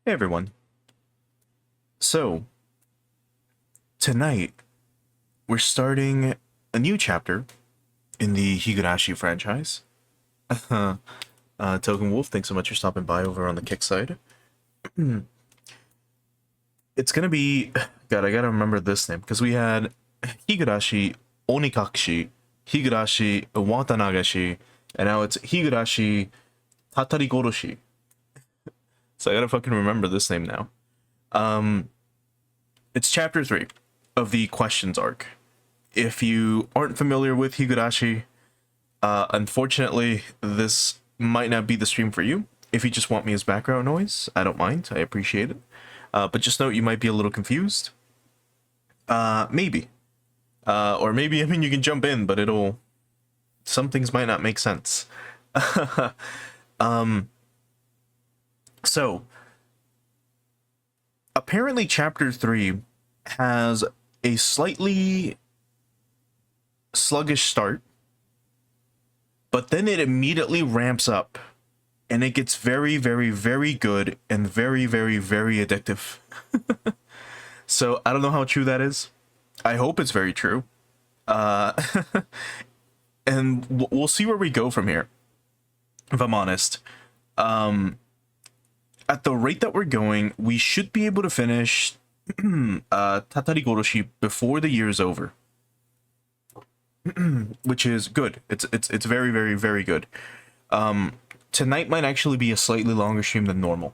Hey everyone. So, tonight we're starting a new chapter in the Higurashi franchise. Token Wolf, thanks so much for stopping by over on the kick side. It's gonna be... God, I gotta remember this name, because we had Higurashi Onikakshi, Higurashi Watanagashi, and now it's Higurashi Tatarigoroshi. So I gotta fucking remember this name now. It's chapter 3 of the questions arc. If you aren't familiar with Higurashi, unfortunately, this might not be the stream for you. If you just want me as background noise, I don't mind. I appreciate it. But just note you might be a little confused. Maybe. Or maybe, I mean, you can jump in, but it'll... Some things might not make sense. So, apparently chapter 3 has a slightly sluggish start, but then it immediately ramps up and it gets very, very, very good and very, very, very addictive. So I don't know how true that is. I hope it's very true. And we'll see where we go from here, if I'm honest. At the rate that we're going, we should be able to finish Tatarigoroshi before the year is over. Which is good. It's very, very, very good. Tonight might actually be a slightly longer stream than normal.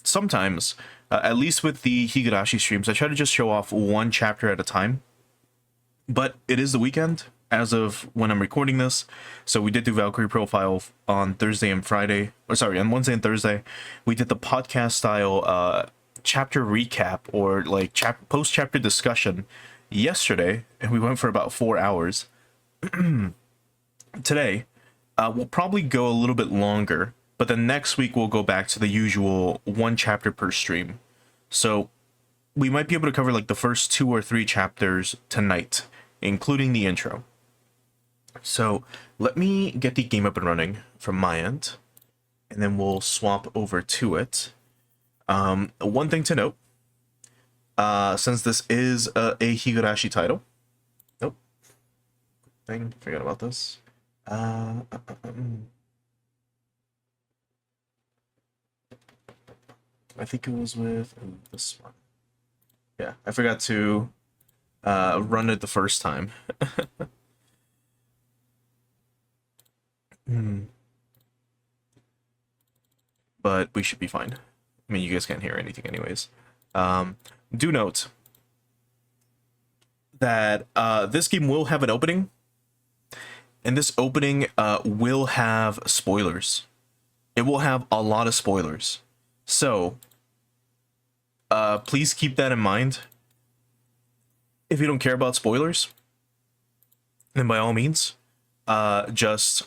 Sometimes, at least with the Higurashi streams, I try to just show off one chapter at a time. But it is the weekend, as of when I'm recording this. So we did do Valkyrie Profile on Thursday and Friday. Or sorry, on Wednesday and Thursday. We did the podcast style chapter recap, or like post-chapter discussion yesterday, and we went for about 4 hours. Today, we'll probably go a little bit longer, but then next week we'll go back to the usual one chapter per stream. So we might be able to cover like the first 2 or 3 chapters tonight, including the intro. So let me get the game up and running from my end, and then we'll swap over to it. One thing to note, since this is a Higurashi title. Nope. Forgot about this. I think it was with this one. Yeah, I forgot to run it the first time. But we should be fine. I mean, you guys can't hear anything anyways. Do note that this game will have an opening, and this opening will have spoilers. It will have a lot of spoilers. So, please keep that in mind. If you don't care about spoilers, then by all means, just...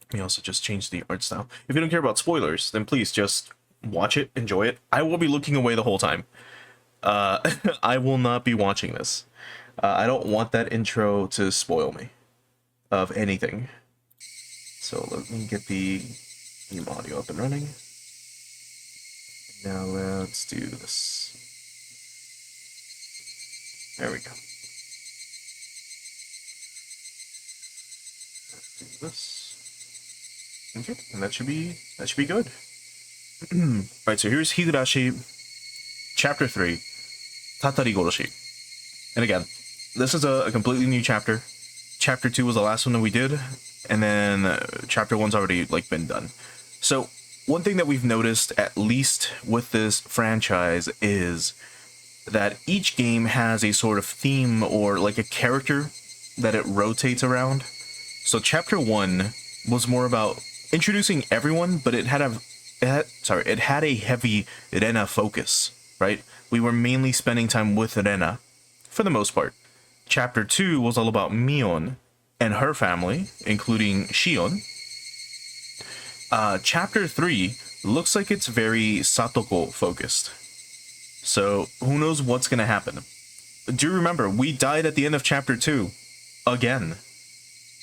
Let me also just change the art style. If you don't care about spoilers, then please just watch it, enjoy it. I will be looking away the whole time. I will not be watching this. I don't want that intro to spoil me of anything. So let me get the new audio up and running. Now let's do this. There we go. Let's do this. Okay, and that should be good. Alright, so here's Higurashi, Chapter 3, Tatarigoroshi. And again, this is a completely new chapter. Chapter 2 was the last one that we did, and then Chapter 1's already, like, been done. So, one thing that we've noticed, at least with this franchise, is that each game has a sort of theme or, like, a character that it rotates around. So, Chapter 1 was more about introducing everyone, but it had a heavy Rena focus, right? We were mainly spending time with Rena, for the most part. Chapter 2 was all about Mion and her family, including Shion. Chapter 3 looks like it's very Satoko focused. So, who knows what's gonna happen. Do remember, we died at the end of Chapter 2. Again.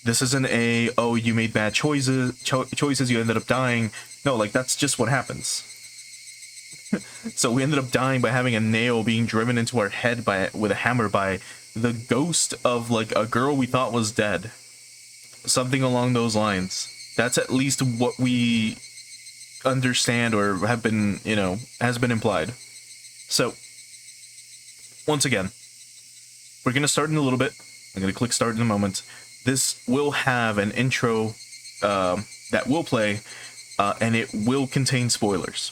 This isn't a, oh, you made bad choices, you ended up dying. No, like, that's just what happens. So we ended up dying by having a nail being driven into our head with a hammer by the ghost of like a girl we thought was dead. Something along those lines. That's at least what we understand or have been, has been implied. So, once again, we're going to start in a little bit. I'm going to click start in a moment. This will have an intro that will play, and it will contain spoilers.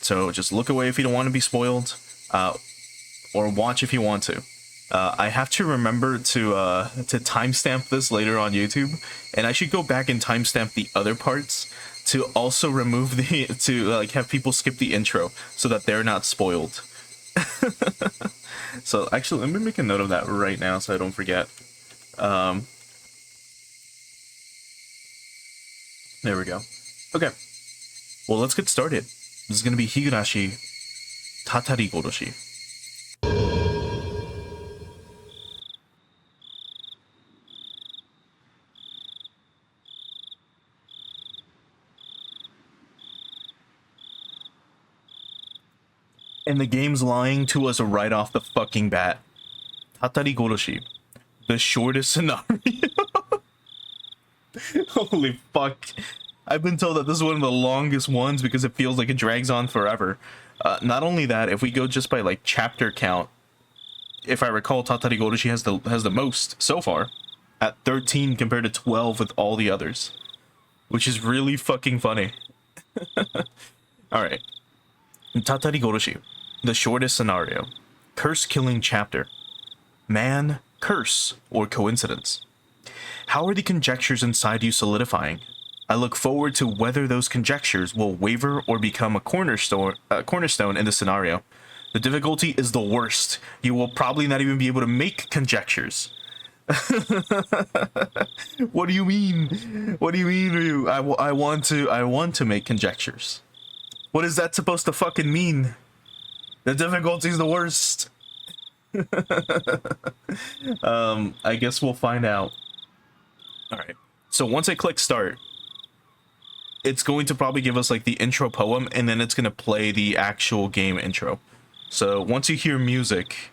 So just look away if you don't want to be spoiled, or watch if you want to. I have to remember to timestamp this later on YouTube, and I should go back and timestamp the other parts to also remove like have people skip the intro so that they're not spoiled. So actually, let me make a note of that right now so I don't forget. There we go. Okay. Well, let's get started. This is going to be Higurashi Tatarigoroshi. And the game's lying to us right off the fucking bat. Tatarigoroshi. The shortest scenario. Holy fuck. I've been told that this is one of the longest ones because it feels like it drags on forever. Not only that, if we go just by like chapter count, if I recall, Tatarigoroshi has the most so far, at 13 compared to 12 with all the others, which is really fucking funny. Alright. Tatarigoroshi, the shortest scenario. Curse-killing chapter. Man, curse, or coincidence? How are the conjectures inside you solidifying? I look forward to whether those conjectures will waver or become a cornerstone in the scenario. The difficulty is the worst. You will probably not even be able to make conjectures. What do you mean? What do you mean? I want to make conjectures. What is that supposed to fucking mean? The difficulty is the worst. I guess we'll find out. Alright, so once I click start, it's going to probably give us like the intro poem, and then it's going to play the actual game intro. So once you hear music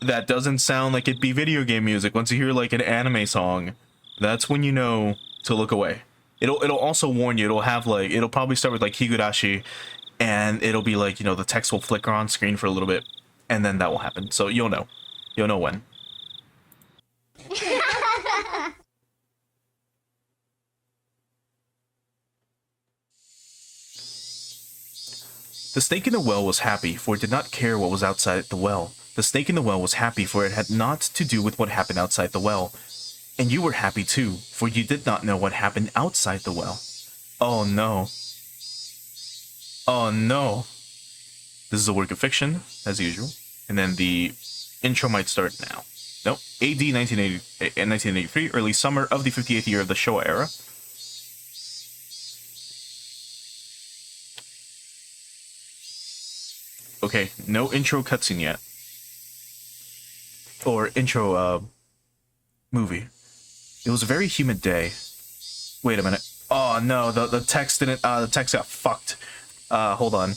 that doesn't sound like it'd be video game music, once you hear like an anime song, that's when you know to look away. It'll also warn you, it'll probably start with like Higurashi, and it'll be like, the text will flicker on screen for a little bit, and then that will happen. So you'll know when. The snake in the well was happy, for it did not care what was outside the well. The snake in the well was happy, for it had naught to do with what happened outside the well. And you were happy too, for you did not know what happened outside the well. Oh no. Oh no. This is a work of fiction, as usual. And then the intro might start now. Nope. AD 1983, early summer of the 58th year of the Showa era. Okay, no intro cutscene yet. Or intro, movie. It was a very humid day. Wait a minute. Oh no, the text didn't, the text got fucked. Hold on.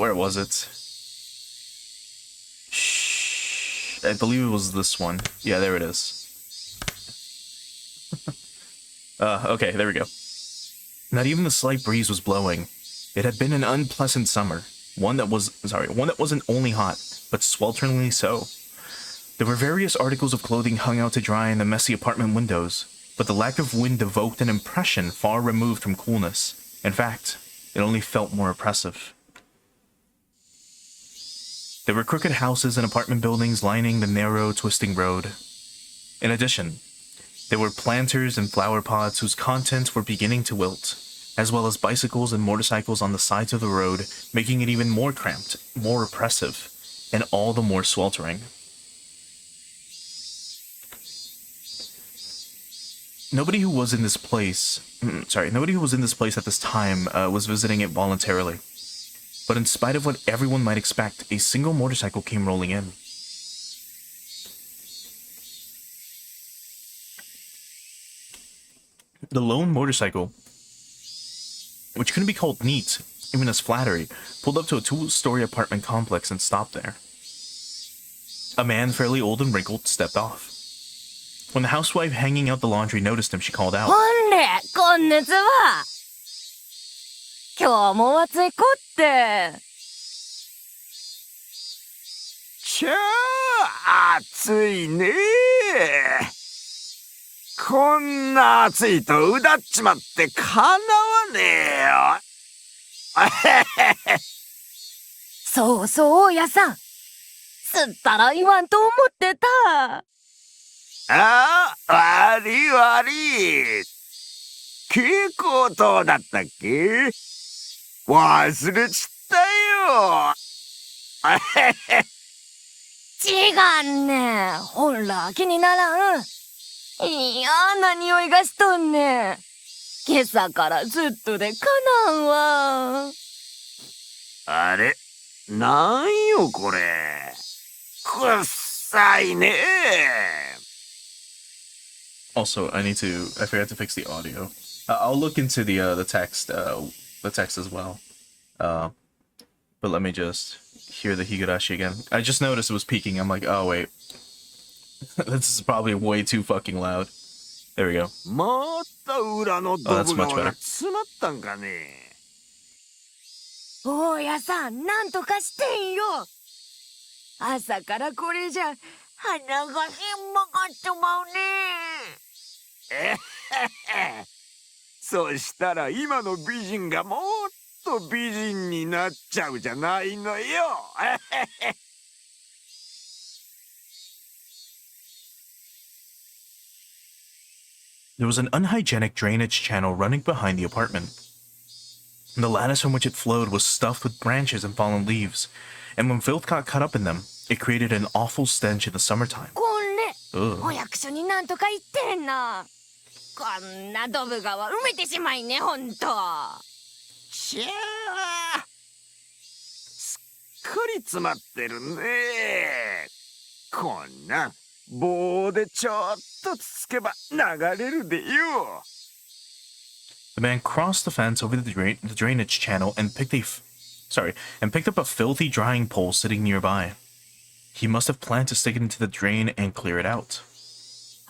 Where was it? Shh. I believe it was this one. Yeah, there it is. Okay, there we go. Not even the slight breeze was blowing. It had been an unpleasant summer, one that wasn't only hot, but swelteringly so. There were various articles of clothing hung out to dry in the messy apartment windows, but the lack of wind evoked an impression far removed from coolness. In fact, it only felt more oppressive. There were crooked houses and apartment buildings lining the narrow, twisting road. In addition, there were planters and flower pots whose contents were beginning to wilt, as well as bicycles and motorcycles on the sides of the road, making it even more cramped, more oppressive, and all the more sweltering. Nobody who was in this place at this time was visiting it voluntarily. But in spite of what everyone might expect, a single motorcycle came rolling in. The lone motorcycle which couldn't be called neat, even as flattery, pulled up to a two-story apartment complex and stopped there. A man fairly old and wrinkled stepped off. When the housewife hanging out the laundry noticed him, she called out, ほんれ、こんにちは。今日も暑いこって。ちゃあ、暑いね。こんな暑いとうだっちまってかなわねえよ。そうそう、やさん。すったら言わんと思ってた。ああ、悪い悪い。蛍光灯だったっけ？忘れちったよ。違んねん。ほら、気にならん。嫌な匂いがしとんねん。今朝からずっとでかなんわ。あれ、なんよこれ。くっさいね。Also, I forgot to fix the audio. I'll look into the text as well. But let me just hear the Higurashi again. I just noticed it was peaking. I'm like, oh wait. This is probably way too fucking loud. There we go. また裏のドブ川が詰まったんかね。大家さん、なんとかしてんよ。朝からこれじゃ鼻がひん曲がってまうね。そしたら今の美人がもっと美人になっちゃうじゃないのよ。There was an unhygienic drainage channel running behind the apartment. The lattice from which it flowed was stuffed with branches and fallen leaves, and when filth got caught up in them, it created an awful stench in the summertime. これ、お役所になんとか言ってんな。こんなドブ川埋めてしまいね、ほんと。しゃあ、すっかり詰まってるね。こんな棒でちょっとつつけば流れるでよ。The man crossed the fence over the drainage channel and picked up a filthy drying pole sitting nearby. He must have planned to stick it into the drain and clear it out.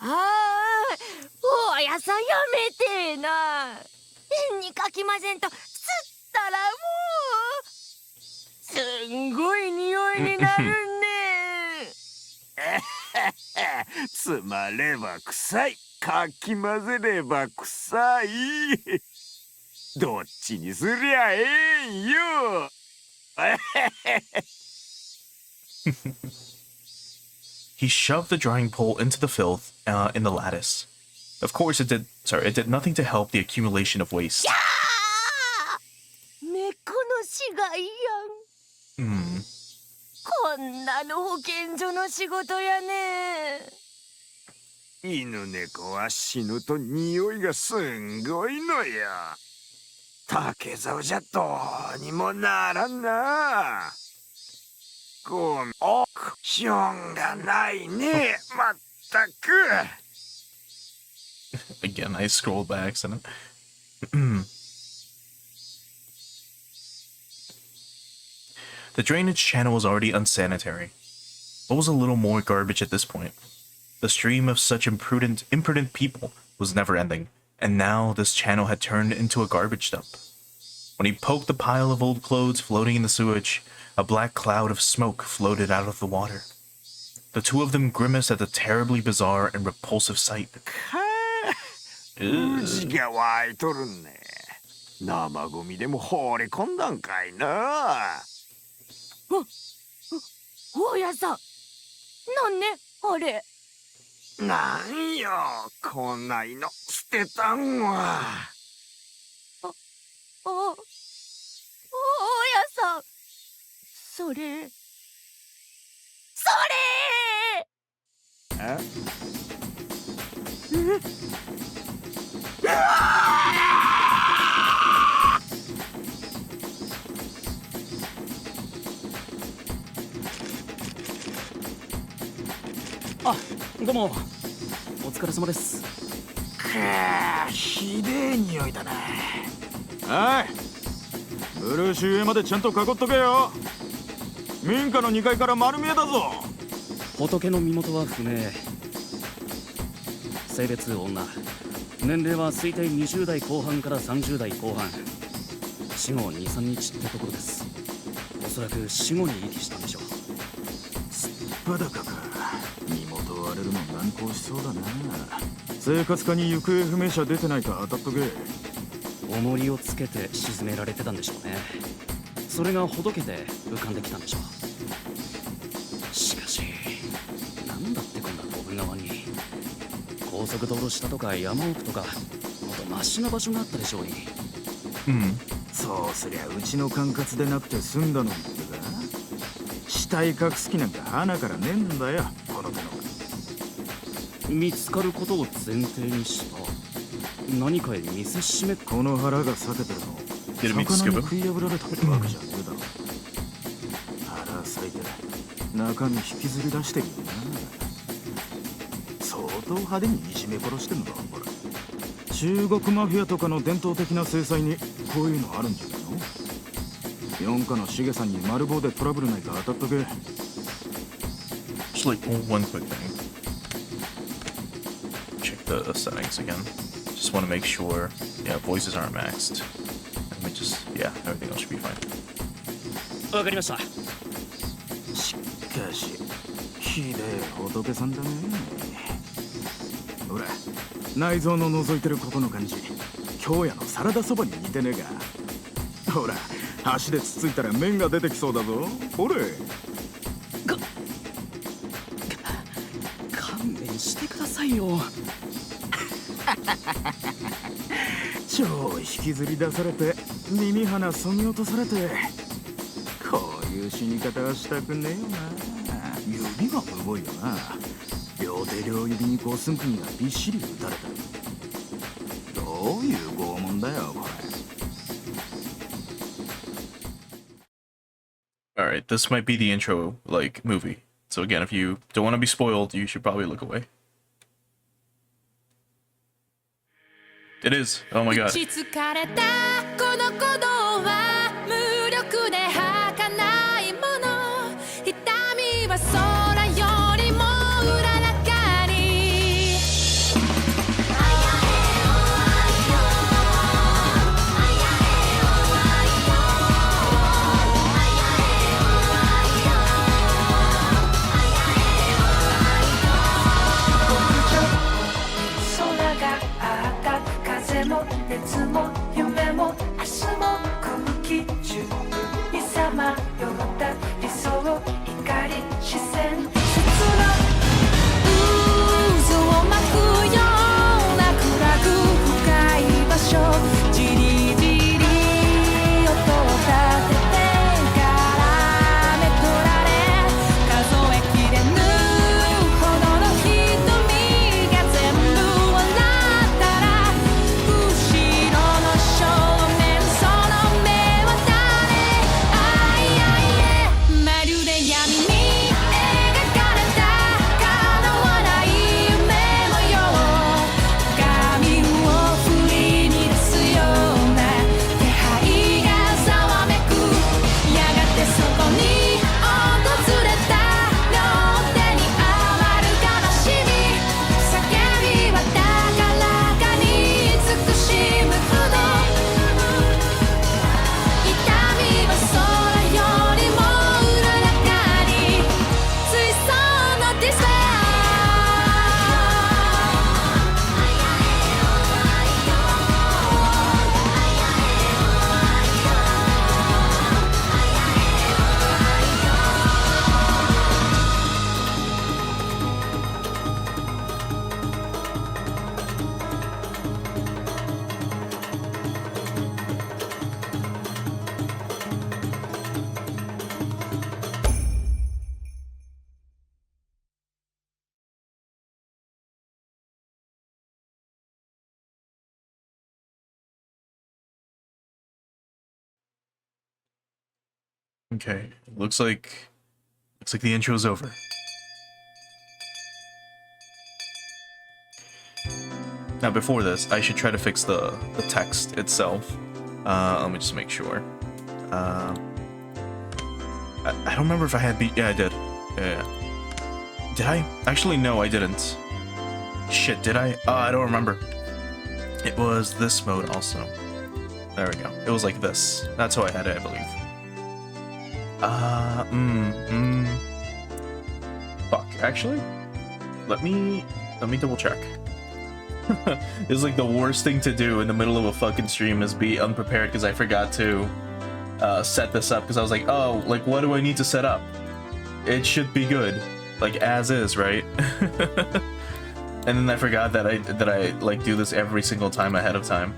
大家さんやめてな。変にかきませんと、吸ったらもう、すんごい匂いになるね。つまれば臭い、かき混ぜれば臭い。どっちにすりゃええんよ。He shoved the drying pole into the filth in the lattice. Of course, it did nothing to help the accumulation of waste. 猫の死骸やん。こんなの保健所の仕事やね。犬猫は死ぬと匂いがすんごいのや。竹竿じゃどうにもならんな。しょんがないね。まったく。Again, I scrolled by accident. The drainage channel was already unsanitary. What was a little more garbage at this point? The stream of such imprudent people was never ending, and now this channel had turned into a garbage dump. When he poked the pile of old clothes floating in the sewage, a black cloud of smoke floated out of the water. The two of them grimaced at the terribly bizarre and repulsive sight. うじが湧いとるね。生ゴミでも放り込んだんかいな。大家さん、なんねあれ。なんよ、こんないの捨てたんわ。大家さん、それ。え？あ、どうも。お疲れ様です。ひでえ匂いだな。はい。ブルーシー上までちゃんと囲っとけよ。民家の2階から丸見えだぞ。仏の身元は不明。性別女、年齢は推定20代後半から30代後半。死後 2,3 日ってところです。おそらく死後に遺棄したんでしょう。裸か。身元割れるの難航しそうだな。生活課に行方不明者出てないか当たっとけ。重りをつけて沈められてたんでしょうね。それがほどけて浮かんできたんでしょう。しかしなんだってこんなドブ川に。高速道路下とか山奥とかもっとマシな場所があったでしょうに。そうすりゃうちの管轄でなくて済んだのにってか。死体隠す気なんか花からねえんだよ、この手の。見つかることを前提にした何かへ見せしめ。この腹が裂けてるの魚に食い破られたってわけじゃねえだろ。腹裂いて中身引きずり出してるよな。相当派手にいじめ殺してんだろこれ。中国マフィアとかの伝統的な制裁にこういうのあるんじゃねえの。四課のシゲさんに丸棒でトラブルないか当たっとけ。 Just like one quick thing. Check the settings again. Just want to make sure, yeah, voices aren't maxed. Let me just, yeah, everything else should be fine. わかりました。しかしひでえ仏さんだね。ほら内臓の覗いてるここの感じ、京屋のサラダそばに似てねえか。ほら箸でつついたら麺が出てきそうだぞ。ほれ勘弁してくださいよ。超引きずり出されて耳鼻そぎ落とされて、こういう死に方はしたくねえよな。指がむごいよな。両手両指に五寸釘がびっしり打たれてる。どういう拷問だよこれ。Alright, this might be the intro, like, movie. So again, if you don't want to be spoiled, you should probably look away. It is. Oh my god. 疲れたこの鼓動は無力で儚いもの。痛みは空よりもうららかに。空が赤く風も熱も夢も明日も空気中にさまよった理想怒り視線切な渦を巻くような暗く深い場所、じりじり音を立てて絡め取られ数えきれぬほどの瞳が全部笑ったら後ろの少年その目は誰。あいあいえまるで闇に描かれた叶わない夢模様、髪を振り乱すような気配がざわめく。やがてそこに訪れた両手に余る悲しみ、叫びは高らかに慈しむほど。痛みは空よりもうららかに水槽のディスペア。Okay, looks like the intro's over. Now before this, I should try to fix the text itself. Let me just make sure. I don't remember if I had yeah, I did. Yeah. Did I? Actually, no, I didn't. Shit, did I? I don't remember. It was this mode also. There we go. It was like this. That's how I had it, I believe. Fuck. Actually, let me double check. It's like the worst thing to do in the middle of a fucking stream is be unprepared because I forgot to set this up because I was like, oh, like what do I need to set up? It should be good, like as is, right? And then I forgot that I like do this every single time ahead of time.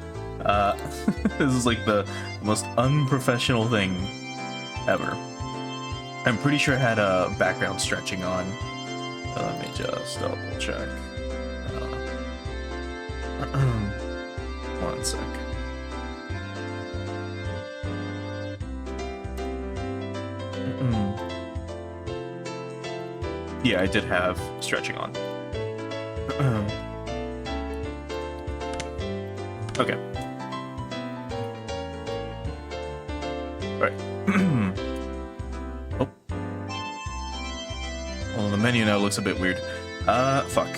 This is like the most unprofessional thing ever. I'm pretty sure it had a background stretching on. Let me just double check. One sec. Yeah, I did have stretching on. Okay. Alright. Oh. Well, the menu now looks a bit weird. Fuck.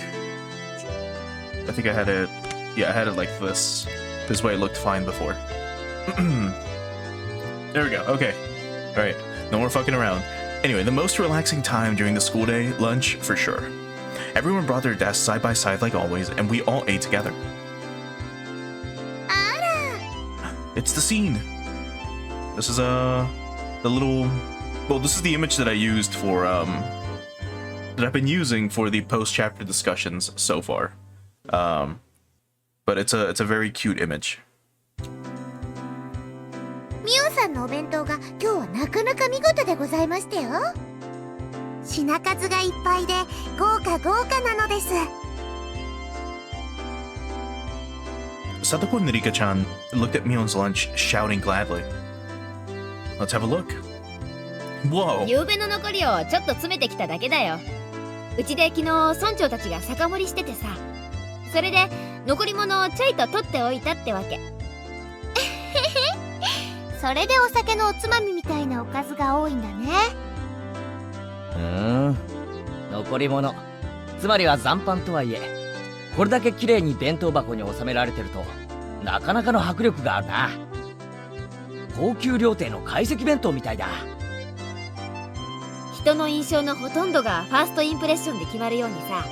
I think I had it... Yeah, I had it like this. This way it looked fine before. There we go, okay. Alright, no more fucking around. Anyway, the most relaxing time during the school day, lunch, for sure. Everyone brought their desks side by side like always, and we all ate together. It's the scene. This is the little... Well, this is the image that I used for, that I've been using for the post-chapter discussions so far. But it's a very cute image. ミオさんのお弁当が今日はなかなか見事でございましたよ。品数がいっぱいで豪華なのです。 Satoko and Rika-chan looked at Mion's lunch, shouting gladly. Let's have a look. Whoa! 夕べの残りをちょっと詰めてきただけだよ。うちで昨日村長たちが酒盛りしててさ、それで残り物をちょいと取っておいたってわけ。それでお酒のおつまみみたいなおかずが多いんだね。残り物、つまりは残飯とはいえ、これだけ綺麗に弁当箱に収められてるとなかなかの迫力があるな。高級料亭の懐石弁当みたいだ。人の印象のほとんどがファーストインプレッションで決まるようにさ、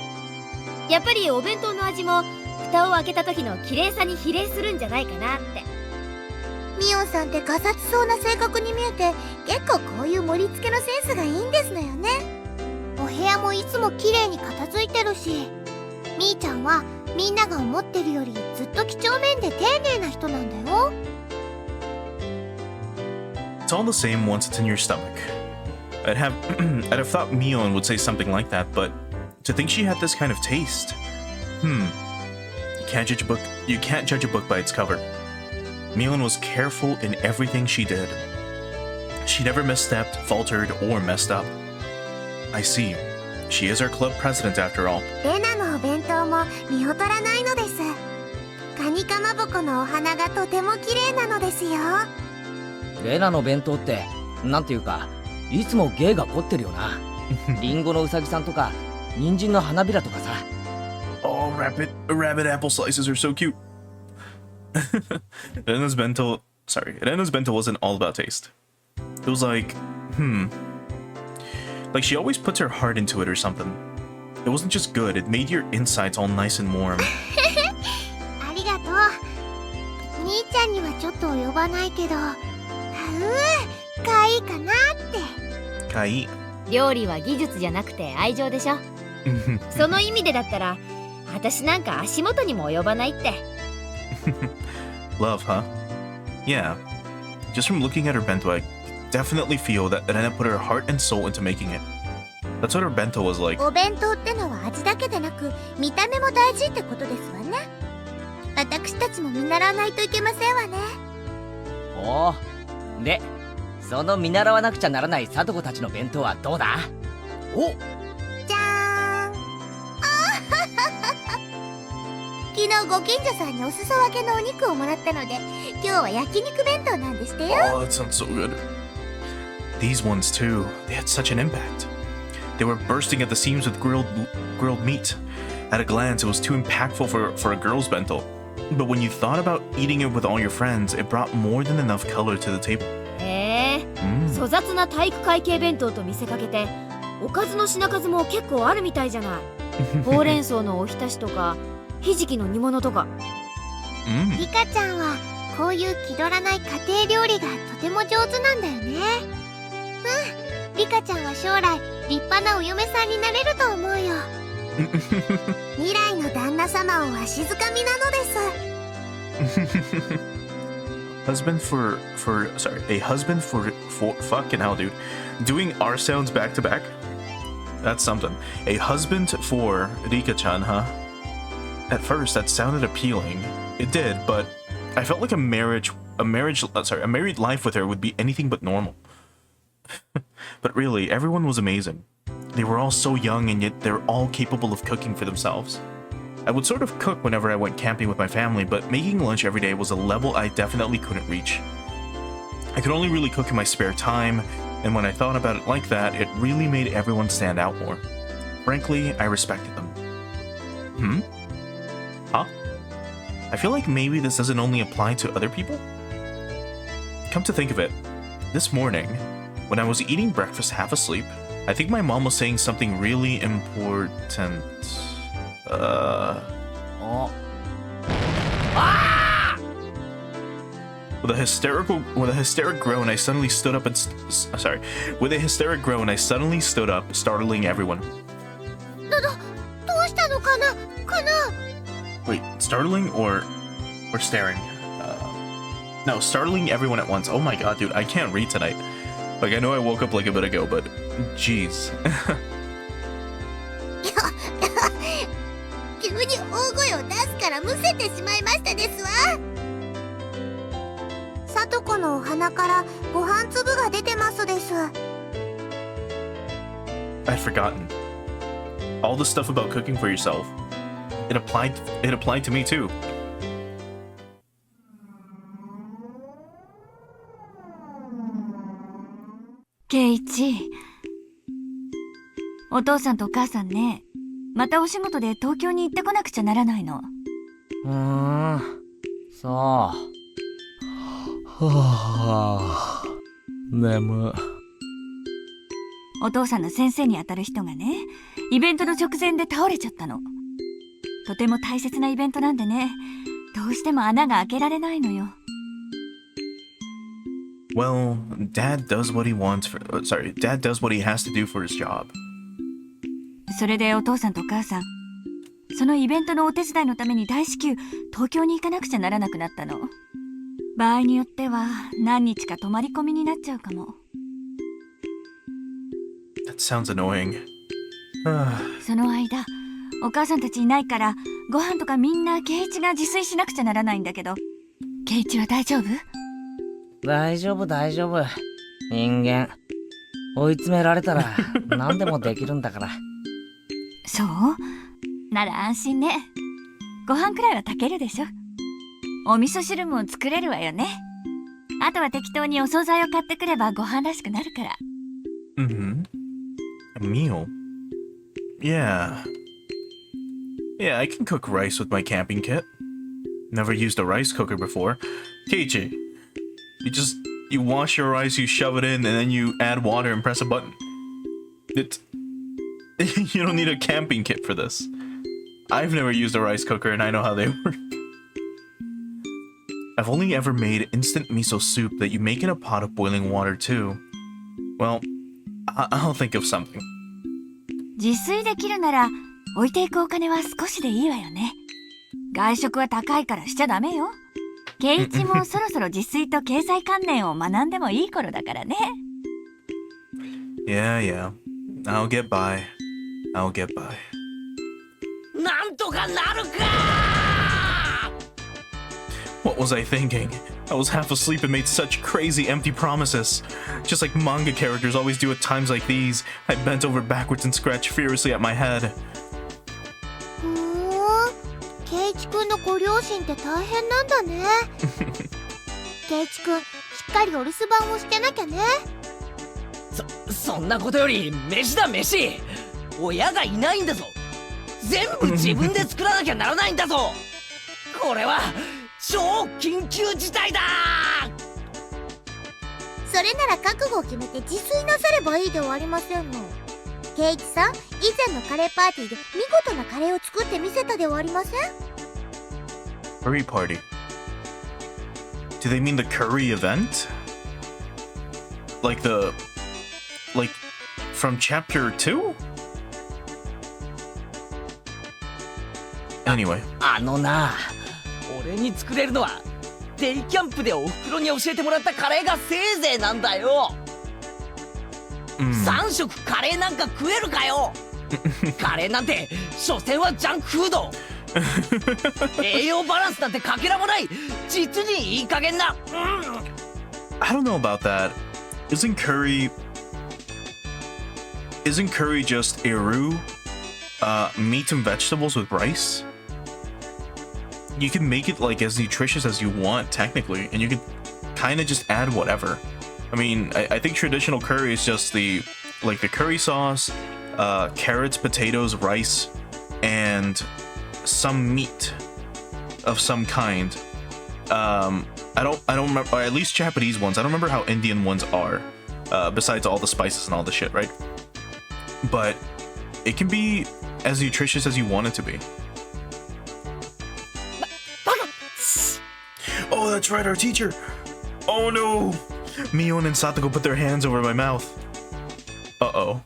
やっぱりお弁当の味も蓋を開けた時の綺麗さに比例するんじゃないかなって。ミオさんってガサツそうな性格に見えて、結構こういう盛り付けのセンスがいいんですのよね。お部屋もいつも綺麗に片付いてるし、みーちゃんはみんなが思ってるよりずっと几帳面で丁寧な人なんだよ。 It's all the same once it's in your stomach. I'd have thought Mion would say something like that, but to think she had this kind of taste. You can't judge a book by its cover. Mion was careful in everything she did. She never misstepped, faltered, or messed up. I see. She is our club president after all. レナのお弁当も見劣らないのです。カニかまぼこのお花がとても綺麗なのですよ。レナの弁当ってなんていうか、いつも芸が凝ってるよな。リンゴのうさぎさんとか、人参の花びらとかさ。Oh, rabbit apple slices are so cute. Rena's bento wasn't all about taste. It was like, like she always puts her heart into it or something. It wasn't just good, it made your insides all nice and warm. ありがとう。兄ちゃんにはちょっと及ばないけど、かわいいかなって。かいい。料理は技術じゃなくて愛情でしょ。その意味でだったら、私なんか足元にも及ばないって。Love, huh? Yeah. Just from looking at her bento, I definitely feel that Rena put her heart and soul into making it. That's what her bento was like. お弁当ってのは味だけでなく、見た目も大事ってことですわね。私たちも見習わないといけませんわね。おお。で、その見習わなくちゃならない貞子たちの弁当はどうだ？お、じゃーん。昨日ご近所さんにお裾分けのお肉をもらったので、今日は焼肉弁当なんですってよ。 Oh, that sounds so good. These ones too, they had such an impact. They were bursting at the seams with grilled meat. At a glance, it was too impactful for a girl's bento. But when you thought about eating it with all your friends, it brought more than enough color to the table. へえ、粗雑な体育会系弁当と見せかけておかずの品数も結構あるみたいじゃない。ほうれん草のおひたしとかひじきの煮物とか。リカちゃんはこういう気取らない家庭料理がとても上手なんだよね。リカちゃんは将来立派なお嫁さんになれると思うよ。未来の旦那様をわしづかみなのです。A husband for fucking hell, dude. Doing R sounds back to back? That's something. A husband for Rika-chan, huh? At first, that sounded appealing. It did, but I felt like a married life with her would be anything but normal. But really, everyone was amazing. They were all so young, and yet they're all capable of cooking for themselves. I would sort of cook whenever I went camping with my family, but making lunch every day was a level I definitely couldn't reach. I could only really cook in my spare time, and when I thought about it like that, it really made everyone stand out more. Frankly, I respected them. Huh? I feel like maybe this doesn't only apply to other people? Come to think of it, this morning, when I was eating breakfast half asleep, I think my mom was saying something really important. With a hysteric groan, I suddenly stood up and with a hysteric groan, I suddenly stood up, startling everyone. どうしたのかなかな。 Wait, startling or staring? No, startling everyone at once. Oh my god, dude, I can't read tonight. Like, I know I woke up like a bit ago, but jeez. 急に大声を出すからむせてしまいましたですわ。さとこのお鼻からご飯粒が出てますです。 I'd forgotten. All the stuff about cooking for yourself. It applied to me too. 圭一、お父さんとお母さんね、またお仕事で東京に行ってこなくちゃならないの。そう。はあ、眠。お父さんの先生にあたる人がね、イベントの直前で倒れちゃったの。とても大切なイベントなんでね、どうしても穴が開けられないのよ。Well, Dad does what he has to do for his job. それでお父さんとお母さん、そのイベントのお手伝いのために大至急東京に行かなくちゃならなくなったの。場合によっては何日か泊まり込みになっちゃうかも。That sounds annoying. その間、お母さんたちいないからご飯とかみんな圭一が自炊しなくちゃならないんだけど、圭一は大丈夫？大丈夫。人間、追い詰められたら何でもできるんだから。そうなら安心ね。ご飯くらいは炊けるでしょ。お味噌汁も作れるわよね。あとは適当にお惣菜を買ってくればご飯らしくなるから。A meal? Yeah, I can cook rice with my camping kit. Never used a rice cooker before. Keiichi, you wash your rice, you shove it in, and then you add water and press a button. You don't need a camping kit for this. I've never used a rice cooker and I know how they work. I've only ever made instant miso soup that you make in a pot of boiling water too. Well, I'll think of something. 自炊できるなら置いていくお金は少しでいいわよね。外食は高いからしちゃダメよ。圭一もそろそろ自炊と経済観念を学んでもいい頃だからね。Yeah. I'll get by. なんとかなるか。 What was I thinking? I was half asleep and made such crazy empty promises. Just like manga characters always do at times like these, I bent over backwards and scratched furiously at my head. 圭一くんのご両親って大変なんだね。ケイチくん、しっかりお留守番をしてなきゃね。そんなことより飯だ飯。親がいないんだぞ。全部自分で作らなきゃならないんだぞ。これは超緊急事態だ。それなら覚悟を決めて自炊なさればいいではありませんの。ケイチさん、以前のカレーパーティーで見事なカレーを作ってみせたではありません？ Curry party. Do they mean the curry event? Like from chapter 2? Anyway. な、俺に作れるのはデイキャンプでおふくろに教えてもらったカレーがせいぜいなんだよ。3食カレーなんか食えるかよ。カレーなんて所詮はジャンクフード。栄養バランスなんてかけらもない実にいい加減な。I don't know about that. Isn't curry just eru, meat and vegetables with rice? You can make it like as nutritious as you want technically, and you can kind of just add whatever. I mean, I think traditional curry is just the curry sauce, carrots, potatoes, rice, and some meat of some kind. I don't remember, or at least Japanese ones. I don't remember how Indian ones are, besides all the spices and all the shit, right? But it can be as nutritious as you want it to be. Oh, that's right, our teacher. Oh no, Mion and Satoko put their hands over my mouth. Uh-oh.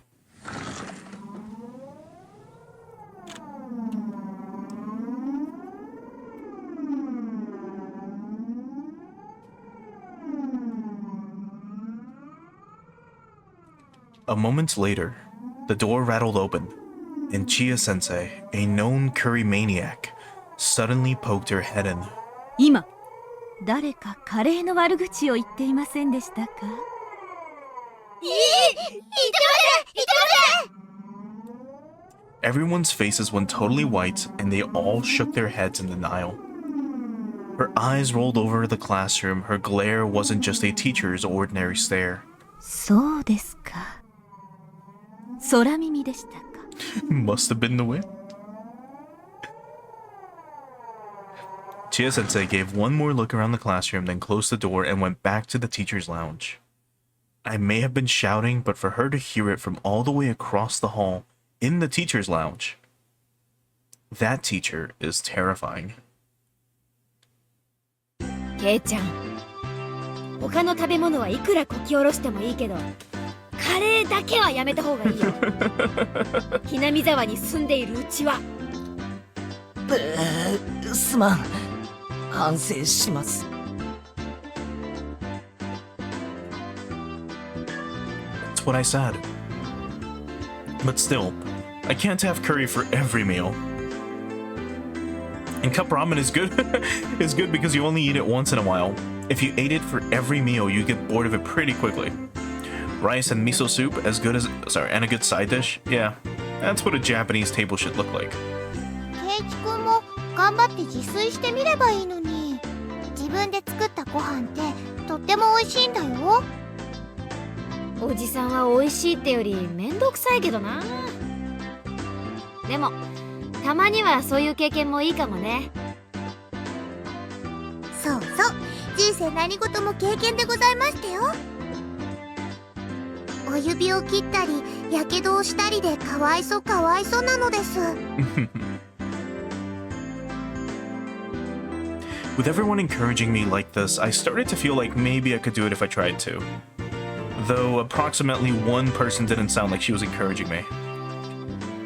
A moment later, the door rattled open, and Chia-sensei, a known curry maniac, suddenly poked her head in. 今誰かカレーの悪口を言っていませんでしたか？言ってません。 Everyone's faces went totally white, and they all shook their heads in denial. Her eyes rolled over the classroom. Her glare wasn't just a teacher's ordinary stare. そうですか。空耳でしたか。Must have been the wind. Chia-sensei gave one more look around the classroom, then closed the door and went back to the teacher's lounge. I may have been shouting, but for her to hear it from all the way across the hall, in the teacher's lounge, that teacher is terrifying. ケイちゃん、他の食べ物はいくらこき下ろしてもいいけど、カレーだけはやめた方がいいよ。ひなみ沢に住んでいるうちは。すまん。反省します。That's what I said. But still, I can't have curry for every meal. And cup ramen is good. Is good because you only eat it once in a while. If you ate it for every meal, you get bored of it pretty quickly. Rice and miso soup and a good side dish. Yeah, that's what a Japanese table should look like. ケイチくんも頑張って自炊してみればいいのに。自分で作ったご飯ってとっても美味しいんだよ。おじさんは美味しいってよりめんどくさいけどな。でもたまにはそういう経験もいいかもね。そうそう、人生何事も経験でございましたよ。お指を切ったりやけどをしたりでかわいそうなのです。With everyone encouraging me like this, I started to feel like maybe I could do it if I tried to. Though approximately one person didn't sound like she was encouraging me.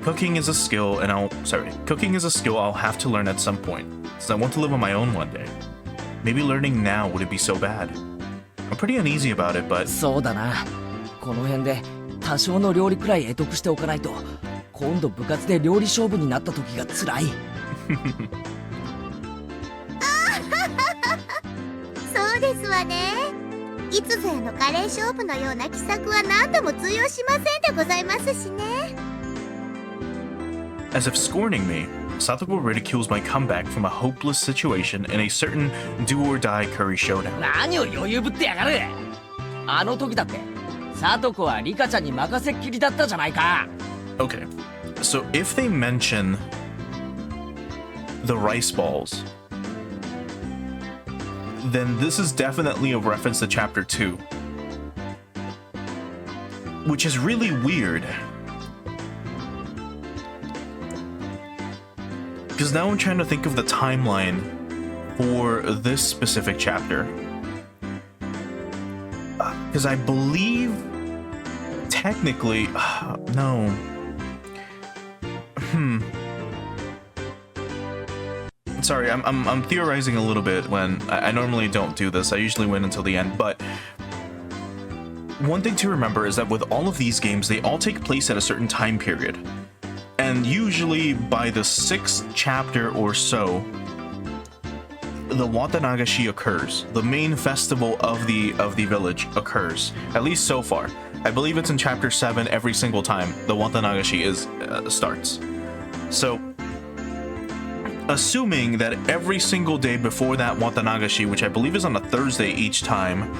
Cooking is a skill I'll have to learn at some point, since I want to live on my own one day. Maybe learning now wouldn't be so bad. I'm pretty uneasy about it, but そうだな。この辺で多少の料理くらい得得しておかないと、今度部活で料理勝負になった時が辛い。そうですわね。いつぞやのカレー勝負のような奇策は何度も通用しませんでございますしね。as if scorning me, Satoko ridicules my comeback from a hopeless situation in a certain do-or-die curry showdown. 何を余裕ぶってやがる。あの時だってサトコはリカちゃんに任せっきりだったじゃないか。 Okay, so if they mention the rice balls, then this is definitely a reference to chapter 2. Which is really weird. Because now I'm trying to think of the timeline for this specific chapter. Because I believe, technically, no. Sorry, I'm theorizing a little bit when I normally don't do this. I usually wait until the end, but one thing to remember is that with all of these games, they all take place at a certain time period. And usually by the 6th chapter or so, the Watanagashi occurs. The main festival of the village occurs, at least so far. I believe it's in chapter 7 every single time the Watanagashi starts. So, assuming that every single day before that Watanagashi, which I believe is on a Thursday each time,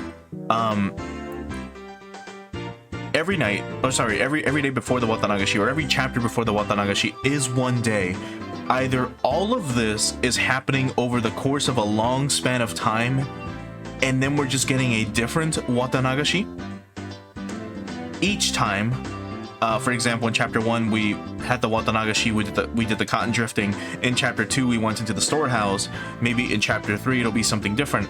every day before the Watanagashi, or every chapter before the Watanagashi is one day, either all of this is happening over the course of a long span of time, and then we're just getting a different Watanagashi each time. For example, in chapter 1, we had the Watanagashi, we did the cotton drifting. In chapter 2, we went into the storehouse. Maybe in chapter 3, it'll be something different.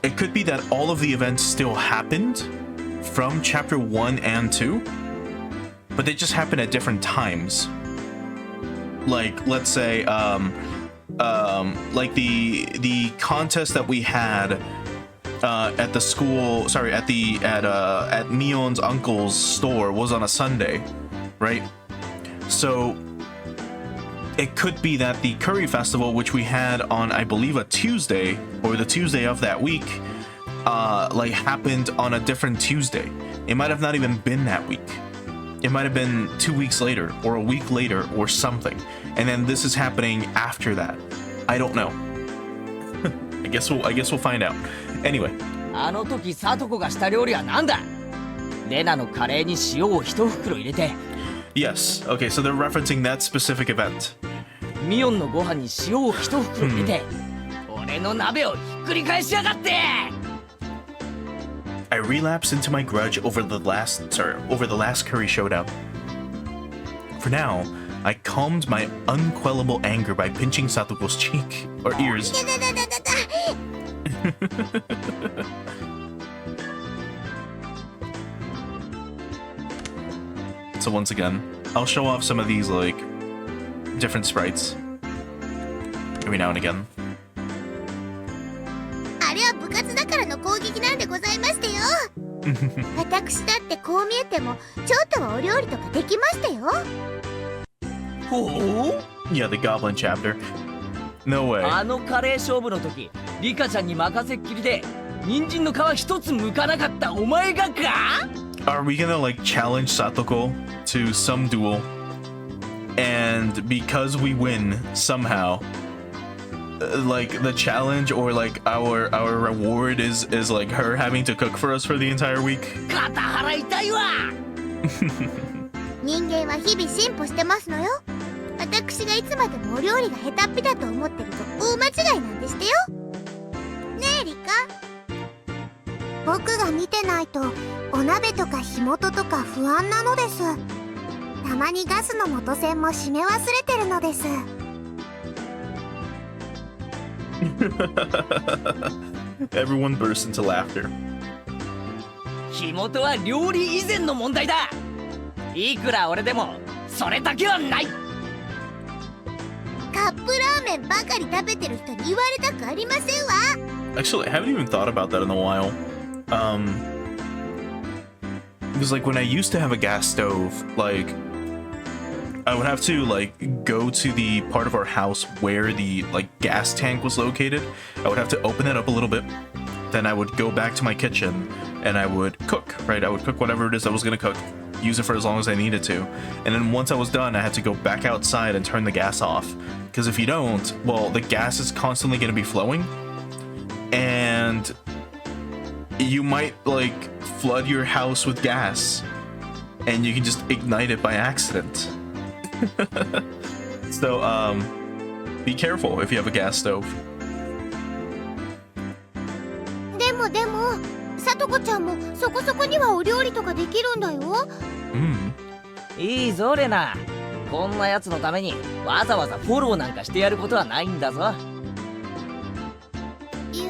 It could be that all of the events still happened from chapter 1 and 2, but they just happen at different times. Like, let's say, like the contest that we had at the school, sorry, at Mion's uncle's store was on a Sunday, right? So it could be that the curry festival, which we had on, I believe, a Tuesday, or the Tuesday of that week, like happened on a different Tuesday. It might have not even been that week. It might have been 2 weeks later, or a week later, or something. And then this is happening after that. I don't know. I guess we'll find out. Anyway. あの時サトコがした料理はなんだ。レナのカレーに塩を一袋入れて。Yes. Okay, so they're referencing that specific event. ミオンのご飯に塩を一袋入れて、俺の鍋をひっくり返しやがって。I relapsed into my grudge over the last curry showdown. For now, I calmed my unquellable anger by pinching Satoko's cheek or ears. So once again, I'll show off some of these like different sprites every now and again. あれは部活だからの攻撃なんでございましたよ。私だってこう見えてもちょっとはお料理とかできましたよ。ほう Yeah, the goblin chapter. No way. あのカレー勝負の時、リカちゃんに任せっきりで人参の皮一つ剥かなかったお前がか Are we gonna like challenge Satoko to some duel? And because we win somehow, like the challenge or like our reward is like her having to cook for us for the entire week? 肩腹痛いわ人間は日々進歩してますのよ。私がいつまでもお料理が下手っぴだと思ってると大間違いなんでしたよ。ねえリカ、僕が見てないとお鍋とか火元とか不安なのです。たまにガスの元栓も閉め忘れてるのです。Everyone bursts into laughter. 火元は料理以前の問題だ。いくら俺でもそれだけはない。カップラーメンばかり食べてる人に言われたくありませんわ。 Actually, I haven't even thought about that in a while. Because like when I used to have a gas stove, like I would have to like go to the part of our house where the like gas tank was located. I would have to open it up a little bit. Then I would go back to my kitchen and I would cook, right? I would cook whatever it is I was gonna cook. use it for as long as I needed to. And then once I was done, I had to go back outside and turn the gas off. Because if you don't, well, the gas is constantly going to be flowing. And you might, like, flood your house with gas. And you can just ignite it by accident. So, be careful if you have a gas stove. でもさとこちゃんもそこそこにはお料理とかできるんだよ。いいぞレナ。こんなやつのためにわざわざフォローなんかしてやることはないんだぞ。いや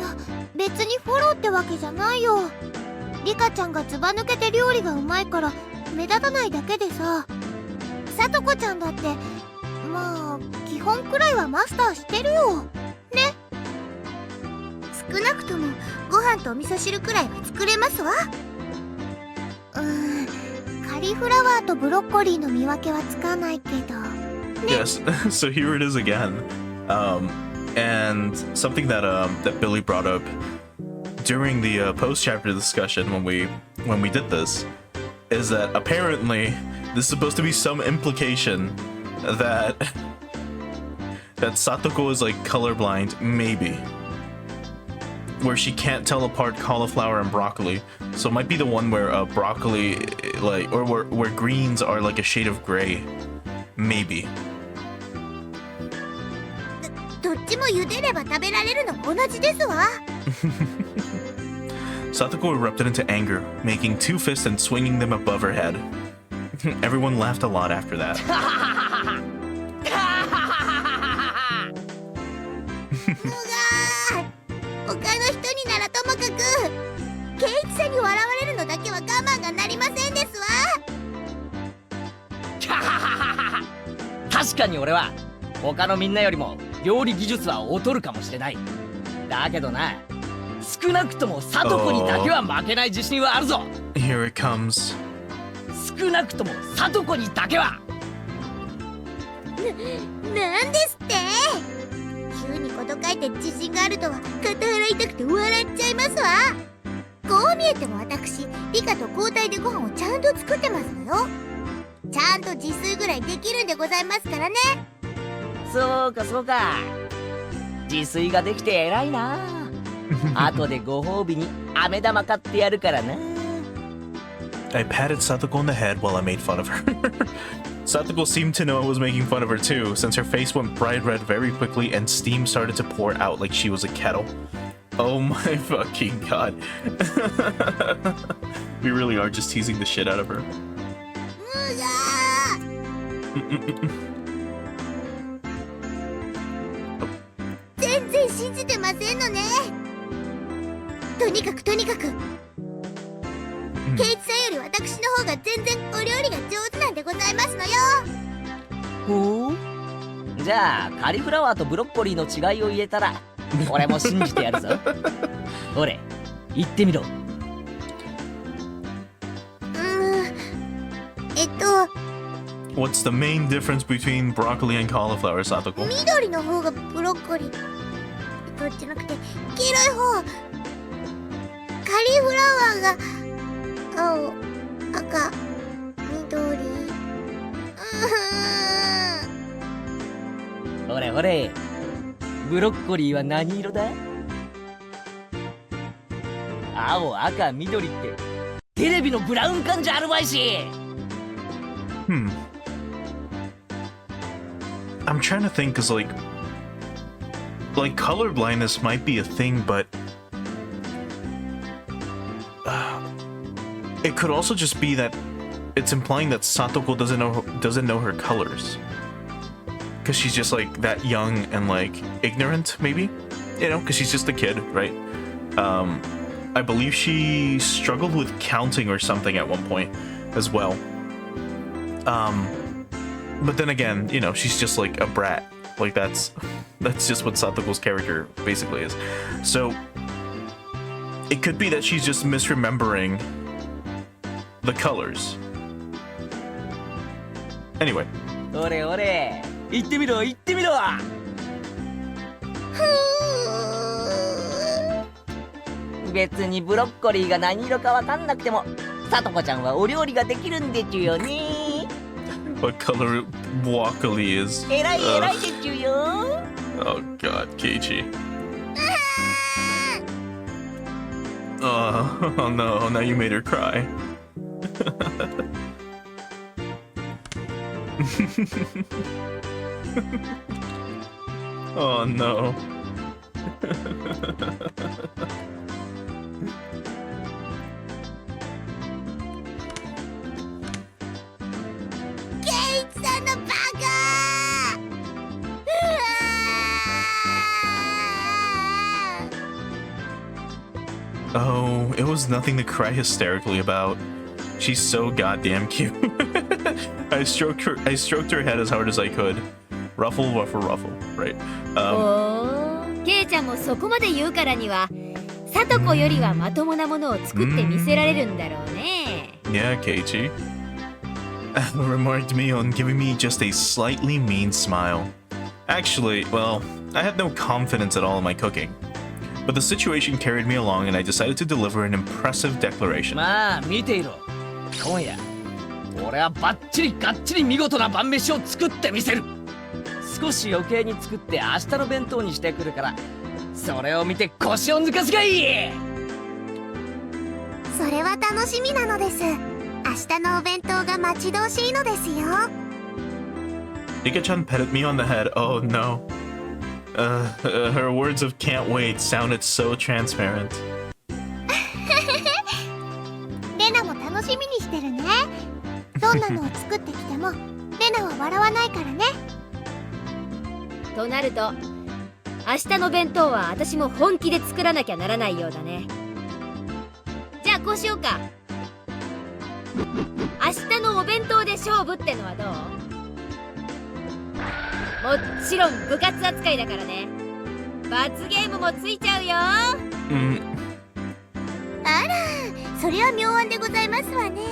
別にフォローってわけじゃないよ。リカちゃんがずば抜けて料理がうまいから目立たないだけでさ。さとこちゃんだってまあ基本くらいはマスターしてるよね。少なくともご飯とお味噌汁くらいは作れますわ。カリフラワーとブロッコリーの見分けはつかないけど、ね。 Yes, so here it is again. And something that that Billy brought up during the post-chapter discussion when we did this is that apparently there's supposed to be some implication that Satoko is like colorblind, maybe. Where she can't tell apart cauliflower and broccoli. So it might be the one where broccoli, like, or where greens are like a shade of gray. Maybe. どっちも茹でれば食べられるのも同じですわ。Satoko erupted into anger, making two fists and swinging them above her head. Everyone laughed a lot after that. 他の人にならともかくケイチさんに笑われるのだけは我慢がなりませんですわ。確かに俺は他のみんなよりも料理技術は劣るかもしれない。だけどな、少なくともサトコにだけは負けない自信はあるぞ。 Here it comes. 少なくともサトコにだけは。なんですって。急にこと書いて自信があるとは肩洗いたくて笑っちゃいますわ。こう見えても私リカと交代でご飯をちゃんと作ってますのよ。ちゃんと自炊ぐらいできるんでございますからね。そうかそうか、自炊ができて偉いな。後でご褒美に飴玉買ってやるからな。 I patted Satoko on the head while I made fun of her. Satoko seemed to know I was making fun of her too, since her face went bright red very quickly and steam started to pour out like she was a kettle. Oh my fucking god. We really are just teasing the shit out of her. 全然信じてませんのね。とにかくケイチさんより私の方が全然お料理が上手なんでございますのよ。ほう。じゃあカリフラワーとブロッコリーの違いを言えたら俺も信じてやるぞ。ほれ言ってみろ。What's the main difference between broccoli and cauliflower, Satoko? 緑の方がブロッコリー、どっちなくて黄色い方。カリフラワーが青、赤、緑。ほれほれ、ブロッコリーは何色だ？青、赤、緑ってテレビのブラウン管じゃあるまいし。I'm trying to think, cause like color blindness might be a thing, but it could also just be that it's implying that Satoko doesn't know her colors, cause she's just like that young and like ignorant, maybe, you know, cause she's just a kid, right? I believe she struggled with counting or something at one point as well. But then again, you know, she's just like a brat. Like that's just what Satoko's character basically is. So it could be that she's just misremembering the colors. Anyway. ほれほれ、言ってみろ言ってみろ。別にブロッコリーが何色かわかんなくてもさとこちゃんはお料理ができるんでちゅよね。 What color broccoli is? えらいえらいでちゅよ。 Oh god, Keiichi. Oh no, now you made her cry. Oh no. Oh, it was nothing to cry hysterically about. She's so goddamn cute. I stroked her head as hard as I could. Ruffle, ruffle, ruffle, right? おー、ケイちゃんもそこまで言うからには、サトコよりはまともなものを作ってみせられるんだろうね。Yeah, Keiichi. Remarked me on giving me just a slightly mean smile. Actually, well, I had no confidence at all in my cooking. But the situation carried me along and I decided to deliver an impressive declaration. まあ見ていろ。今夜俺はバッチリガッチリ見事な晩飯を作ってみせる。少し余計に作って明日の弁当にしてくるから、それを見て腰を抜かすがいい。それは楽しみなのです。明日のお弁当が待ち遠しいのですよ。Ika-chan petted me on the head. Oh no. Her words of can't wait sounded so transparent. レナも楽しみにしてるね。どんなのを作ってきてもレナは笑わないからね。となると、明日の弁当は私も本気で作らなきゃならないようだね。じゃあこうしようか。明日のお弁当で勝負ってのはどう？もちろん部活扱いだからね。罰ゲームもついちゃうよ。あら、それは妙案でございますわね。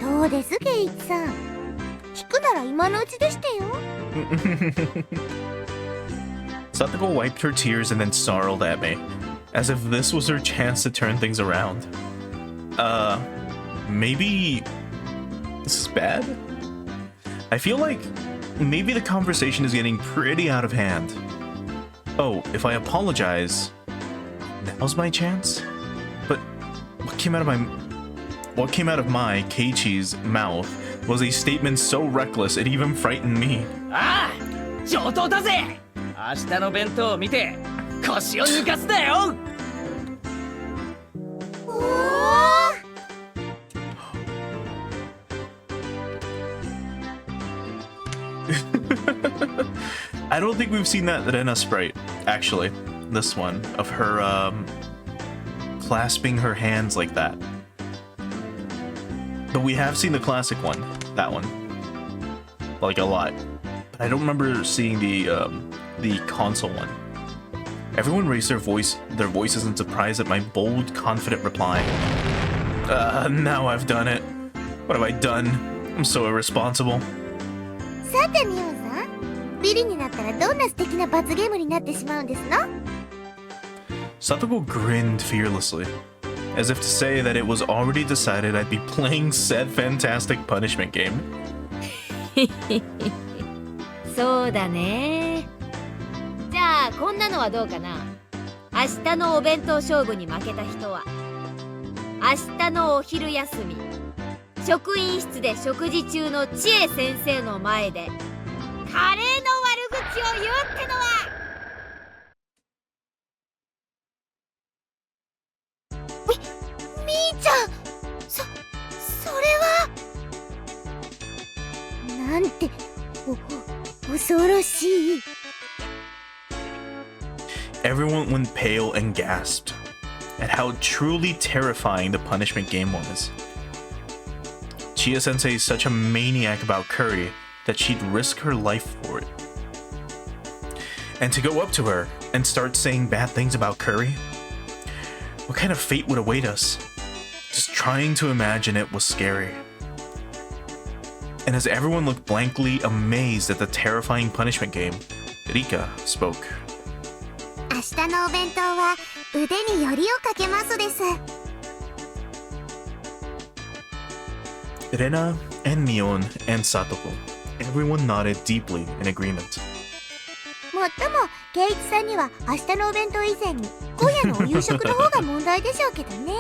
どうですケイイチさん。聞くなら今のうちでしてよ。Satoko wiped her tears and then snarled at me, as if this was her chance to turn things around. Maybe this is bad? I feel like maybe the conversation is getting pretty out of hand. Oh, if I apologize, now's my chance? But what came out of my Keiichi's mouth was a statement so reckless it even frightened me. ああ、上等だぜ。明日の弁当を見て腰を抜かすなよ。I don't think we've seen that Rena sprite, actually. This one, of her, clasping her hands like that. But we have seen the classic one, that one. Like, a lot. But I don't remember seeing the console one. Everyone raised their voices in surprise at my bold, confident reply. Now I've done it. What have I done? I'm so irresponsible. さてミオさん、ビリになったらどんな素敵な罰ゲームになってしまうんですの？ Satoko grinned fearlessly, as if to say that it was already decided I'd be playing said fantastic punishment game. そうだね。じゃあこんなのはどうかな。明日のお弁当勝負に負けた人は、明日のお昼休み、職員室で食事中の千恵先生の前でカレーの悪口を言うってのは。みーちゃん、それはなんて恐ろしい。 Everyone went pale and gasped at how truly terrifying the punishment game was. Chia-sensei is such a maniac about curry that she'd risk her life for it. And to go up to her and start saying bad things about curry? What kind of fate would await us? Just trying to imagine it was scary. And as everyone looked blankly amazed at the terrifying punishment game, Rika spoke. 明日のお弁当は腕によりをかけますです。Rena and Mion and Satoko. Everyone nodded deeply in agreement. もっとも圭一さんには明日のお弁当以前に今夜のお夕食の方が問題でしょうけどね。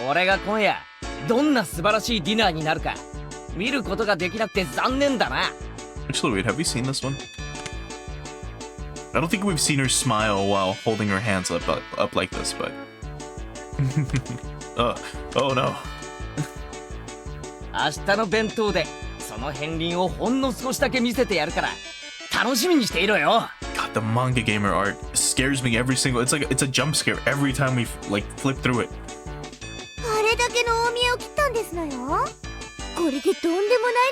俺が今夜どんな素晴らしいディナーになるか見ることができなくて残念だな。 Actually, wait, have we seen this one? I don't think we've seen her smile while holding her hands up like this, but... oh no. 明日の弁当でその片鱗をほんの少しだけ見せてやるから楽しみにしていろよ。 God, the manga gamer art scares me every single... It's like, it's a jump scare every time we, like, flip through it. あれだけの大見得を切ったんですのよ。これでとんでもない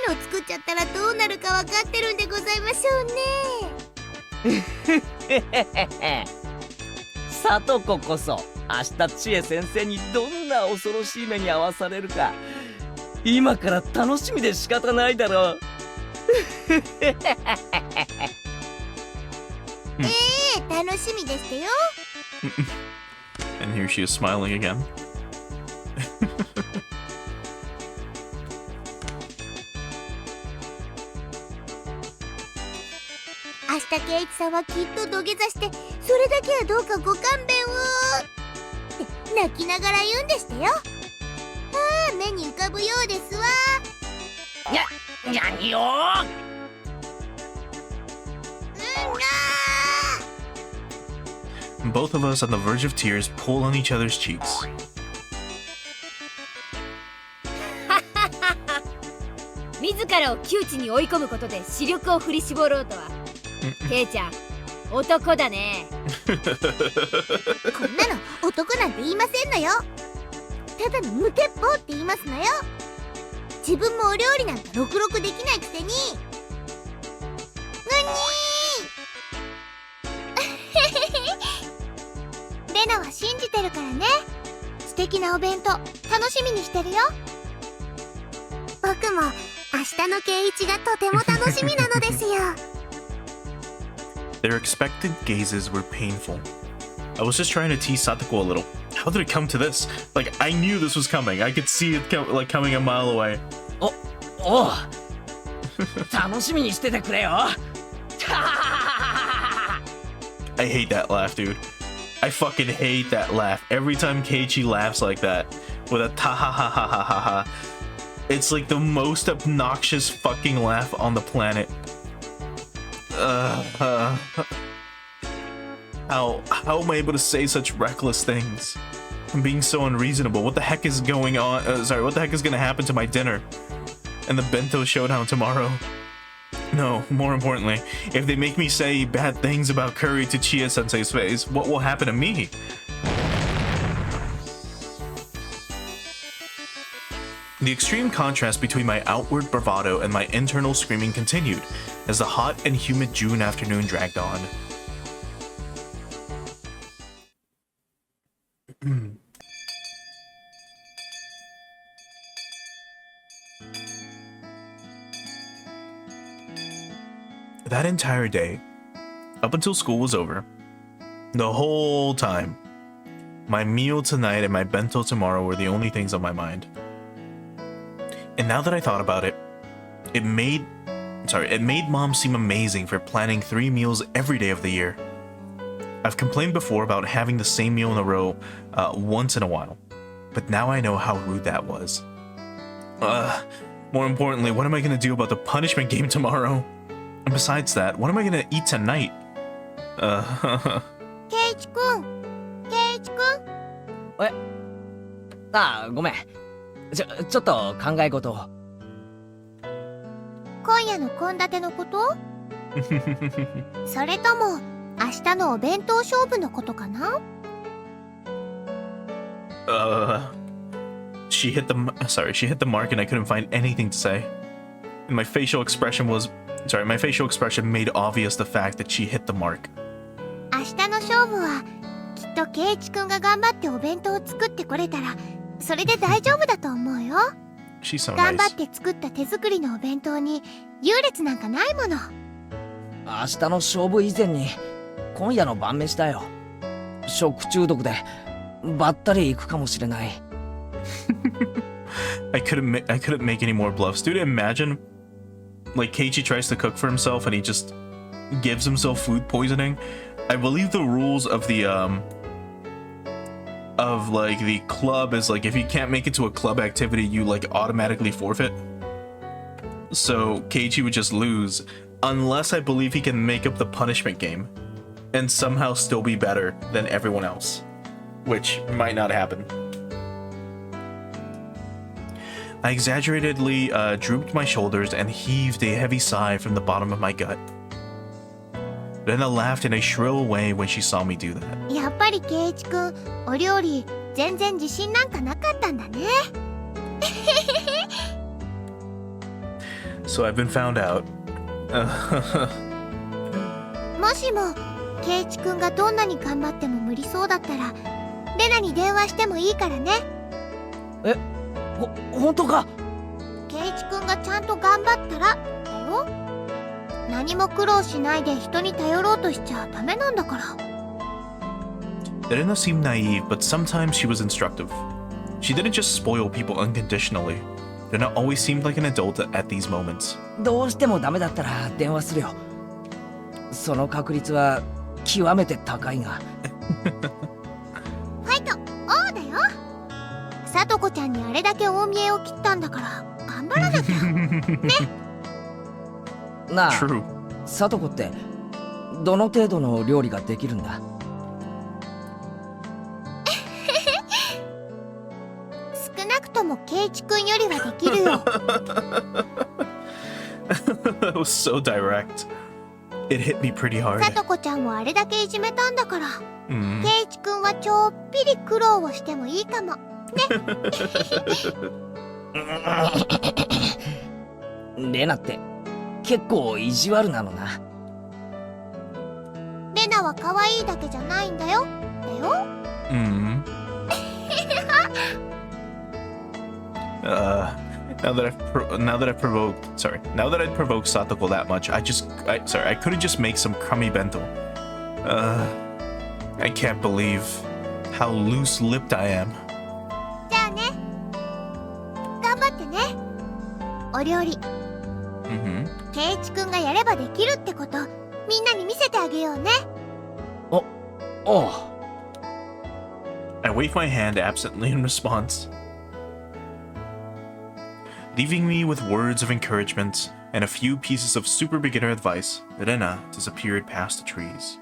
のを作っちゃったらどうなるか分かってるんでございましょうね。さとここそ明日千恵先生にどんな恐ろしい目に遭わされるか今から楽しみで仕方ないだろう。楽しみでしたよ。And here she is smiling again. 明日圭一さんはきっと土下座してそれだけはどうかご勘弁をって泣きながら言うんでしたよ。ああ、目に浮かぶようですわ。何をBoth of us on the verge of tears pull on each other's cheeks. 自らを窮地に追い込むことで視力を振り絞ろうとはケイちゃん男だね。こんなの男なんて言いませんのよ。ただの無鉄砲って言いますのよ。自分もお料理なんかろくろくできないくせに。レナは信じてるからね。素敵なお弁当楽しみにしてるよ。僕も明日の圭一がとても楽しみなのですよ。Their expectant gazes were painful. I was just trying to tease Satoko a little. How did it come to this? Like, I knew this was coming. I could see it coming a mile away. おう楽しみにしててくれよ。I hate that laugh, dude. I fucking hate that laugh. Every time Keiichi laughs like that, with a ta ha ha ha ha ha ha, it's like the most obnoxious fucking laugh on the planet. How am I able to say such reckless things? I'm being so unreasonable. What the heck is going on? What the heck is gonna happen to my dinner? And the bento showdown tomorrow? No, more importantly, if they make me say bad things about curry to Chie-sensei's face, what will happen to me? The extreme contrast between my outward bravado and my internal screaming continued as the hot and humid June afternoon dragged on. That entire day, up until school was over, the whole time, my meal tonight and my bento tomorrow were the only things on my mind. And now that I thought about it, it made mom seem amazing for planning 3 meals every day of the year. I've complained before about having the same meal in a row once in a while, but now I know how rude that was. More importantly, what am I going to do about the punishment game tomorrow? And besides that, what am I going to eat tonight? 圭一くん、圭一くん。ああ、ごめん。ちょっと考え事を。今夜の献立のこと？それとも明日のお弁当勝負のことかな？ She hit the mark and I couldn't find anything to say. And my facial expression made obvious the fact that she hit the mark. 明日の勝負はきっと圭一くんが頑張ってお弁当を作ってこれたらそれで大丈夫だと思うよ。She's so 頑張 nice. って作った手作りのお弁当に優劣なんかないもの。明日の勝負以前に今夜の晩飯だよ。食中毒でばったり行くかもしれない。I couldn't make any more bluffs. Dude, imagine like Keiichi tries to cook for himself and he just gives himself food poisoning. I believe the rules of the club is like if you can't make it to a club activity, you like automatically forfeit. So Keiichi would just lose unless I believe he can make up the punishment game and somehow still be better than everyone else, which might not happen. I exaggeratedly drooped my shoulders and heaved a heavy sigh from the bottom of my gut. Rena laughed in a shrill way when she saw me do that. やっぱり圭一くん、お料理全然自信なんかなかったんだね。So I've been found out. もしも圭一くんがどんなに頑張っても無理そうだったら、レナに電話してもいいからね。え、本当か？圭一くんがちゃんと頑張ったらだよ。何も苦労しないで人に頼ろうとしちゃダメなんだから。Rena seemed naive, but sometimes she was instructive. She didn't just spoil people unconditionally. Rena always seemed like an adult at these moments. どうしてもダメだったら電話するよ。その確率は極めて高いが。ファイト、おうだよ。さとこちゃんにあれだけ大見栄を切ったんだから頑張らなきゃ。ね。なあ、True. さとこってどの程度の料理ができるんだ？少なくとも圭一くんよりはできるよ。That was so direct. It hit me pretty hard. さとこちゃんをあれだけいじめたんだから、Mm. 圭一くんはちょっぴり苦労をしてもいいかも。レナって結構意地悪なのな。レナは可愛いだけじゃないんだよ。だよ。Mm. Now that I've provoked Satoko that much, I couldn't just make some crummy bento. I can't believe how loose-lipped I am. じゃあね。頑張ってね。お料理。Mm-hmm. 圭一くんがやればできるってこと、みんなに見せてあげようね。おう。I waved my hand absently in response. Leaving me with words of encouragement and a few pieces of super beginner advice, Rena disappeared past the trees.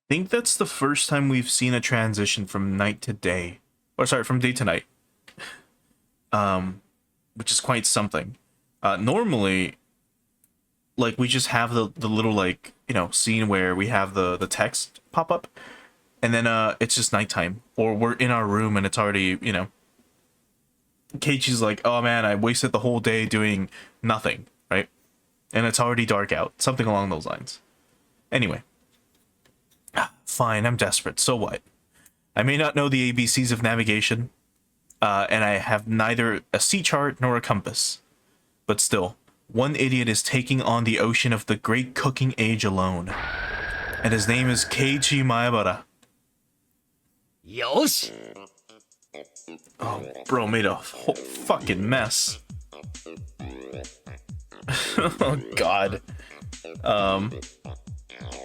I think that's the first time we've seen a transition from night to day. Or sorry, from day to night. Which is quite something. Normally, like, we just have the little, like, you know, scene where we have the text pop up. And then it's just nighttime. Or we're in our room and it's already, you know, Keiichi's like, oh man, I wasted the whole day doing nothing, right? And it's already dark out. Something along those lines. Anyway. Fine, I'm desperate. So what? I may not know the ABCs of navigation, and I have neither a sea chart nor a compass. But still, one idiot is taking on the ocean of the great cooking age alone. And his name is Keiichi Maebara. よし。 Oh, bro made a whole fucking mess. Oh god.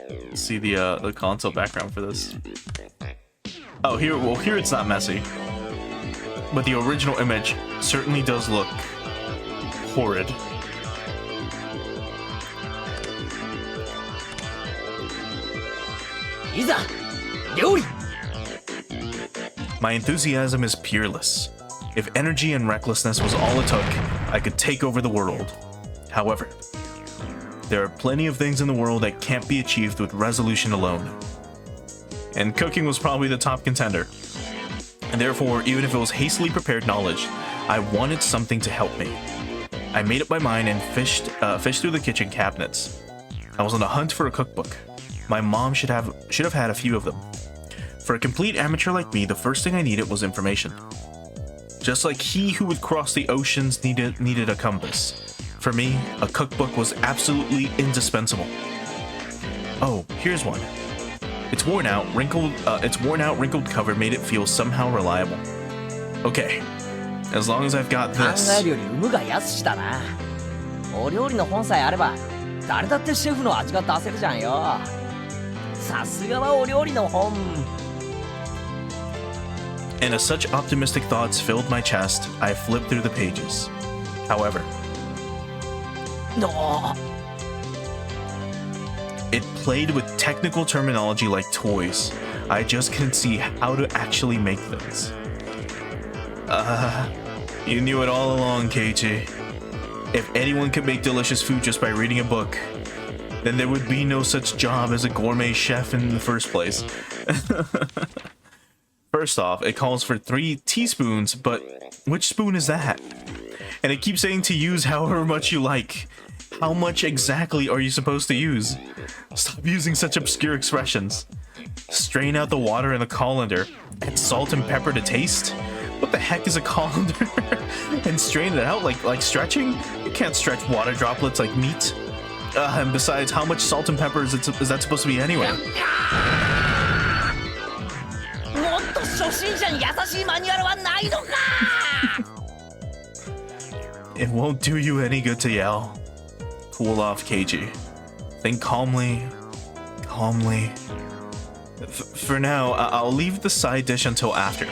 Let's see the console background for this. Oh, here it's not messy. But the original image certainly does look horrid. My enthusiasm is peerless. If energy and recklessness was all it took, I could take over the world. However, there are plenty of things in the world that can't be achieved with resolution alone. and cooking was probably the top contender. And therefore, even if it was hastily prepared knowledge, I wanted something to help me. I made up my mind and fished through the kitchen cabinets. I was on a hunt for a cookbook. My mom should have had a few of them. For a complete amateur like me, the first thing I needed was information. Just like he who would cross the oceans needed a compass. For me, a cookbook was absolutely indispensable. Oh, here's one. Its worn out, wrinkled cover made it feel somehow reliable. Okay, as long as I've got 考 this. えるより有無が安しだな。お料理の本さえあれば誰だってシェフの味が出せるじゃんよ。さすがはお料理の本。 And as such optimistic thoughts filled my chest, I flipped through the pages. However, の it played with technical terminology like toys. I just couldn't see how to actually make things. You knew it all along, Keiichi. If anyone could make delicious food just by reading a book, then there would be no such job as a gourmet chef in the first place. First off, it calls for 3 teaspoons, but which spoon is that? And it keeps saying to use however much you like. How much exactly are you supposed to use? Stop using such obscure expressions. Strain out the water in the colander. Add salt and pepper to taste? What the heck is a colander? And strain it out like stretching? You can't stretch water droplets like meat. And besides, how much salt and pepper is that supposed to be anyway? もっと初心者に優しいマニュアルはないのか It won't do you any good to yell. Cool off, Keiji. Think calmly. For now, I'll leave the side dish until after.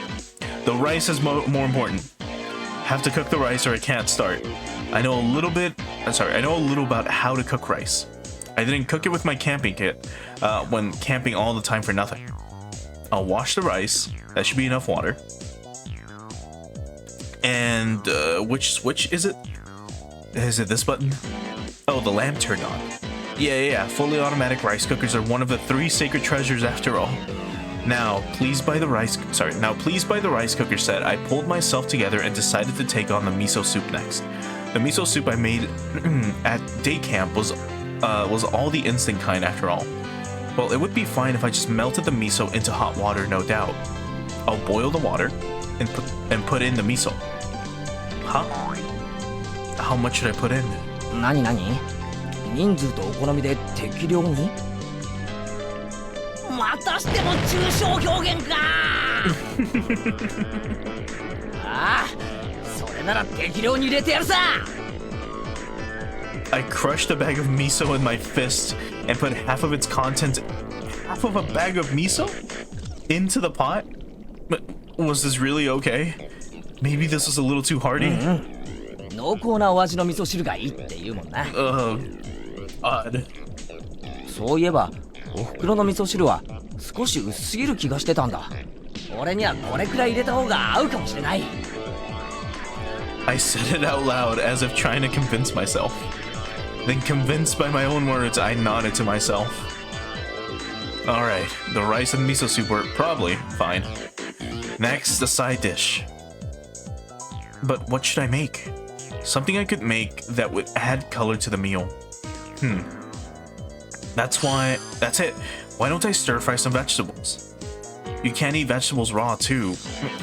The rice is more important. Have to cook the rice or I can't start. I know a little about how to cook rice. I didn't cook it with my camping kit when camping all the time for nothing. I'll wash the rice. That should be enough water. And which switch is it? Is it this button? Oh, the lamp turned on. Yeah. Fully automatic rice cookers are one of the 3 sacred treasures after all. Now, pleased by the rice cooker set, I pulled myself together and decided to take on the miso soup next. The miso soup I made at day camp was all the instant kind after all. Well, it would be fine if I just melted the miso into hot water, no doubt. I'll boil the water and put in the miso. Huh? How much should I put in? 何人数とお好みで適量にまたしても抽象表現かああそれなら適量に入れてやるさ I crushed a bag of miso in my fist and put half of its contents, half of a bag of miso, into the pot? But was this really okay? Maybe this was a little too hearty? 濃厚なお味の味噌汁がいいって言うもんな Odd. そういえばお袋の味噌汁は少し薄すぎる気がしてたんだ俺にはこれくらい入れた方が合うかもしれない I said it out loud as if trying to convince myself. Then convinced by my own words, I nodded to myself. Alright, the rice and miso soup were probably fine. Next, the side dish. But what should I make? Something I could make that would add color to the meal. That's it. Why don't I stir fry some vegetables? You can't eat vegetables raw too.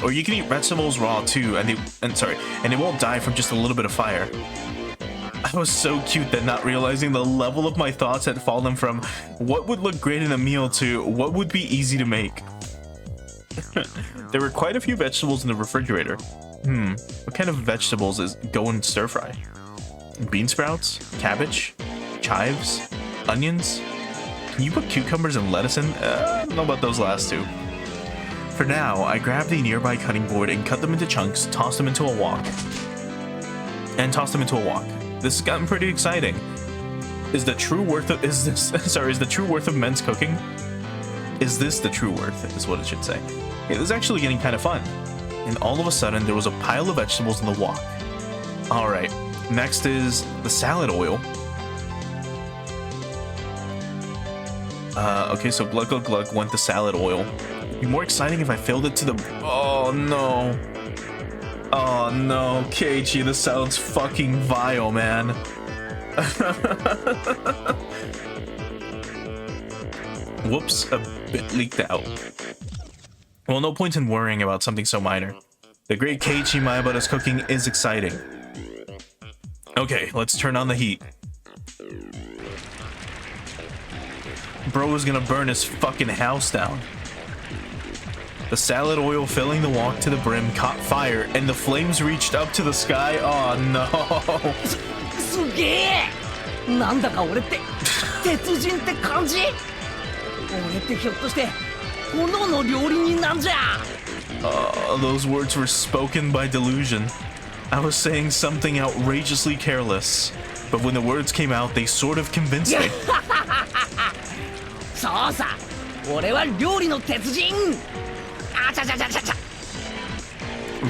Or you can eat vegetables raw too and they won't die from just a little bit of fire. I was so cute that not realizing the level of my thoughts had fallen from what would look great in a meal to what would be easy to make. There were quite a few vegetables in the refrigerator. What kind of vegetables go in stir fry? Bean sprouts? Cabbage? Chives? Onions? Can you put cucumbers and lettuce in? I don't know about those last two. For now, I grabbed a nearby cutting board and cut them into chunks, tossed them into a wok. This has gotten pretty exciting. Is the true worth of men's cooking? Is this the true worth, is what it should say. It is actually getting kind of fun. And all of a sudden, there was a pile of vegetables in the wok. Alright, next is the salad oil. Okay, so glug glug glug went the salad oil. It'd be more exciting if I filled it to the... Oh, no. Oh, no. Keiichi, the salad's fucking vile, man. Whoops, a bit leaked out. Well, no point in worrying about something so minor. The great Keiichi Maebara's cooking is exciting. Okay, let's turn on the heat. Bro is gonna burn his fucking house down. The salad oil filling the wok to the brim caught fire, and the flames reached up to the sky. Oh no. すげえなんだか俺って鉄人って感じ俺ってひょっとして炎の料理人なんじゃ Those words were spoken by delusion. I was saying something outrageously careless, but when the words came out, they sort of convinced me. そうさ俺は料理の鉄人あちゃちゃちゃちゃちゃ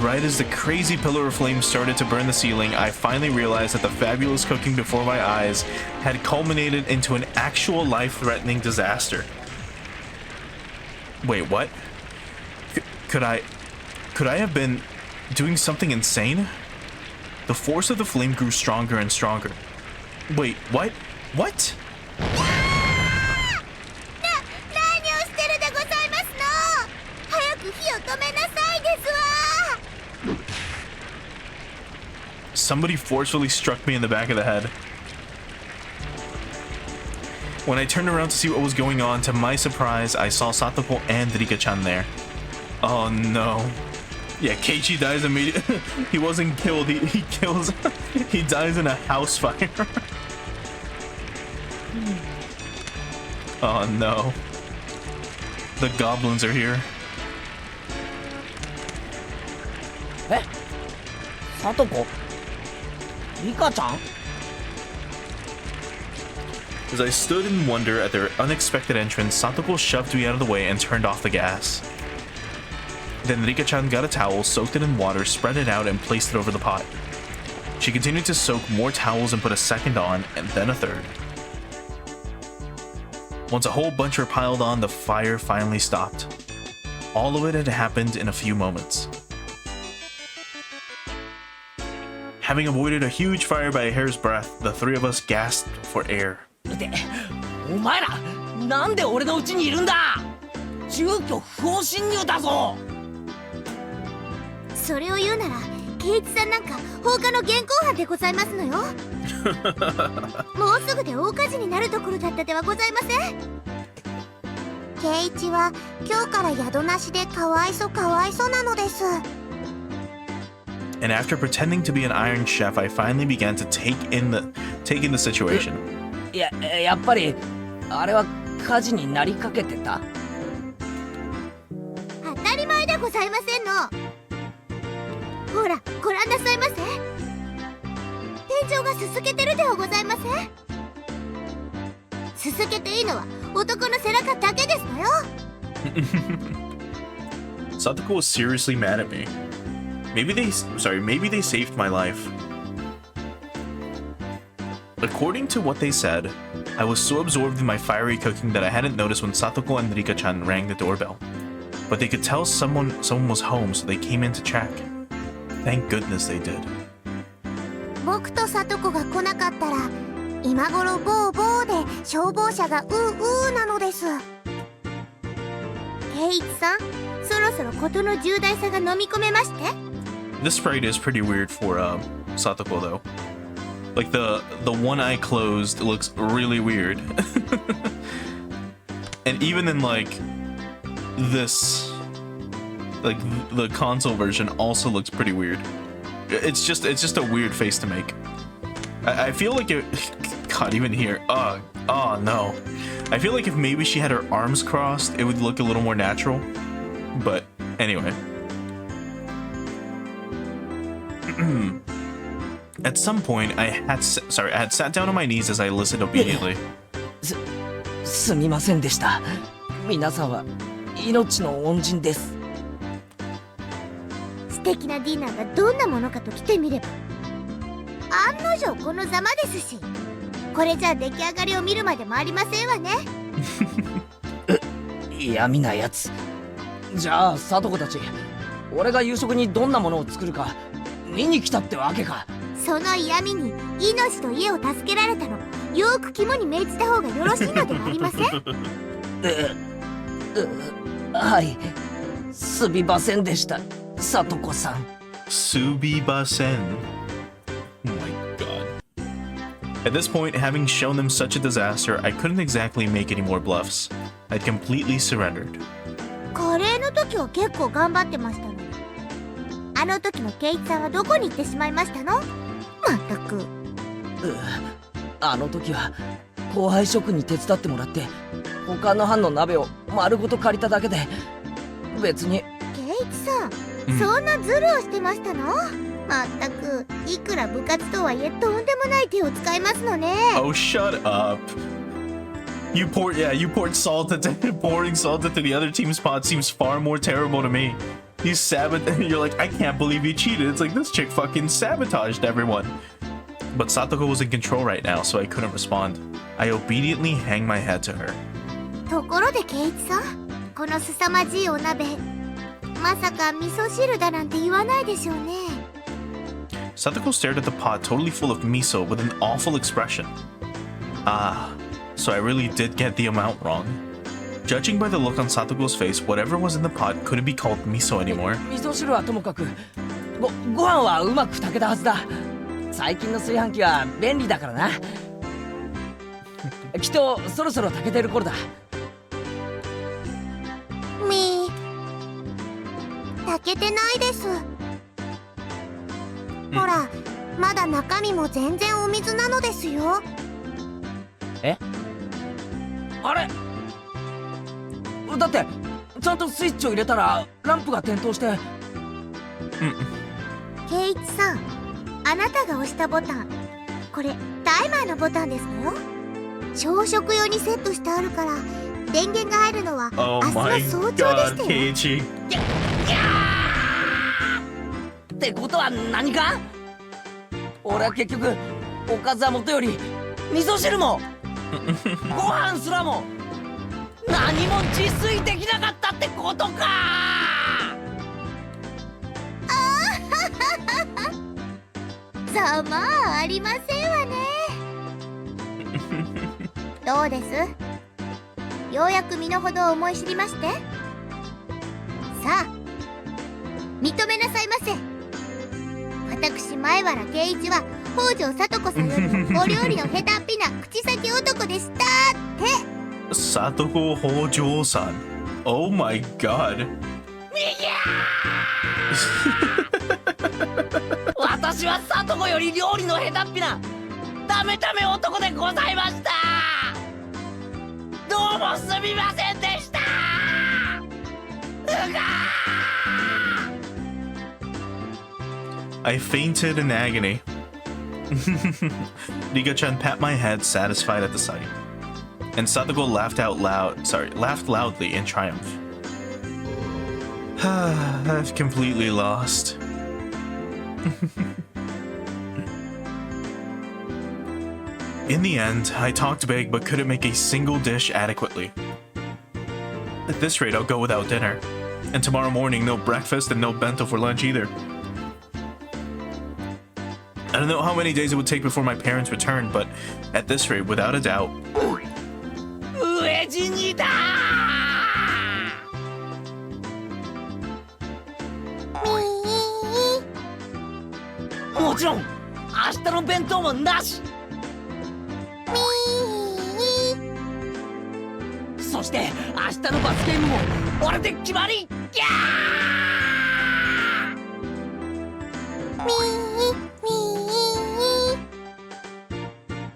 Right as the crazy pillar of flame started to burn the ceiling, I finally realized that the fabulous cooking before my eyes had culminated into an actual life-threatening disaster. Wait, what? Could I have been doing something insane? The force of the flame grew stronger and stronger. Wait, what? What? 何をしてるでございますの。早く火を止めなさいですわ。 Somebody forcefully struck me in the back of the head. When I turned around to see what was going on, to my surprise, I saw Satoko and Rika-chan there. Oh no. Yeah, Keiichi dies immediately. He wasn't killed, he kills... he dies in a house fire. Oh no. The goblins are here. えさとこリカちゃん As I stood in wonder at their unexpected entrance, Satoko shoved me out of the way and turned off the gas. Then Rika-chan got a towel, soaked it in water, spread it out, and placed it over the pot. She continued to soak more towels and put a second on, and then a third. Once a whole bunch were piled on, the fire finally stopped. All of it had happened in a few moments. Having avoided a huge fire by a hair's breadth, the three of us gasped for air. でお前らなんで俺の家にいるんだ住居不法侵入だぞそれを言うなら圭一さんなんか放火の現行犯でございますのよ。もうすぐで大火事になるところだったではございません。圭一は今日から宿なしでかわいそなのです。 And after pretending to be an Iron Chef, I finally began to take in the situation. やっぱりあれは火事になりかけてた当たり前でございませんの。ほらご覧なさいませ。天井がすすけてるではございません。すすけていいのは男の背中だけですのよ。Satoko was seriously mad at me. Maybe they saved my life. According to what they said, I was so absorbed in my fiery cooking that I hadn't noticed when Satoko and Rika-chan rang the doorbell. But they could tell someone was home, so they came in to check. Thank goodness they did. 僕と聡子が来なかったら今頃ボーボーで消防車がうーなのです。圭一さん、そろそろ事の重大さが飲み込めまして。 This sprite is pretty weird for Satoko though. Like the one eye closed looks really weird. And even in like this, like the console version also looks pretty weird. It's just a weird face to make. I feel like it. God, even here. Oh no. I feel like if maybe she had her arms crossed, it would look a little more natural. But anyway. At some point, I had sat down on my knees as I listened obediently. すみませんでした。皆さんは命の恩人です。素敵なディナーがどんなものかと来てみれば、案の定このざまですし、これじゃ出来上がりを見るまでもありませんわね。嫌味なやつ。じゃあ聡子たち、俺が夕食にどんなものを作るか見に来たってわけか。その嫌味に命と家を助けられたの、よーく肝に銘じた方がよろしいのではありません？はい、すみませんでした、聡子さん。Subibasen. Oh my god. At this point, having shown them such a disaster, I couldn't exactly make any more bluffs. I'd completely surrendered. カレーの時は結構頑張ってましたのに、あの時のケイチさんはどこに行ってしまいましたの？まったく。あの時は後輩諸君に手伝ってもらって他の班の鍋を丸ごと借りただけで、別に。ケイチさん、そんなズルをしてましたの？まったく、いくら部活とはいえとんでもない手を使いますのね。Oh, shut up. You poured salt into pouring salt into the other team's pot seems far more terrible to me. You you're like, I can't believe you cheated. It's like this chick fucking sabotaged everyone. But Satoko was in control right now, so I couldn't respond. I obediently hang my head to her. ところでケイチさん、この凄まじいお鍋、まさか味噌汁だなんて言わないでしょうね。Satoko stared at the pot totally full of miso with an awful expression. Ah, so I really did get the amount wrong. Judging by the look on Satoko's face, whatever was in the pot couldn't be called miso anymore. 味噌汁はともかく、ご飯はうまく炊けたはずだ。最近の炊飯器は便利だからな。きっとそろそろ炊けてる頃だ。炊けてないです。ほら、まだ中身も全然お水なのですよ。あれだってちゃんとスイッチを入れたらランプが点灯して。ケイチさん、あなたが押したボタン、これタイマーのボタンですのよ。朝食用にセットしてあるから、電源が入るのは明日の早朝でしたよ。ってことは何か？俺は結局おかずはもとより味噌汁もご飯すらも何も自炊できなかったってことか。ざまあありませんわね。どうです？ようやく身の程を思い知りまして。さあ認めなさいませ。私前原圭一は北条聡子さんよりお料理の下手っぴな口先男でしたって。Satoko Hojo-san. Oh my god. 私は聡子より料理の下手っぴなダメダメ男でございました。どうもすみませんでした。I fainted in agony. Riga-chan pat my head, satisfied at the sight. And Satoko laughed loudly in triumph. I've completely lost. In the end, I talked big but couldn't make a single dish adequately. At this rate, I'll go without dinner. And tomorrow morning, no breakfast and no bento for lunch either. I don't know how many days it would take before my parents return, but at this rate, without a doubt. 飢え死にだ。もちろん明日の弁当もなし。そして明日の罰ゲームも俺で決まり。ギャー。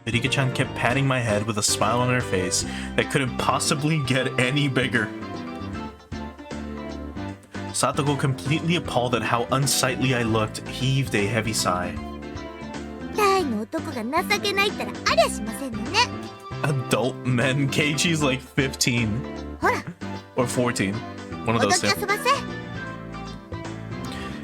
Rika-chan kept patting my head with a smile on her face that couldn't possibly get any bigger. Satoko, completely appalled at how unsightly I looked, heaved a heavy sigh. 大の男が情けないったらありゃしませんのね。Adult men. Keiichi's like 15. ほら。 Or 14. One of those two. おどき遊ばせ。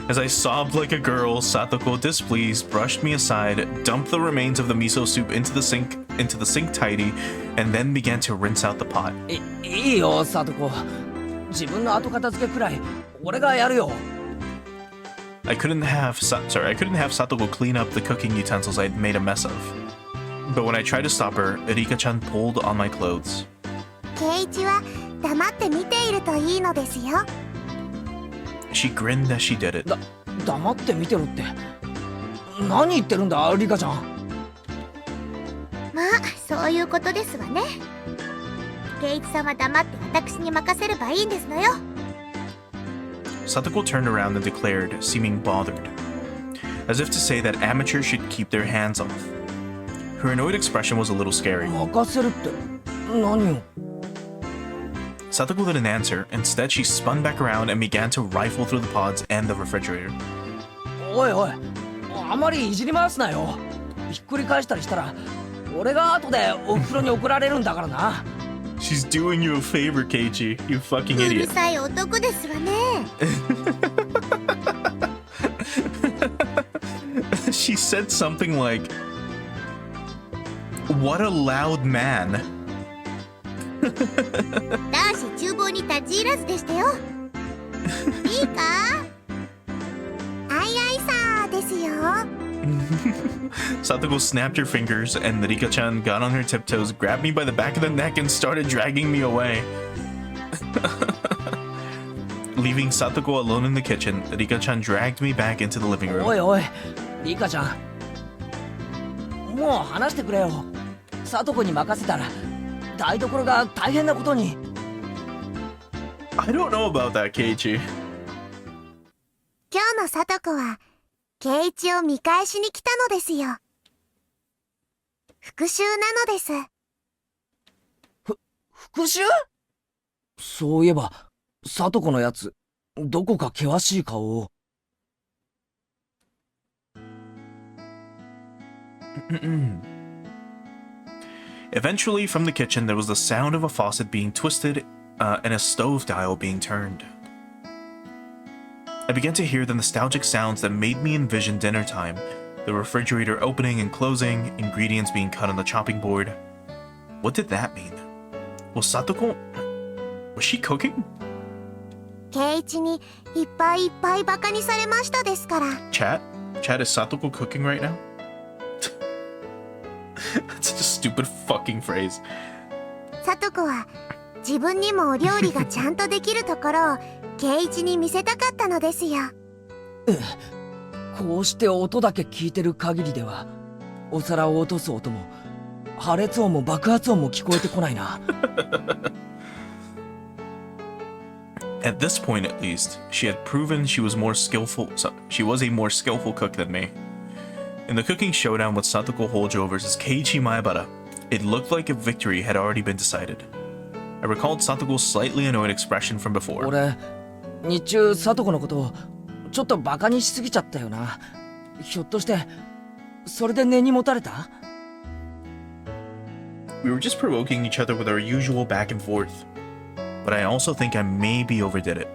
As I sobbed like a girl, Satoko, displeased, brushed me aside, dumped the remains of the miso soup into the sink tidy, and then began to rinse out the pot. いいよサトコ、自分の後片付けくらい俺がやるよ。I couldn't have Satoko clean up the cooking utensils I'd made a mess of. But when I tried to stop her, Erika-chan pulled on my clothes. 圭一は黙って見ているといいのですよ。 She grinned as she did it. 黙って見てろって何言ってるんだリカちゃん。まあそういうことですわね。圭一さんは黙って私に任せればいいんですのよ。 Satoko turned around and declared, seeming bothered, as if to say that amateurs should keep their hands off. Her annoyed expression was a little scary. 任せるって何を。 Satoko didn't answer. Instead, she spun back around and began to rifle through the pods and the refrigerator. おいおい、あまりいじり回すなよ。ひっくり返したりしたら俺が後でお風呂に送られるんだからな。She's doing you a favor, Keiichi. You fucking うる idiot. さい男ですわね。She said something like, "What a loud man." 男子厨房に立ち入らずでしたよ。いいかあいあいさですよ。Satoko snapped her fingers, and Rika-chan got on her tiptoes, grabbed me by the back of the neck, and started dragging me away. Leaving Satoko alone in the kitchen, Rika-chan dragged me back into the living お room. いおいリカちゃん、もう話してくれよ。サトコに任せたら台所が大変なことに。 I don't know about that, Keiichi. 今日の聡子は圭一を見返しに来たのですよ。復讐なのです。復讐？そういえばサトコのやつどこか険しい顔を。Eventually, from the kitchen, there was the sound of a faucet being twisted and a stove dial being turned. I began to hear the nostalgic sounds that made me envision dinner time, the refrigerator opening and closing, ingredients being cut on the chopping board. What did that mean? Was Satoko... was she cooking? 圭一にいっぱいいっぱいバカにされましたですから。Chat? Chat, is Satoko cooking right now? That's such a stupid fucking phrase. 聡子は自分にもお料理がちゃんとできるところを圭一に見せたかったのですよ。こうして音だけ聞いてる限りではお皿を落とす音も破裂音も爆発音も聞こえてこないな。At this point, at least, she had proven she was a more skillful cook than me. In the cooking showdown with Satoko holdovers as Keiichi Maebara, it looked like a victory had already been decided. I recalled Satoko's slightly annoyed expression from before. 俺、日中サトコのことをちょっとバカにしすぎちゃったよな。ひょっとしてそれで根に持たれた？ We were just provoking each other with our usual back and forth. But I also think I maybe overdid it.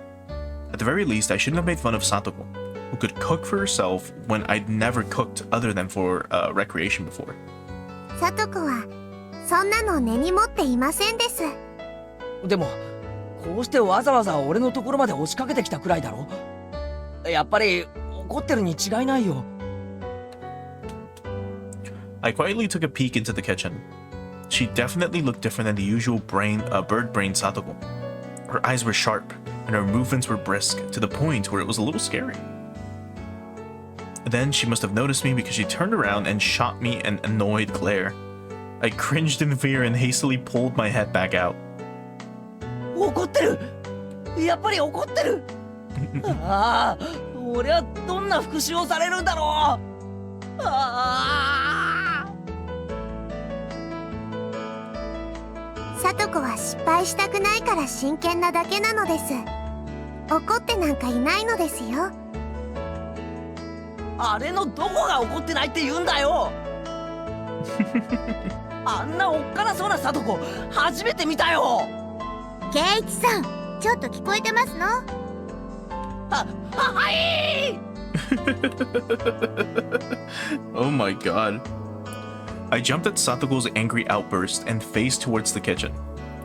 At the very least, I shouldn't have made fun of Satoko, who could cook for herself when I'd never cooked other than for recreation before. 聡子はそんなの根に持っていませんです。でもこうしてわざわざ俺のところまで押しかけてきたくらいだろ。やっぱり怒ってるに違いないよ。I quietly took a peek into the kitchen. She definitely looked different than the usual bird-brained Satoko. Her eyes were sharp, and her movements were brisk, to the point where it was a little scary. Then she must have noticed me because she turned around and shot me an annoyed glare. I cringed in fear and hastily pulled my head back out. 怒ってる。やっぱり怒ってる。ああ、俺はどんな復讐をされるんだろう。ああ。聡子は失敗したくないから真剣なだけなのです。怒ってなんかいないのですよ。あれのどこが怒ってないって言うんだよ。あんなおっかなそうなサトコ初めて見たよ。圭一さん、ちょっと聞こえてますの？はい。 Oh my god. I jumped at Satoko's angry outburst and faced towards the kitchen.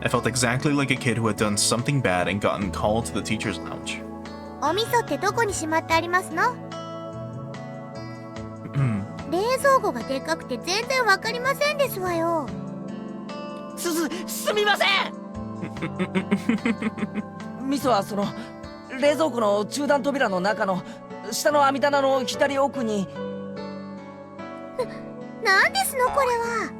I felt exactly like a kid who had done something bad and gotten called to the teacher's lounge. お味噌ってどこにしまってありますの？冷蔵庫がでっかくて全然わかりませんですわよ。すみません。味噌はその冷蔵庫の中段扉の中の下の網棚の左奥に。なんですのこれは。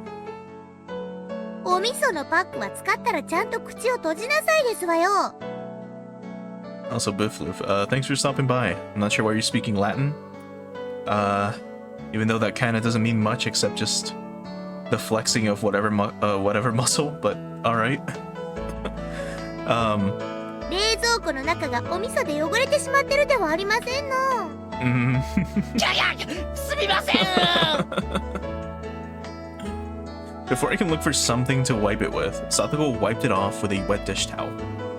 お味噌のパックは使ったらちゃんと口を閉じなさいですわよ。Also, Biffloof, thanks for stopping by. I'm not sure why you're speaking Latin. Even though that kinda doesn't mean much except just the flexing of whatever muscle, but alright. 冷蔵庫の中がお味噌で汚れてしまってるではありませんの。すみません。Before I can look for something to wipe it with, Satoko wiped it off with a wet dish towel.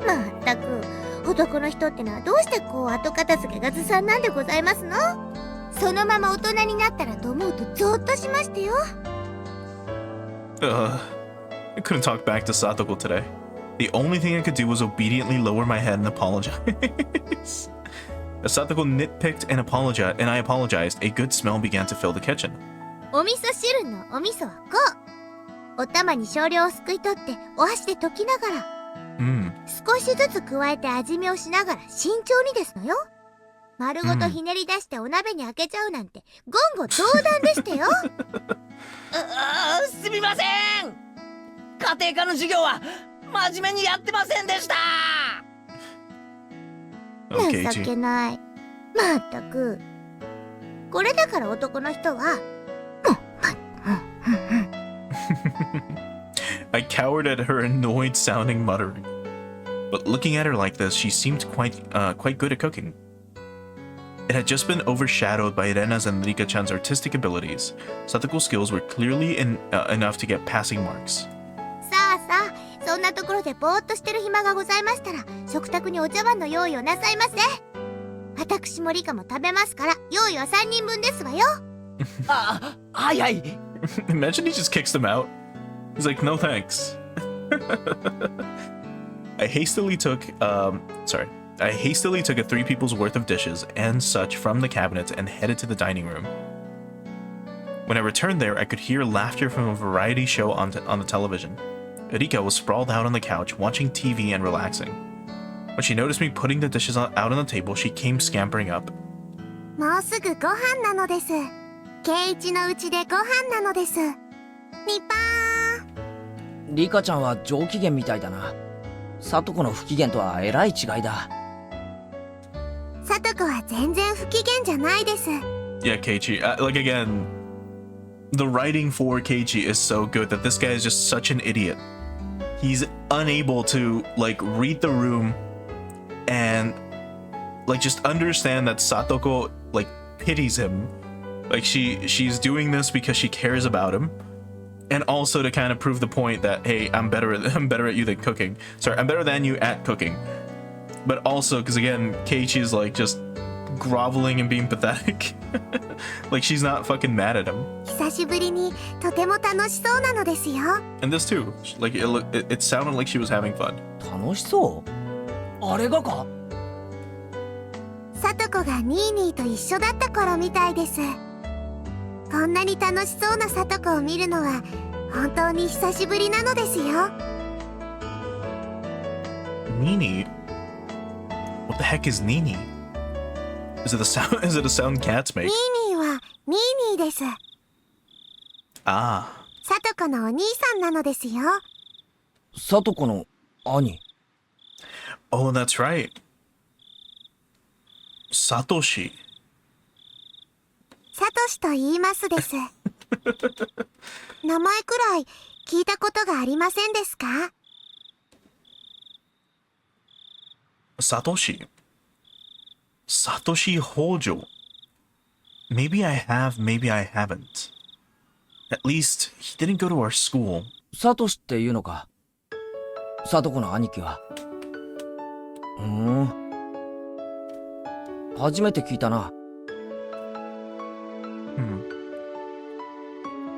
まったく男の人ってのはどうしてこう後片付けがずさんなんでございますの？そのまま大人になったらと思うとゾッとしましたよ。I couldn't talk back to Satoko today. The only thing I could do was obediently lower my head and apologize. As Satoko nitpicked and I apologized, a good smell began to fill the kitchen. お味噌汁のお味噌はこう。お玉に少量をすくい取ってお箸で溶きながら、少しずつ加えて味見をしながら慎重にですのよ。丸ごとひねり出してお鍋に開けちゃうなんて言語道断でしたよ。すみません。家庭科の授業は真面目にやってませんでした。情けない。まったく。これだから男の人は。I cowered at her annoyed sounding muttering. But looking at her like this, she seemed quite good at cooking. It had just been overshadowed by Rena's and Rika-chan's artistic abilities. Satoko's skills were clearly enough to get passing marks. さあさあ、そんなところでぼーっとしてる暇がございましたら、食卓にお茶碗の用意をなさいませ。私もリカも食べますから、用意は3人分ですわよ。はい。 Imagine he just kicks them out. He's like, no thanks. I hastily took a 3 people's worth of dishes and such from the cabinet and headed to the dining room. When I returned there, I could hear laughter from a variety show on the television. Rika was sprawled out on the couch, watching TV and relaxing. When she noticed me putting the dishes out on the table, she came scampering up. もうすぐご飯なのです。圭一のうちでご飯なのです。ニパー。リカちゃんは上機嫌みたいだな。サトコの不機嫌とはえらい違いだ。サトコは全然不機嫌じゃないです。Yeah, Keiichi. Like again, the writing for Keiichi is so good that this guy is just such an idiot. He's unable to like read the room and like just understand that Satoko like pities him. Like she's doing this because she cares about him, and also to kind of prove the point that hey, I'm better at you than cooking. Sorry, I'm better than you at cooking. But also because again, Keiichi is like just groveling and being pathetic. Like she's not fucking mad at him. 久しぶりにとても楽しそうなのですよ。And this too. Like it sounded like she was having fun. 楽しそう？あれがか？サトコがニーニーと一緒だった頃みたいです。こんなに楽しそうなサトコを見るのは本当に久しぶりなのですよ。Nini? What the heck is Nini? Is it a sound cats make? ニーニーはニーニーです。Ah. サトコのお兄さんなのですよ。サトコの兄。Oh, that's right. Satoshi. サトシと言いますです。名前くらい聞いたことがありませんですか？ Satoshi. Satoshi Hojo. Maybe I have, maybe I haven't. At least, he didn't go to our school. サトシっていうのか。サトコの兄貴は。初めて聞いたな。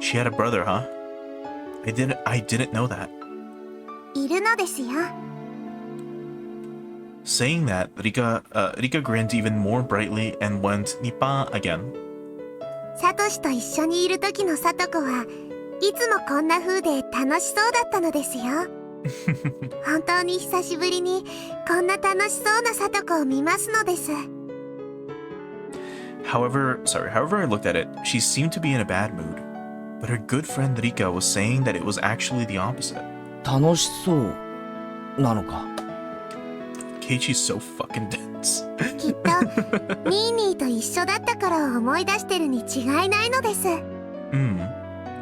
She had a brother, huh? I didn't know that. いるのですよ。 Saying that, Rika grinned even more brightly and went Nippa again. サトシと一緒にいる時のサトコはいつもこんな風で楽しそうだったのですよ。本当に久しぶりにこんな楽しそうなサトコを見ますのです。 However, I looked at it, she seemed to be in a bad mood. But her good friend Rika was saying that it was actually the opposite. 楽しそうなのか。 Keiichi's so fucking dense. きっとニーニーと一緒だった頃を思い出してるに違いないのです。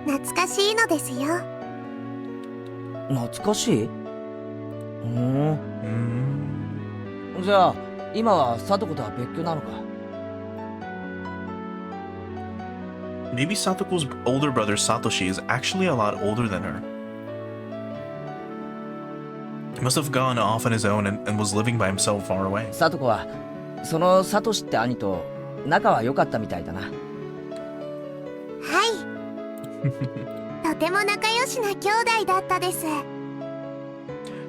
懐かしいのですよ。懐かしい？じゃあ今はサトコとは別居なのか。 Maybe Satoko's older brother Satoshi is actually a lot older than her. He must have gone off on his own and was living by himself far away. サトコはそのサトシって兄と仲は良かったみたいだな。はい。とても仲良しな兄弟だったです。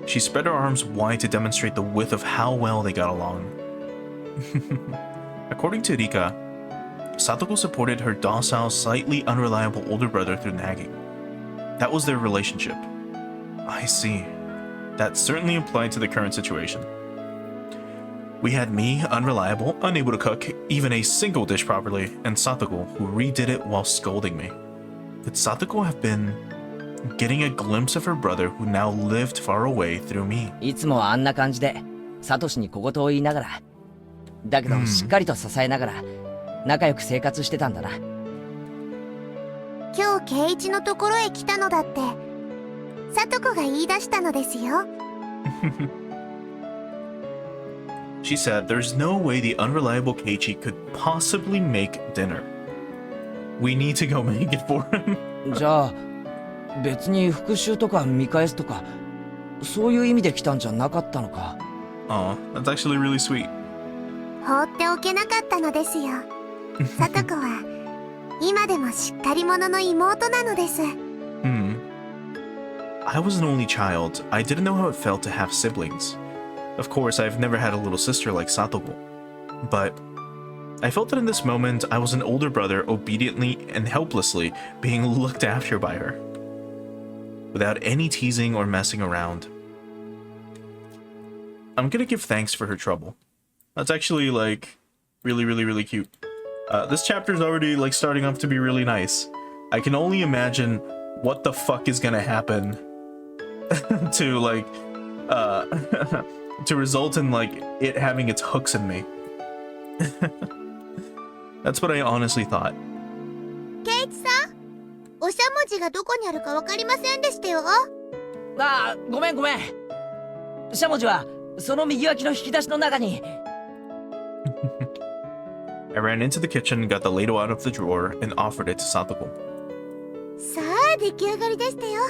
She spread her arms wide to demonstrate the width of how well they got along. According to Rika, Satoko supported her docile, slightly unreliable older brother through nagging. That was their relationship. I see. That certainly applied to the current situation. We had me, unreliable, unable to cook even a single dish properly, and Satoko, who redid it while scolding me. Could Satoko have been getting a glimpse of her brother who now lived far away through me? いつもあんな感じでサトシに小言を言いながら、だけどしっかりと支えながら仲良く生活してたんだな。今日圭一のところへ来たのだってサトコが言い出したのですよ。She said there's no way the unreliable Keiichi could possibly make dinner. We need to go make it for him. じゃあ別に復讐とか見返すとかそういう意味で来たんじゃなかったのか。Aw, that's actually really sweet. 放っておけなかったのですよ。サトコは今でもしっかり者の妹なのです。I was an only child. I didn't know how it felt to have siblings. Of course, I've never had a little sister like Satoko. But I felt that in this moment, I was an older brother obediently and helplessly being looked after by her. Without any teasing or messing around. I'm gonna give thanks for her trouble. That's actually, like, really, really, really cute. This chapter's already, like, starting off to be really nice. I can only imagine what the fuck is gonna happen to, like, to result in, like, it having its hooks in me. That's what I honestly thought. 圭一さん、おしゃもじがどこにあるかわかりませんでしたよ。ああ、ごめん。しゃもじはその右脇の引き出しの中に。I ran into the kitchen, got the ladle out of the drawer, and offered it to Satoko. さあ出来上がりでしたよ。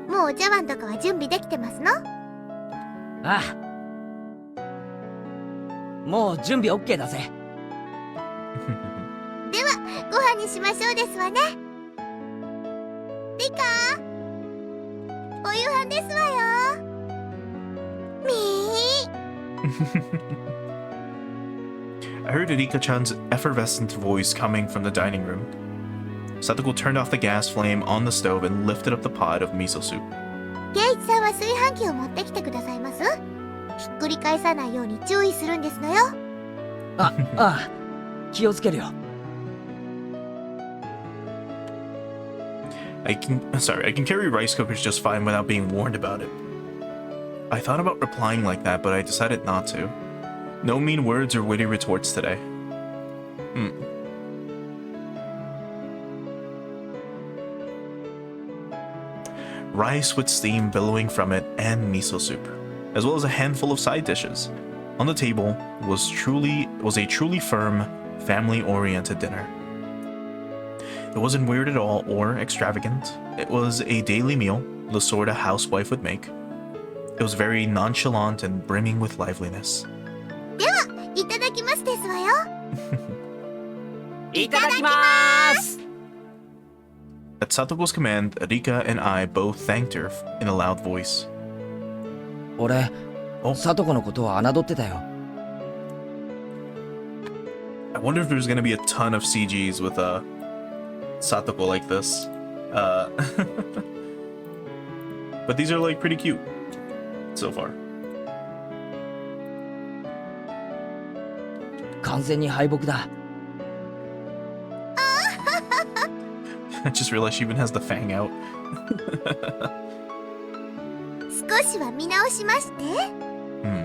もうお茶碗とかは準備できてますの？ああ、もう準備 OK だぜ。ではご飯にしましょうですわね。リカお夕飯ですわよ。みーI heard Rika-chan's effervescent voice coming from the dining room. Satoko turned off the gas flame on the stove and lifted up the pot of miso soup. 圭一さんは炊飯器を持ってきてくださいます。ひっくり返さないように注意するんですのよ。ああ、気をつけるよ。I can carry rice cookers just fine without being warned about it. I thought about replying like that, but I decided not to. No mean words or witty retorts today. Rice with steam billowing from it and miso soup, as well as a handful of side dishes. On the table was a truly firm, family-oriented dinner. It wasn't weird at all or extravagant. It was a daily meal, the sort a housewife would make. It was very nonchalant and brimming with liveliness. いただだきますですわよ。いただきます。 At Satoko's command, Rika and I both thanked her in a loud voice. 俺、サトコのことは侮ってたよ。 I wonder if there's gonna be a ton of CGs with Satoko like this. But these are like pretty cute so far. 完全に敗北だ。I just realized she even has the fang out. 少しは見直しまして。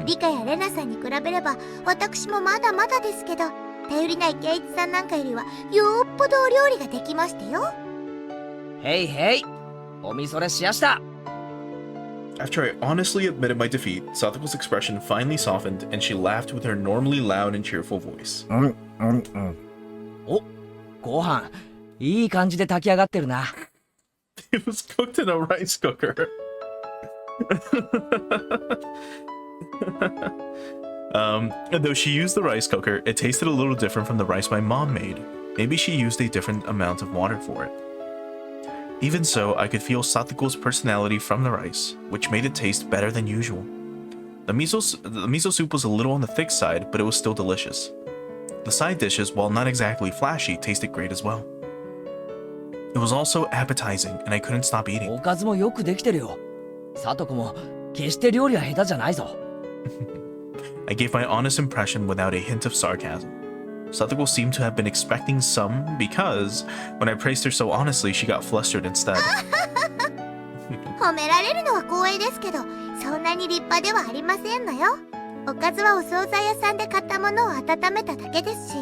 リカやレナさんに比べれば私もまだまだですけど、頼りないケイチさんなんかよりはよっぽどお料理ができましたよ。へいへい、おみそれしやした。 After I honestly admitted my defeat, Satoko's expression finally softened and she laughed with her normally loud and cheerful voice. お、ご飯いい感じで炊き上がってるな。It was cooked in a rice cooker. Though she used the rice cooker, it tasted a little different from the rice my mom made. Maybe she used a different amount of water for it. Even so, I could feel Satoko's personality from the rice, which made it taste better than usual. The miso soup was a little on the thick side, but it was still delicious. The side dishes, while not exactly flashy, tasted great as well. It was also appetizing, and I couldn't stop eating. おかずもよくできてるよ。サトコも決して料理は下手じゃないぞ。I gave my honest impression without a hint of sarcasm. Satoko seemed to have been expecting some because, when I praised her so honestly, she got flustered instead. 褒められるのは光栄ですけど、そんなに立派ではありませんのよ。おかずはお惣菜屋さんで買ったものを温めただけですし、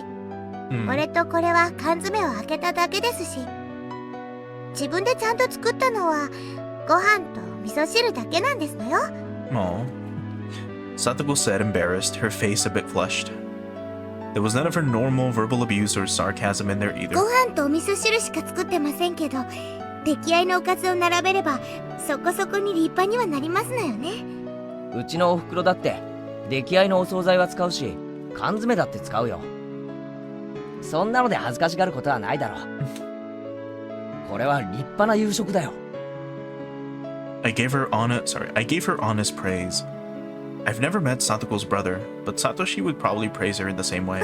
これとこれは缶詰を開けただけですし、自分でちゃんと作ったのはご飯と味噌汁だけなんですのよ。Aw. Satoko said, embarrassed, her face a bit flushed. There was none of her normal verbal abuse or sarcasm in there either. ご飯とお味噌汁しか作ってませんけど、出来合いのおかずを並べればそこそこに立派にはなりますのよね。うちのお袋だって出来合いのお惣菜は使うし、缶詰だって使うよ。そんなので恥ずかしがることはないだろう。これは立派な夕食だよ。I gave her honest praise. I've never met Satoko's brother, but Satoshi would probably praise her in the same way.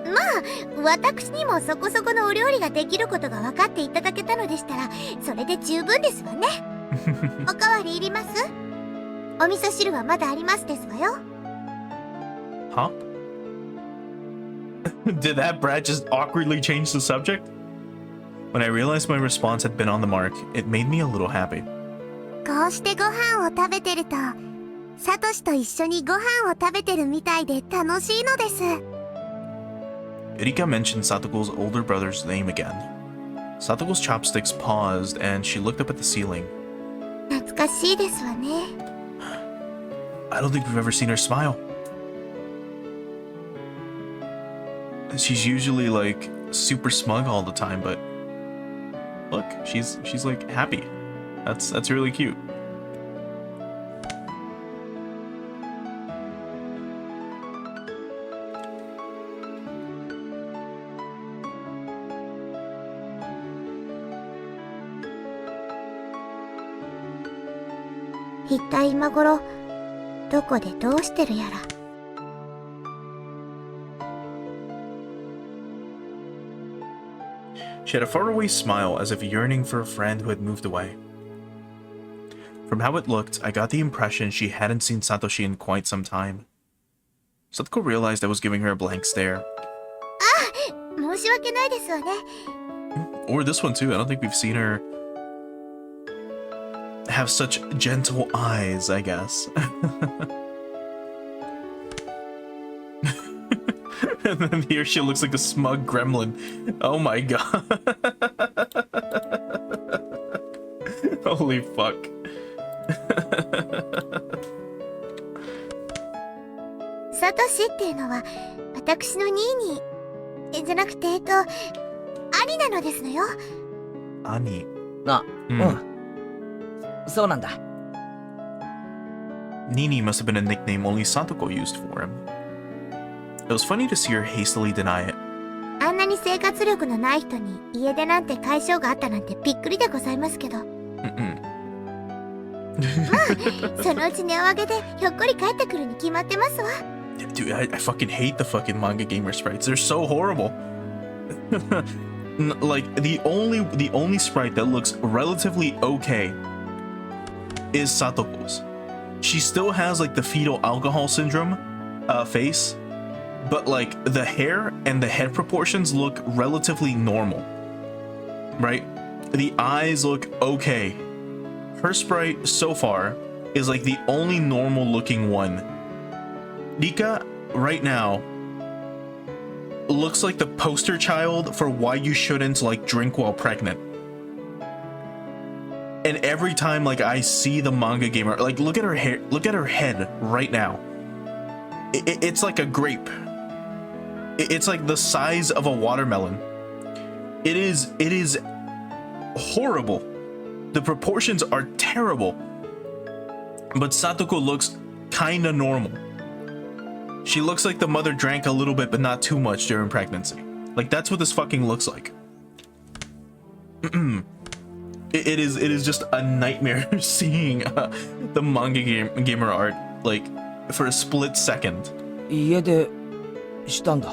まあ、私にもそこそこのお料理ができることが分かっていただけたのでしたら、それで十分ですわね。おかわりいります？お味噌汁はまだありますですわよ。Huh? Did that brat just awkwardly change the subject? When I realized my response had been on the mark, it made me a little happy. こうしてご飯を食べてると、サトシと一緒にご飯を食べてるみたいで楽しいのです。Rika mentioned Satoko's older brother's name again. Satoko's chopsticks paused and she looked up at the ceiling. 懐かしいですわね。I don't think we've ever seen her smile. She's usually like super smug all the time, but look, she's like happy. That's really cute.一体今頃どこでどうしてるやら。She had a faraway smile as if yearning for a friend who had moved away. From how it looked, I got the impression she hadn't seen Satoshi in quite some time. Satoko realized I was giving her a blank stare. 申し訳ないですわね。 Or this one too. I don't think we've seen her have such gentle eyes, I guess. And then here she looks like a smug gremlin. Oh my god. Holy fuck. サトシっていうのは私のニーニーじゃなくて兄なのですのよ。Ani. あ、そうなんだ。 Nini must have been a nickname only Satoko used for him. It was funny to see her hastily deny it. あんなに生活力のない人に家出なんて解消があったなんてびっくりでございますけど。そのうち値を上げてひょっこり帰ってくるに決まってますわ。Dude, I fucking hate the fucking manga gamer sprites. They're so horrible. Like the only sprite that looks relatively okay is Satoko's. She still has like the fetal alcohol syndrome face, but like the hair and the head proportions look relatively normal. Right? The eyes look okay. Her sprite so far is like the only normal looking one. Rika right now looks like the poster child for why you shouldn't like drink while pregnant. And every time like I see the manga gamer, like look at her hair, look at her head right now. It's like a grape. It's like the size of a watermelon. It is horrible. The proportions are terrible. But Satoko looks kinda normal. She looks like the mother drank a little bit, but not too much during pregnancy. Like that's what this fucking looks like. It is just a nightmare seeing the manga gamer art like for a split second. 家出したんだ。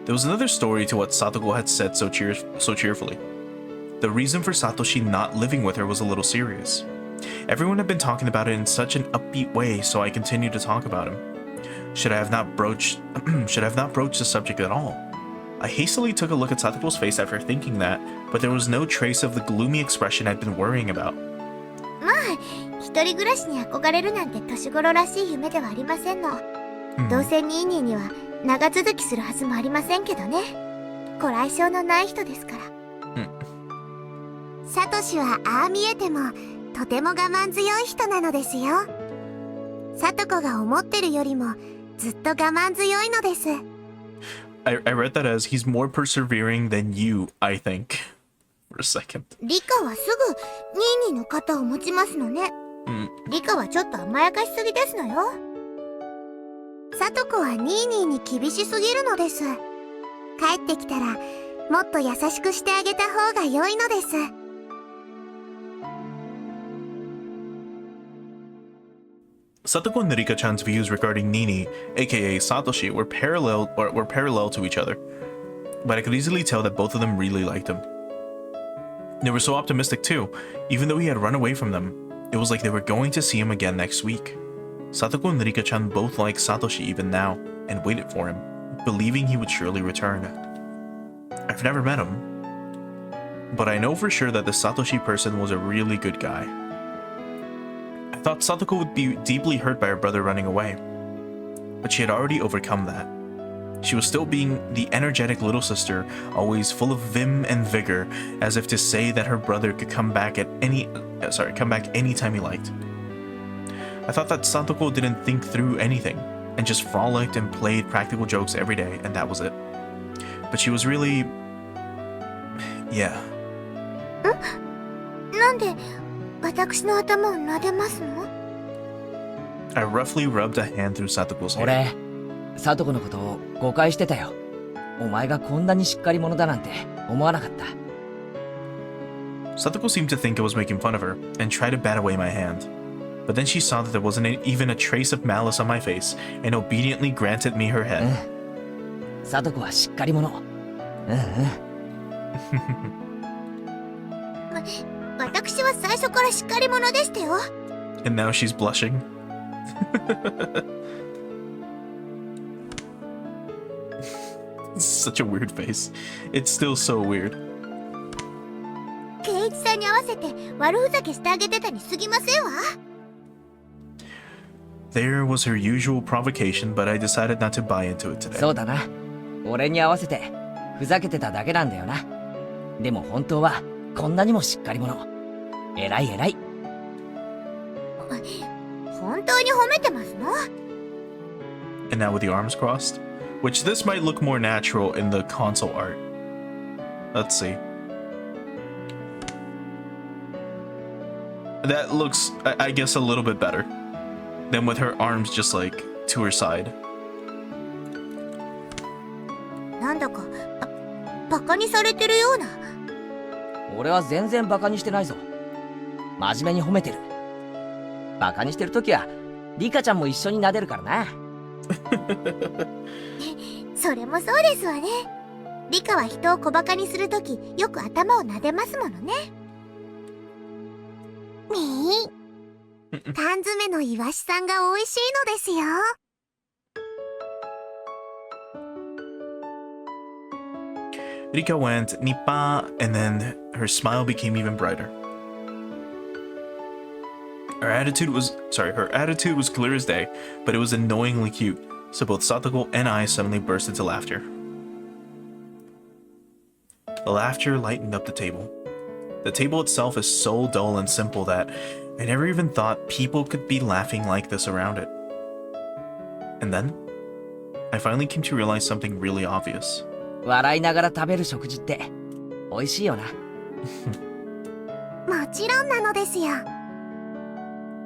There was another story to what Satoko had said so cheerfully. The reason for Satoshi not living with her was a little serious. Everyone had been talking about it in such an upbeat way, so I continued to talk about him. Should I have not broached the subject at all? I hastily took a look at Satoko's face after thinking that, but there was no trace of the gloomy expression I'd been worrying about. まあ、一人暮らしに憧れるなんて年頃らしい夢ではありませんの。どうせニーニーには長続きするはずもありませんけどね。ご来性のない人ですから。サトシはああ見えてもとても我慢強い人なのですよ。サトコが思ってるよりもずっと我慢強いのです。I read that as he's more persevering than you, I think. For a second. リカはすぐニーニーの肩を持ちますのね。リカはちょっと甘やかしすぎですのよ。サトコはニーニーに厳しすぎるのです。帰ってきたらもっと優しくしてあげた方が良いのです。Satoko and Rika-chan's views regarding Nini, aka Satoshi, were parallel to each other, but I could easily tell that both of them really liked him. They were so optimistic too. Even though he had run away from them, it was like they were going to see him again next week. Satoko and Rika-chan both liked Satoshi even now, and waited for him, believing he would surely return. I've never met him, but I know for sure that the Satoshi person was a really good guy. I thought Satoko would be deeply hurt by her brother running away, but she had already overcome that. She was still being the energetic little sister, always full of vim and vigor, as if to say that her brother could come back anytime he liked. I thought that Satoko didn't think through anything, and just frolicked and played practical jokes every day, and that was it. But she was really... yeah. なんで私の頭を撫でますの？ I roughly rubbed a hand through Satoko's hair. 俺、サトコのことを誤解してたよ。お前がこんなにしっかり者だなんて思わなかった。Satoko seemed to think I was making fun of her, and tried to bat away my hand. But then she saw that there wasn't even a trace of malice on my face, and obediently granted me her head. サトコはしっかり者。私は最初からしっかり者でしたよ。And now she's blushing. Such a weird face. It's still so weird. 圭一さんに合わせて悪ふざけしてあげてたに過ぎませんわ。There was her usual provocation, but I decided not to buy into it today. そうだな。俺に合わせてふざけてただけなんだよな。でも本当はこんなにもしっかり者。偉い偉い。本当に褒めてますの？ And now with the arms crossed, which this might look more natural in the console art. Let's see. That looks, I guess, a little bit better than with her arms just like to her side. にされてるような。俺は全然バカにしてないぞ。真面目に褒めてる。バカにしてるときはリカちゃんも一緒に撫でるからな。それもそうですわね。リカは人を小バカにするときよく頭を撫でますものね。みー、缶詰のイワシさんが美味しいのですよ。Rika went Nippa, and then her smile became even brighter. Her attitude was clear as day, but it was annoyingly cute, so both Satoko and I suddenly burst into laughter. The laughter lightened up the table. The table itself is so dull and simple that I never even thought people could be laughing like this around it. And then, I finally came to realize something really obvious. 笑いながら食べる食事って美味しいよな。もちろんなのですよ。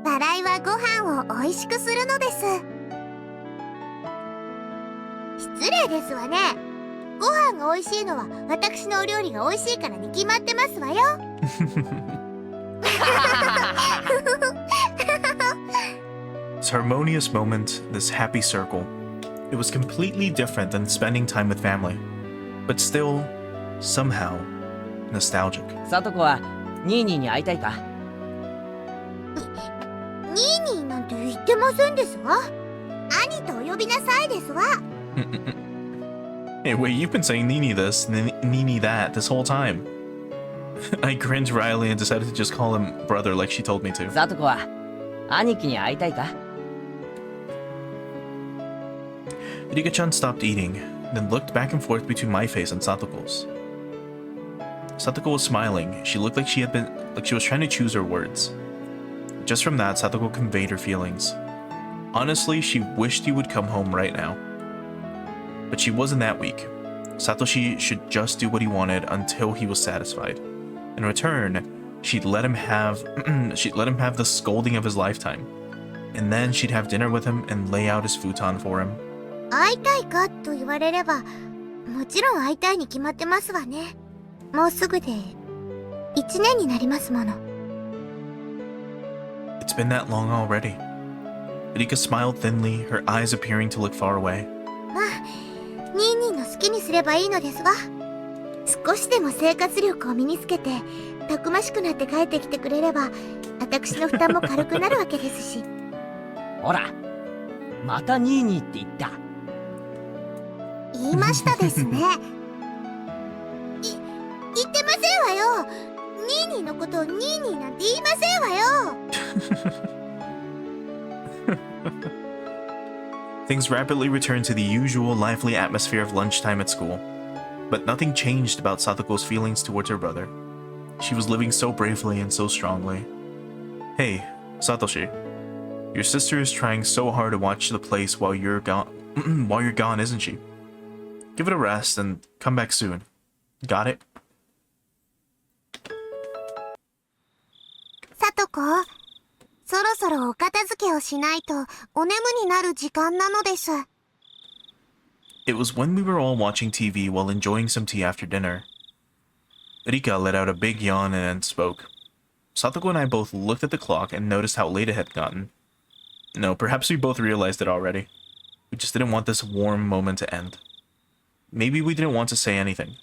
笑いはご飯を美味しくするのです。失礼ですわね。ご飯が美味しいのは私のお料理が美味しいからに決まってますわよ。This harmonious moment, this happy circle, it was completely different than spending time with family, but still, somehow, nostalgic. サトコはニーニーに会いたいか？ニーニーなんて言ってませんですわ。兄とお呼びなさいですわ。Hey, wait, you've been saying Nini this, Nini that this whole time. I grinned wryly and decided to just call him brother like she told me to. サトコは兄貴に会いたいか？ Rika-chan stopped eating, then looked back and forth between my face and Satoko's. Satoko was smiling. She looked like she was trying to choose her words. Just from that, Satoko conveyed her feelings. Honestly, she wished he would come home right now. But she wasn't that weak. Satoshi should just do what he wanted until he was satisfied. In return, she'd let him have the scolding of his lifetime. And then she'd have dinner with him and lay out his futon for him. 会いたいかと言われれば、もちろん会いたいに決まってますわね。もうすぐで1年になりますもの。It's been that long already. Rika smiled thinly, her eyes appearing to look far away. まあ、ニーニーの好きにすればいいのですわ。少しでも生活力を身につけて、たくましくなって帰ってきてくれれば、私の負担も軽くなるわけですし。ほら、またニーニーって言った。言いましたですね。言ってませんわよ。ニーニーのことをニーニーなんて言いませんわよ。Things rapidly returned to the usual lively atmosphere of lunchtime at school. But nothing changed about Satoko's feelings towards her brother. She was living so bravely and so strongly. Hey, Satoshi. Your sister is trying so hard to watch the place while you're gone, isn't she? Give it a rest and come back soon. Got it? さとこ、そろそろお片付けをしないとお眠になる時間なのです。It was when we were all watching TV while enjoying some tea after dinner. Rika let out a big yawn and then spoke. Satoko and I both looked at the clock and noticed how late it had gotten. No, perhaps we both realized it already. We just didn't want this warm moment to end. Maybe we didn't want to say anything.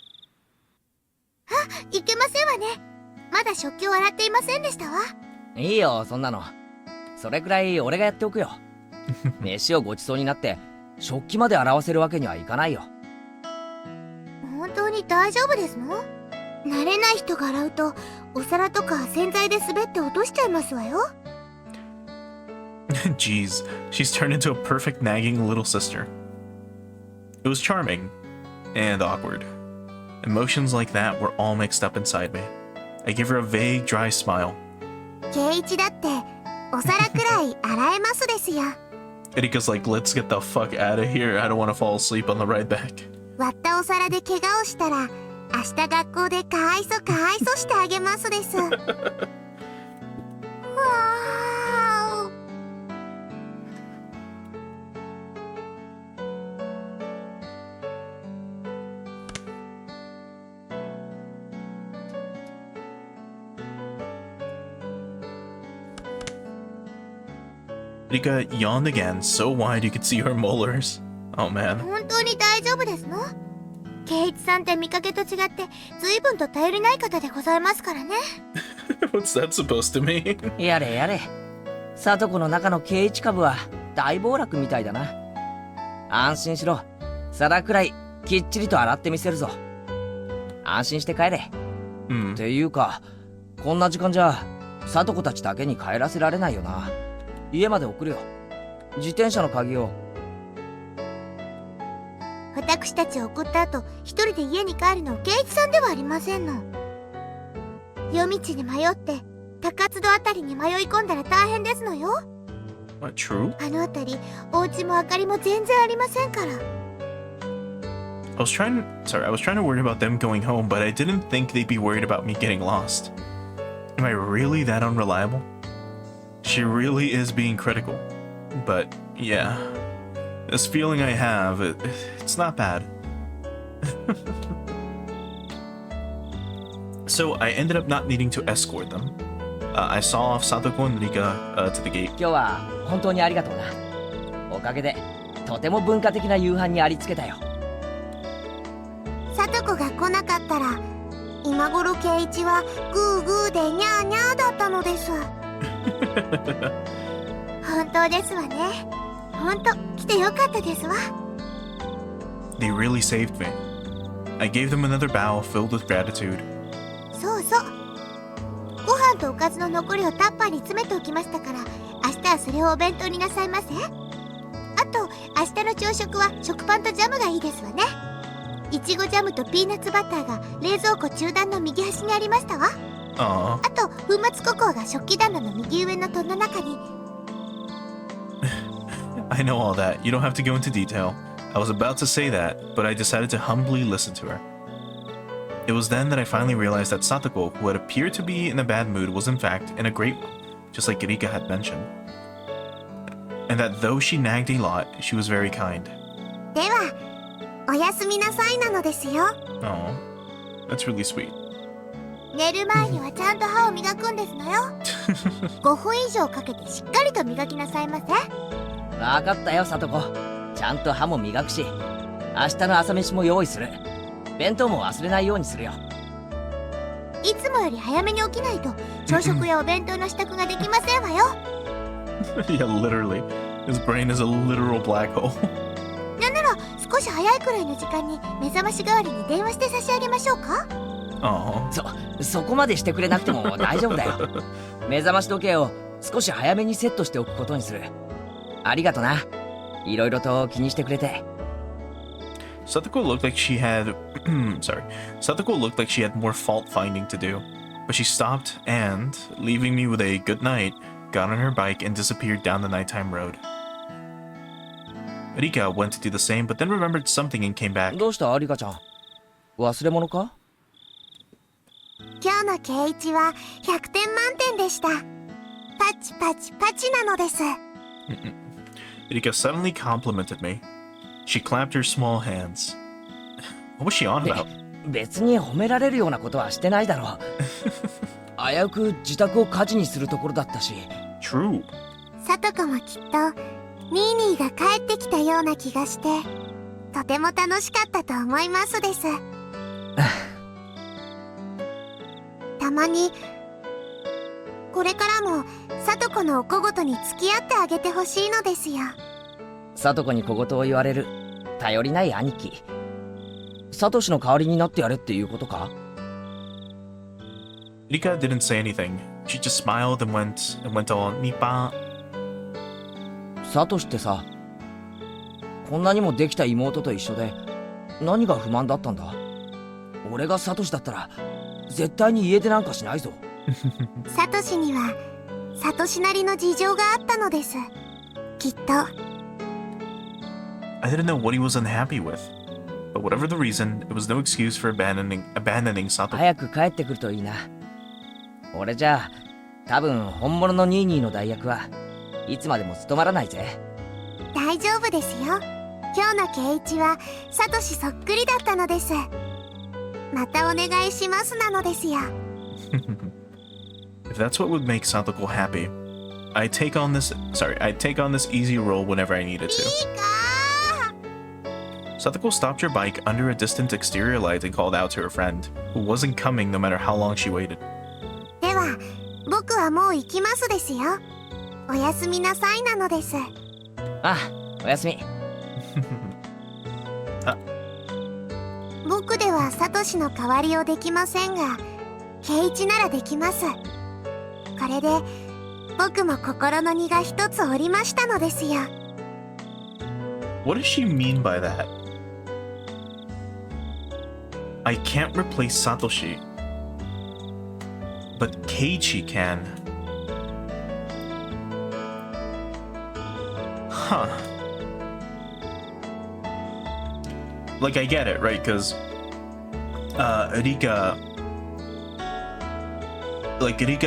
いけませんわね。まだ食器を洗っていませんでしたわ。いいよ、そんなの。それくらい俺がやっておくよ。飯をごちそうになって食器まで洗わせるわけにはいかないよ。本当に大丈夫ですの？慣れない人が洗うとお皿とか洗剤で滑って落としちゃいますわよ。Jeez, she's turned into a perfect nagging little sister. It was charming and awkward. Emotions like that were all mixed up inside me. I gave her a vague, dry smile. 圭一だってお皿くらい洗えますですよ。Erika's like, let's get the fuck out of here. I don't want to fall asleep on the ride back. 割ったお皿で怪我をしたら明日学校でかわいそしてあげますです。わーお。Rika yawned again, so wide you could see her molars. Oh man. 本当に大丈夫ですの？圭一さんって見かけと違って随分と頼りない方でございますからね。What's that supposed to mean? やれやれ。聡子の中の圭一株は大暴落みたいだな。安心しろ。皿くらいきっちりと洗ってみせるぞ。安心して帰れ。っていうか、こんな時間じゃ聡子たちだけに帰らせられないよな。家まで送るよ。自転車の鍵を。私たちを送った後、一人で家に帰るの圭一さんではありませんの。夜道に迷って高津戸あたりに迷い込んだら大変ですのよ。What, true? あのあたりお家も明かりも全然ありませんから。I was trying to worry about them going home, but I didn't think they'd be worried about me getting lost. Am I really that unreliable? She really is being critical. But yeah, this feeling I have, it's not bad. So I ended up not needing to escort them. I saw off Satoko and Rika to the gate. 今日は本当にありがとうな。おかげでとても文化的な夕飯にありつけたよ。聡子が来なかったら今頃圭一はグーグーでニャーニャーだったのです。本当ですわね。本当来てよかったですわ。They really saved me. I gave them another bow filled with gratitude. そうそう。ご飯とおかずの残りをタッパーに詰めておきましたから、明日はそれをお弁当になさいませ。あと明日の朝食は食パンとジャムがいいですわね。いちごジャムとピーナッツバターが冷蔵庫中段の右端にありましたわ。あと粉末ココアが食器棚の右上の戸の中に。I know all that. You don't have to go into detail. I was about to say that, but I decided to humbly listen to her. It was then that I finally realized that Satoko, who had appeared to be in a bad mood, was in fact in a great one, just like Rika had mentioned. And that though she nagged a lot, she was very kind. ではおやすみなさいなのですよ。Oh, that's really sweet. 寝る前にはちゃんと歯を磨くんですのよ。5分以上かけてしっかりと磨きなさいませ。わかったよ、聡子。ちゃんと歯も磨くし、明日の朝飯も用意する。弁当も忘れないようにするよ。いつもより早めに起きないと朝食やお弁当の支度ができませんわよ。Yeah, literally. His brain is a literal black hole. なんなら少し早いくらいの時間に目覚まし代わりに電話して差し上げましょうか。そこまでしてくれなくても大丈夫だよ。目覚まし時計を少し早めにセットしておくことにする。ありがとな。いろいろと気にしてくれて。Satoko looked like she had Satoko looked like she had more fault finding to do, but she stopped and, leaving me with a good night, got on her bike and disappeared down the nighttime road. Rika went to do the same, but then remembered something and came back. どうしたリカちゃん、忘れ物か？今日の圭一は100点満点でした。パチパチパチなのです。Rika suddenly complimented me. She clapped her small hands. What was she on about? 別に褒められるようなことはしてないだろう。危うく自宅を火事にするところだったし。True. 聡子もきっとニーニーが帰ってきたような気がして、とても楽しかったと思いますです。たまにこれからも聡子のお小言に付き合ってあげてほしいのですよ。聡子に小言を言われる頼りない兄貴。サトシの代わりになってやれっていうことか？ Rika didn't say anything. She just smiled and went on nipa. サトシってさ、こんなにもできた妹と一緒で何が不満だったんだ？俺がサトシだったら絶対に家出なんかしないぞ。サトシにはサトシなりの事情があったのです。きっと。I didn't know what he was unhappy with, but whatever the reason, it was no excuse for abandoning Satoko. 早く帰ってくるといいな。俺じゃ多分本物のニーニーの代役はいつまでも務まらないぜ。大丈夫ですよ。今日の圭一はサトシそっくりだったのです。またお願いしますなのですよ。If that's what would make Satoko happy, I take on this easy role whenever I needed to. いいか Satoko stopped her bike under a distant exterior light and called out to her friend, who wasn't coming no matter how long she waited. では僕はもう行きますですよ。おやすみなさいなのです。あ、おやすみ。僕ではサトシの代わりをできませんが、ケイイチならできます。これで僕も心の荷が一つ下りましたのですよ。What does she mean by that? I can't replace Satoshi, but Keiichi can. Huh. Like, I get it, right? Because Rika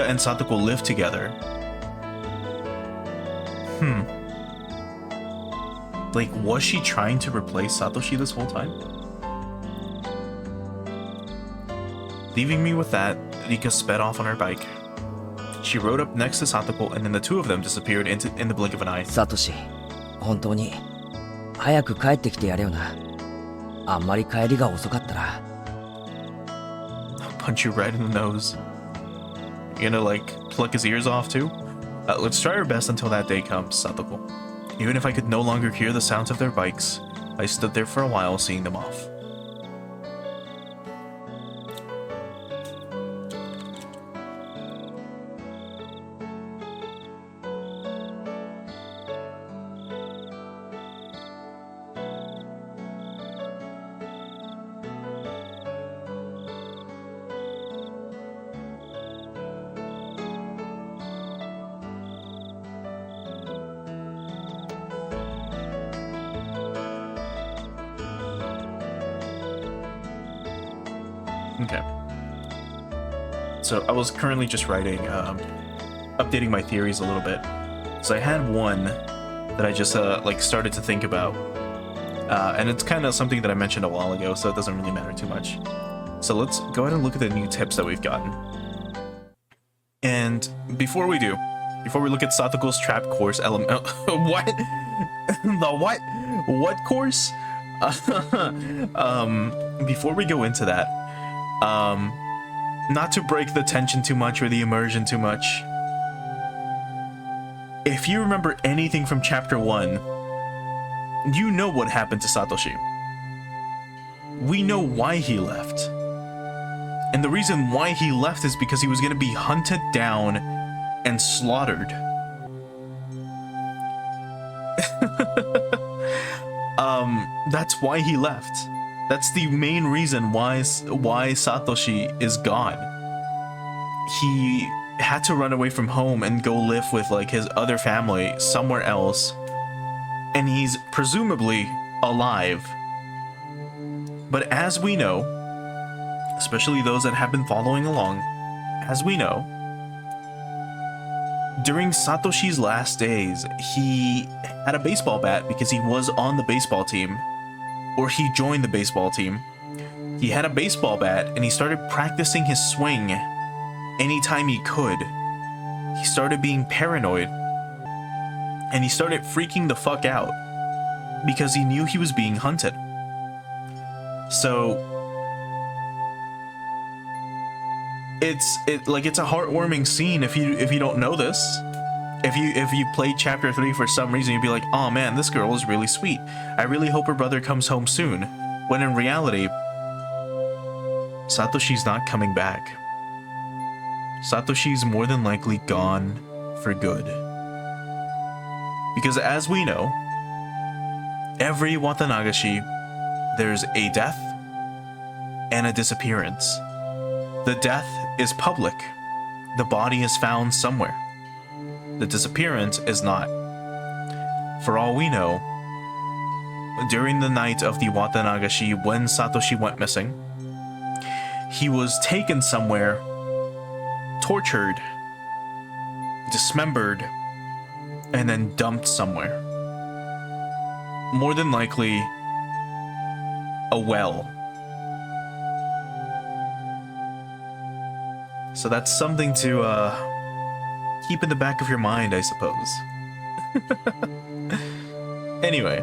and Satoko live together. Like, was she trying to replace Satoshi this whole time? Leaving me with that, Rika sped off on her bike. She rode up next to Satoko, and then the two of them disappeared in the blink of an eye. サトシ、本当に早く帰ってきてやれよな。あんまり帰りが遅かったら。Punch you right in the nose. You gonna, like, pluck his ears off too? Let's try our best until that day comes, Satoko. Even if I could no longer hear the sounds of their bikes, I stood there for a while seeing them off. Okay. So I was currently just writing, updating my theories a little bit. So I had one that I just like started to think about, and it's kind of something that I mentioned a while ago, so it doesn't really matter too much. So let's go ahead and look at the new tips that we've gotten. And before we look at Satoko's trap course element, what? The what? What course? Before we go into that. Not to break the tension too much or the immersion too much. If you remember anything from chapter 1, you know what happened to Satoshi. We know why he left. And the reason why he left is because he was going to be hunted down and slaughtered. That's why he left. That's the main reason why Satoshi is gone. He had to run away from home and go live with like his other family somewhere else. And he's presumably alive. But as we know, especially those that have been following along, as we know, during Satoshi's last days, he had a baseball bat because he was on the baseball team. Or he joined the baseball team. He had a baseball bat and he started practicing his swing anytime he could. He started being paranoid. And he started freaking the fuck out because he knew he was being hunted. So it's a heartwarming scene if you don't know this. If you played chapter 3 for some reason, you'd be like, oh man, this girl is really sweet. I really hope her brother comes home soon. When in reality, Satoshi's not coming back. Satoshi's more than likely gone for good. Because as we know, every Watanagashi, there's a death and a disappearance. The death is public. The body is found somewhere. The disappearance is not. For all we know, during the night of the Watanagashi when Satoshi went missing, he was taken somewhere, tortured, dismembered, and then dumped somewhere. More than likely, a well. So that's something to keep in the back of your mind, I suppose. Anyway.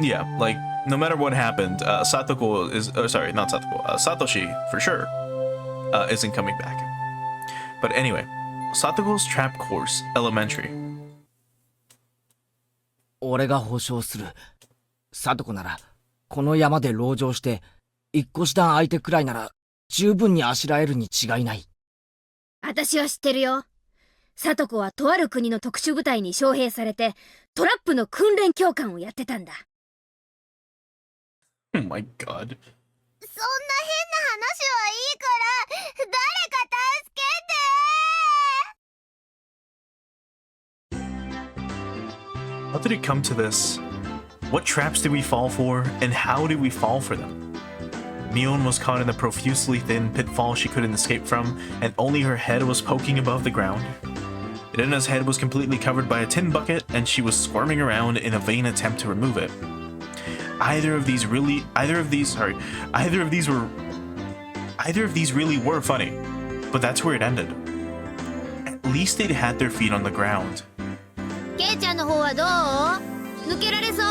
Yeah, like, no matter what happened, Satoko is... sorry, not Satoko. Satoshi, for sure, isn't coming back. But anyway, Satoko's trap course, elementary. 俺が保証する。貞子ならこの山で籠城して一個師団相手くらいなら十分にあしらえるに違いない。私は知ってるよ。聡子はとある国の特殊部隊に招聘されてトラップの訓練教官をやってたんだ。Oh my god. そんな変な話はいいから誰か助けて。 How did it come to this? What traps did we fall for, and how did we fall for them? Mion was caught in a profusely thin pitfall she couldn't escape from, and only her head was poking above the ground. Irena's head was completely covered by a tin bucket, and she was squirming around in a vain attempt to remove it. Either of these really were funny, but that's where it ended. At least they'd had their feet on the ground. ケイちゃんの方はどう？抜けられそう？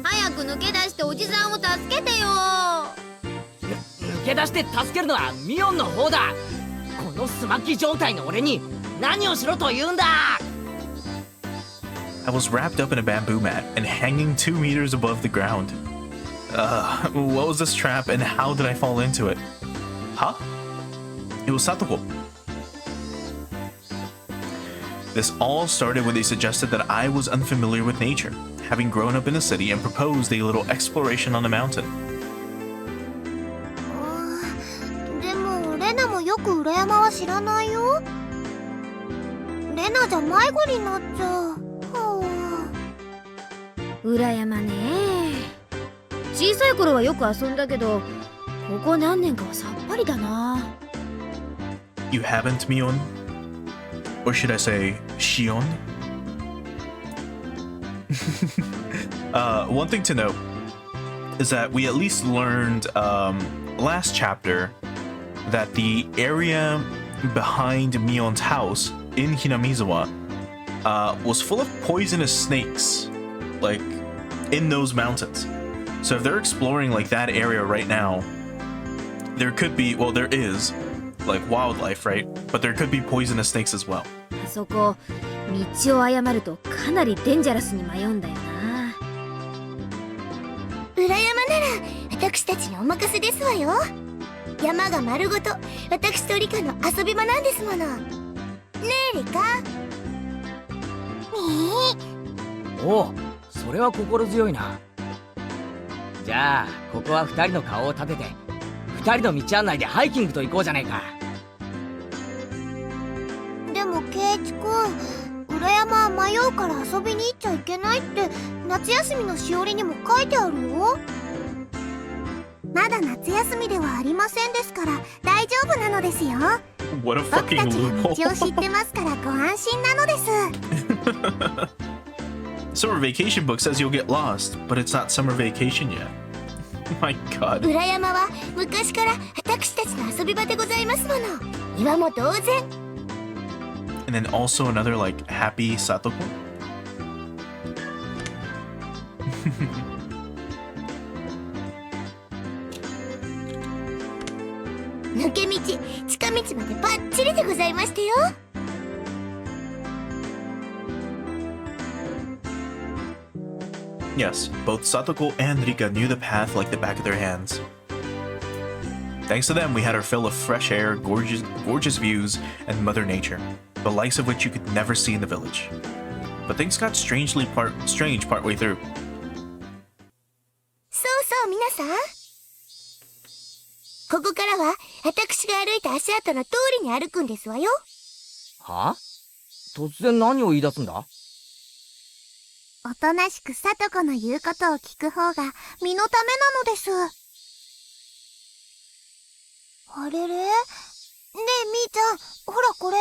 早く抜け出しておじさんを助けてよ。抜け出して助けるのはミオンの方だ。このスマッキ状態の俺に何をしろと言うんだ。I was wrapped up in a bamboo mat and hanging 2 meters above the ground. What was this trap and how did I fall into it? Huh? It was Satoko. This all started when they suggested that I was unfamiliar with nature, having grown up in a city, and proposed a little exploration on the mountain. でもレナもよく裏山は知らないよ。レナじゃ迷子になっちゃう。裏山ね。小さい頃はよく遊んだけど、ここ何年かはさっぱりだな。You haven't, Mion? Or should I say, Shion? One thing to note is that we at least learned last chapter that the area behind Mion's house in Hinamizawa was full of poisonous snakes, like in those mountains. So if they're exploring like that area right now, there could be, well, there is like wildlife, right? But there could be poisonous snakes as well. あそこ道を誤るとかなりデンジャラスに迷うんだよな。裏山なら私たちにお任せですわよ。山が丸ごと私とリカの遊び場なんですもの。ねえリカ。おお、それは心強いな。じゃあここは2人の顔を立てて2人の道案内でハイキングと行こうじゃないか。でもケイチくん、裏山は迷うから遊びに行っちゃいけないって夏休みのしおりにも書いてあるよ。まだ夏休みではありませんですから大丈夫なのですよ。 What a 僕た fucking ちが loophole. 道を知ってますからご安心なのです。Summer vacation book says you'll get lost, but it's not summer vacation yet. My god. 裏山は昔から私たちの遊び場でございますもの。岩も同然。 And then also another like happy Satoko. 抜け道、近道までバッチリでございましたよ。Yes, both Satoko and Rika knew the path like the back of their hands. Thanks to them, we had our fill of fresh air, gorgeous views, and Mother Nature, the likes of which you could never see in the village. But things got strange partway through. そうそう皆さん。ここからは私が歩いた足跡の通りに歩くんですわよ。はあ？突然何を言い出すんだ？おとなしくさとこの言うことを聞く方が身のためなのです。あれれ？ねえみーちゃん、ほらこれ。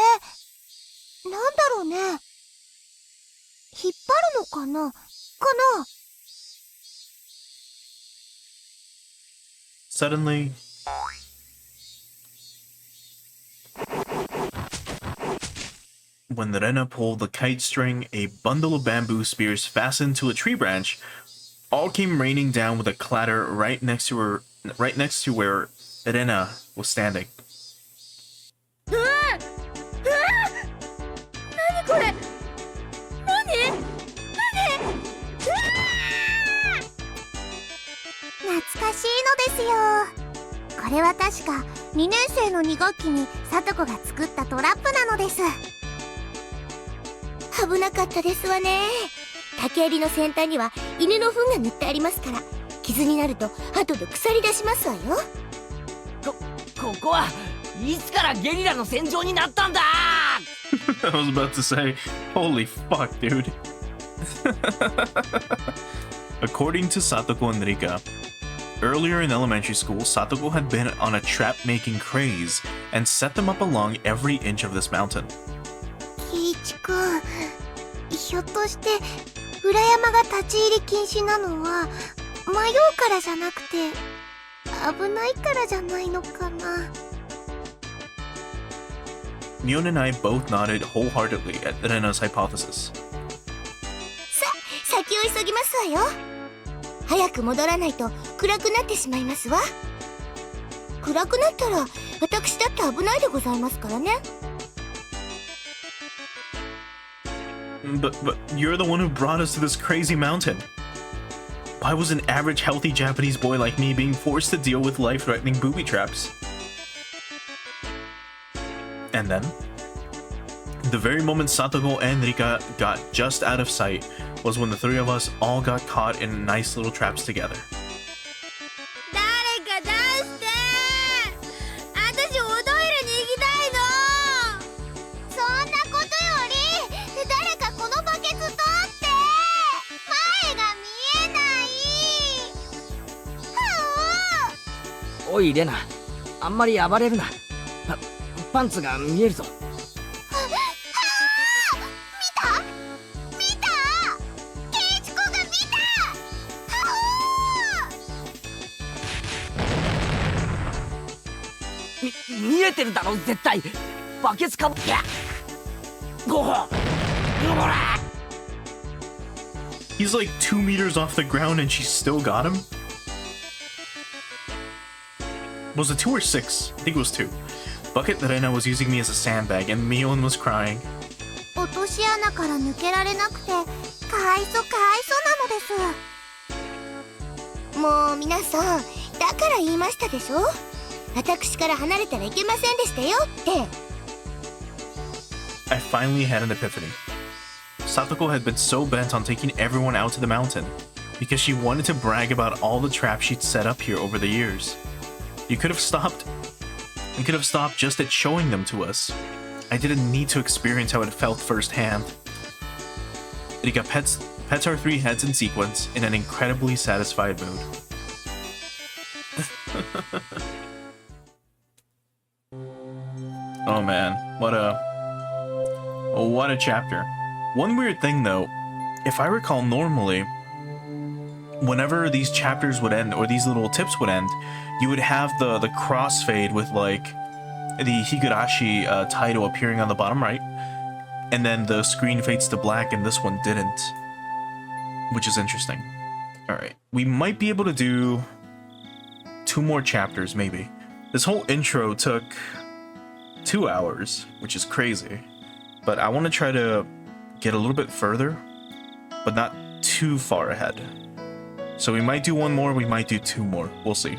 なんだろうね。引っ張るのかな？Suddenly, When Rena pulled the kite string, a bundle of bamboo spears fastened to a tree branch all came raining down with a clatter right next to where Rena was standing. うわうわ何これ何うわ懐かしいのですよ。これは確か2年生の2学期にさとこが作ったトラップなのです。危なかったですわね。竹襟の先端には犬の糞が塗ってありますから、傷になると後で腐り出しますわよ。ここはいつからゲリラの戦場になったんだ。 I was about to say, holy fuck, dude. According to Satoko and Rika, earlier in elementary school, Satoko had been on a trap-making craze and set them up along every inch of this mountain. 喜一くん、ひょっとして裏山が立ち入り禁止なのは迷うからじゃなくて危ないからじゃないのかな。 Mion and I both nodded wholeheartedly at Rena's hypothesis. 先を急ぎますわよ。早く戻らないと暗くなってしまいますわ。暗くなったら私だって危ないでございますからね。But you're the one who brought us to this crazy mountain. Why was an average healthy Japanese boy like me being forced to deal with life-threatening booby traps? And then, the very moment Satoko and Rika got just out of sight was when the three of us all got caught in nice little traps together. 誰か出して私おトイレに行きたいの。そんなことより誰かこのバケツ取って、前が見えない。おいレナ、あんまり暴れるな。パンツが見えるぞ。見えてるだろ絶対。バケツかぶってゴーほら。 He's like 2 meters off the ground and she still got him? Was it 2 or 6? I think it was 2. Bucket Rena was using me as a sandbag and Mion was crying. 落とし穴から抜けられなくてかわいそうなのです。もう皆さん、だから言いましたでしょ。私から離れたらいけませんでしたよって。 I finally had an epiphany. Satoko had been so bent on taking everyone out to the mountain because she wanted to brag about all the traps she'd set up here over the years. You could have stopped just at showing them to us. I didn't need to experience how it felt firsthand. Rika pets our 3 heads in sequence in an incredibly satisfied mood. Oh man, what a chapter. One weird thing though, if I recall normally, whenever these chapters would end or these little tips would end, you would have the crossfade with like the Higurashi title appearing on the bottom right, and then the screen fades to black, and this one didn't, which is interesting. Alright, we might be able to do 2 more chapters, maybe. This whole intro took 2 hours, which is crazy, but I want to try to get a little bit further, but not too far ahead. So we might do 1 more, we might do 2 more, we'll see.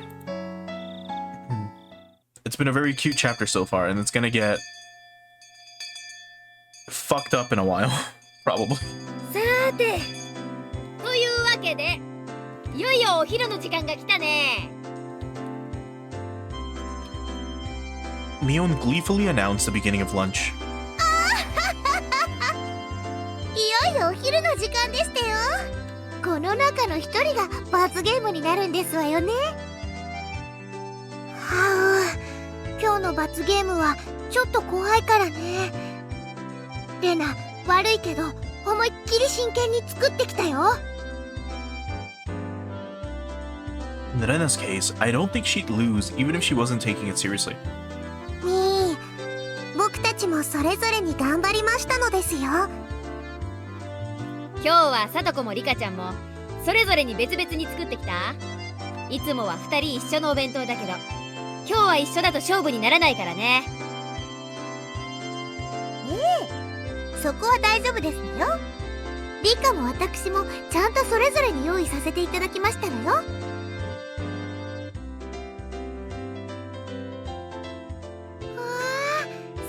It's been a very cute chapter so far, and it's gonna get fucked up in a while, probably. さーて、というわけでいよいよお昼の時間が来たね。 Mion gleefully announced the beginning of lunch. いよいよお昼の時間でしたよ。この中の1人が罰ゲームになるんですわよね。はあ、今日の罰ゲームはちょっと怖いからね。レナ、悪いけど思いっきり真剣に作ってきたよ。 In Rena's case, I don't think she'd lose even if she wasn't taking it seriously. みー、ちもそれぞれに頑張りましたのですよ。今日はさとこもリカちゃんもそれぞれに別々に作ってきた。いつもは2人一緒のお弁当だけど今日は一緒だと勝負にならないからね。そこは大丈夫ですのよ。リカも私もちゃんとそれぞれに用意させていただきましたのよ。わ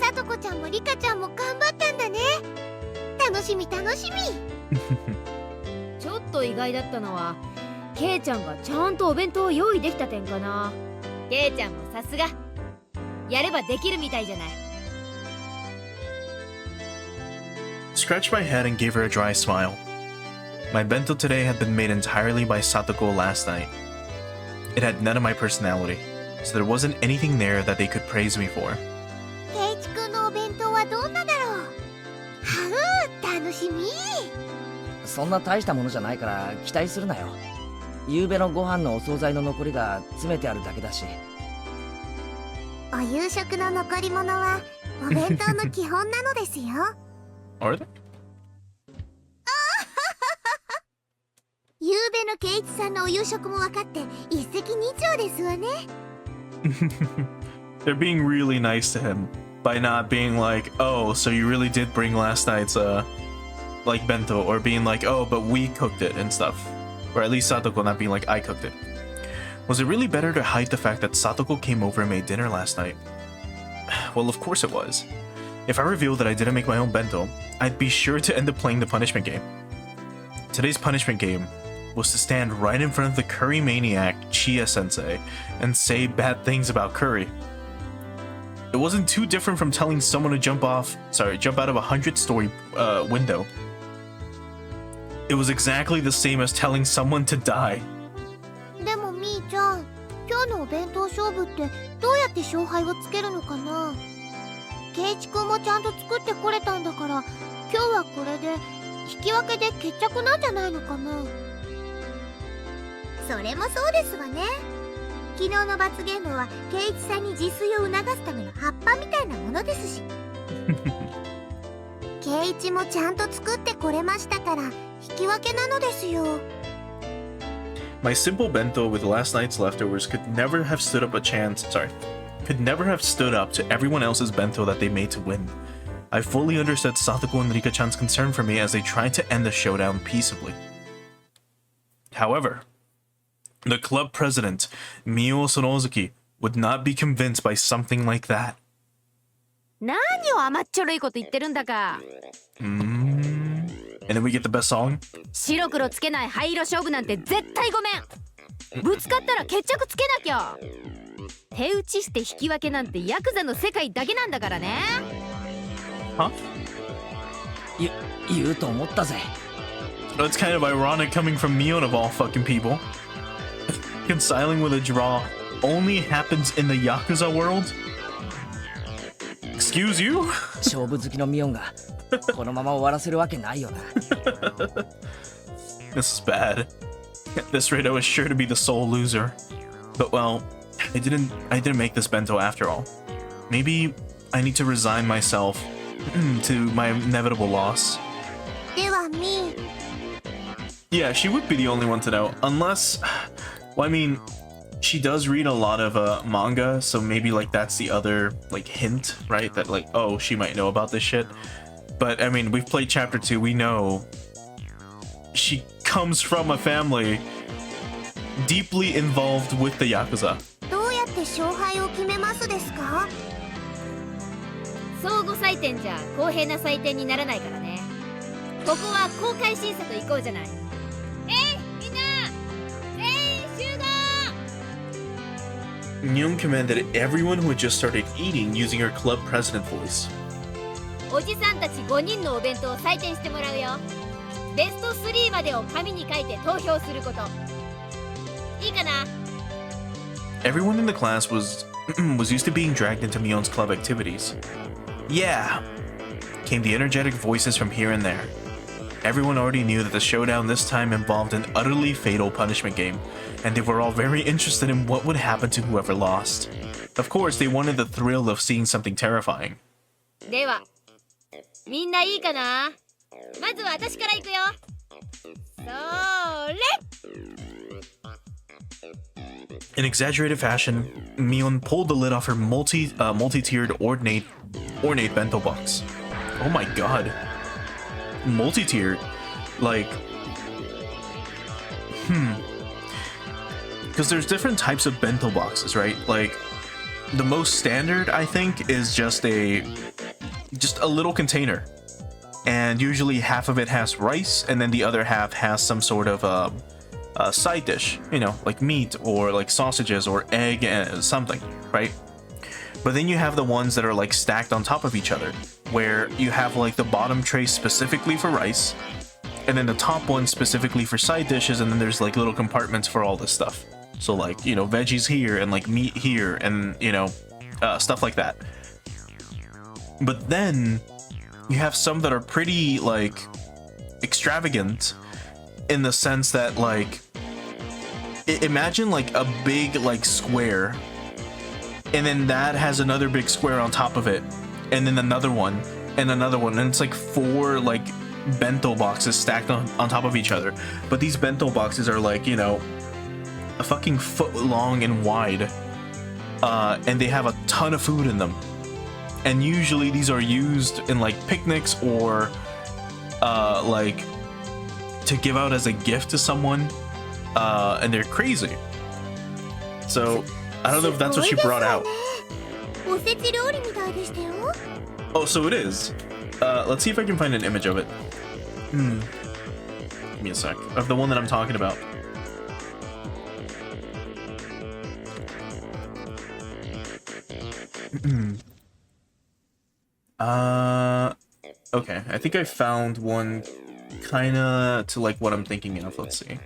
あ、さとこちゃんもリカちゃんも頑張ったんだね。楽しみ楽しみ。ちょっと意外だったのはケイちゃんがちゃんとお弁当を用意できた点かな。ケイちゃんもさすがやればできるみたいじゃない。Scratched my head and gave her a dry smile. My bento today had been made entirely by Satoko last night. It had none of my personality, so there wasn't anything there that they could praise me for. ケイチくんのお弁当はどんなだろう。はう、楽しみ。そんな大したものじゃないから期待するなよ。夕べのご飯のお惣菜の残りが詰めてあるだけだし。お夕食の残り物はお弁当の基本なのですよ。Are they? 夕べのケイチさんのお夕食も分かって一石二鳥ですわね。They're being really nice to him by not being like, oh, so you really did bring last night's like bento, or being like, oh, but we cooked it and stuff. Or at least Satoko not being like, I cooked it. Was it really better to hide the fact that Satoko came over and made dinner last night? Well, of course it was. If I revealed that I didn't make my own bento, I'd be sure to end up playing the punishment game. Today's punishment game was to stand right in front of the curry maniac Chia-sensei and say bad things about curry. It wasn't too different from telling someone to jump out of a 100-story window. It was exactly the same as telling someone to die. でもみーちゃん、今日のお弁当勝負ってどうやって勝敗をつけるのかな。ケイチくんもちゃんと作ってこれたんだから今日はこれで引き分けで決着なんじゃないのかな。それもそうですわね。昨日の罰ゲームはケイチさんに自炊を促すための葉っぱみたいなものですし。ケイチもちゃんと作ってこれましたから引き分けなのですよ。My simple bento with last night's leftovers could never have stood up to everyone else's bento that they made to win. I fully understood Satoko and Rika-chan's concern for me as they tried to end the showdown peaceably. However, the club president, Mio Sonozuki, would not be convinced by something like that. 何を甘っちょろいこと言ってるんだか。And then we get the best song? 白黒つけない灰色勝負なんて絶対ごめん。ぶつかったら決着つけなきゃ。手打ちして引き分けなんてヤクザの世界だけなんだからね。Huh? 言うと思ったぜ。That's kind of ironic coming from Mion of all fucking people. Reconciling with a draw only happens in the Yakuza world? Excuse you? 勝負好きのミオンがこのまま終わらせるわけないよな。This is bad. At this rate, I was sure to be the sole loser. But well, I didn't make this bento after all. Maybe I need to resign myself to my inevitable loss. ではみー。Yeah, she would be the only one to know, unless, well, I mean, she does read a lot of manga, so maybe like that's the other like hint, right? That like, oh, she might know about this shit. But I mean, we've played chapter 2, we know she comes from a family deeply involved with the Yakuza. どうやって勝敗を決めますですか。相互採点じゃ公平な採点にならないからね。ここは公開審査と行こうじゃない。みんな全員集合。 Nyun commanded everyone who had just started eating using her club president voice. おじさんたち5人のお弁当を採点してもらうよ。ベスト3までを紙に書いて投票すること。いいかな。 Everyone in the class was used to being dragged into Mion's club activities. Yeah, came the energetic voices from here and there. Everyone already knew that the showdown this time involved an utterly fatal punishment game, and they were all very interested in what would happen to whoever lost. Of course, they wanted the thrill of seeing something terrifying. ではみんないいかな。まずは私から行くよ。それ。 In exaggerated fashion, Mion pulled the lid off her multi-tiered ornate bento box. Oh my god. Multi-tiered? Like... Because there's different types of bento boxes, right? Like, the most standard, I think, is just a little container. And usually half of it has rice, and then the other half has some sort of side dish, you know, like meat or like sausages or egg and something, right? But then you have the ones that are like stacked on top of each other, where you have like the bottom tray specifically for rice, and then the top one specifically for side dishes, and then there's like little compartments for all this stuff. So like, you know, veggies here and like meat here and, you know, stuff like that. But then you have some that are pretty like extravagant in the sense that like, imagine like a big like square, and then that has another big square on top of it, and then another one and another one, and it's like 4 like bento boxes stacked on top of each other. But these bento boxes are like, you know, a fucking foot long and wide, and they have a ton of food in them. And usually these are used in like picnics or like to give out as a gift to someone, and they're crazy. So I don't know if that's what she brought out. Oh, so it is. Let's see if I can find an image of it. Give me a sec. Of the one that I'm talking about. Okay, I think I found one kinda to like what I'm thinking of. Let's see.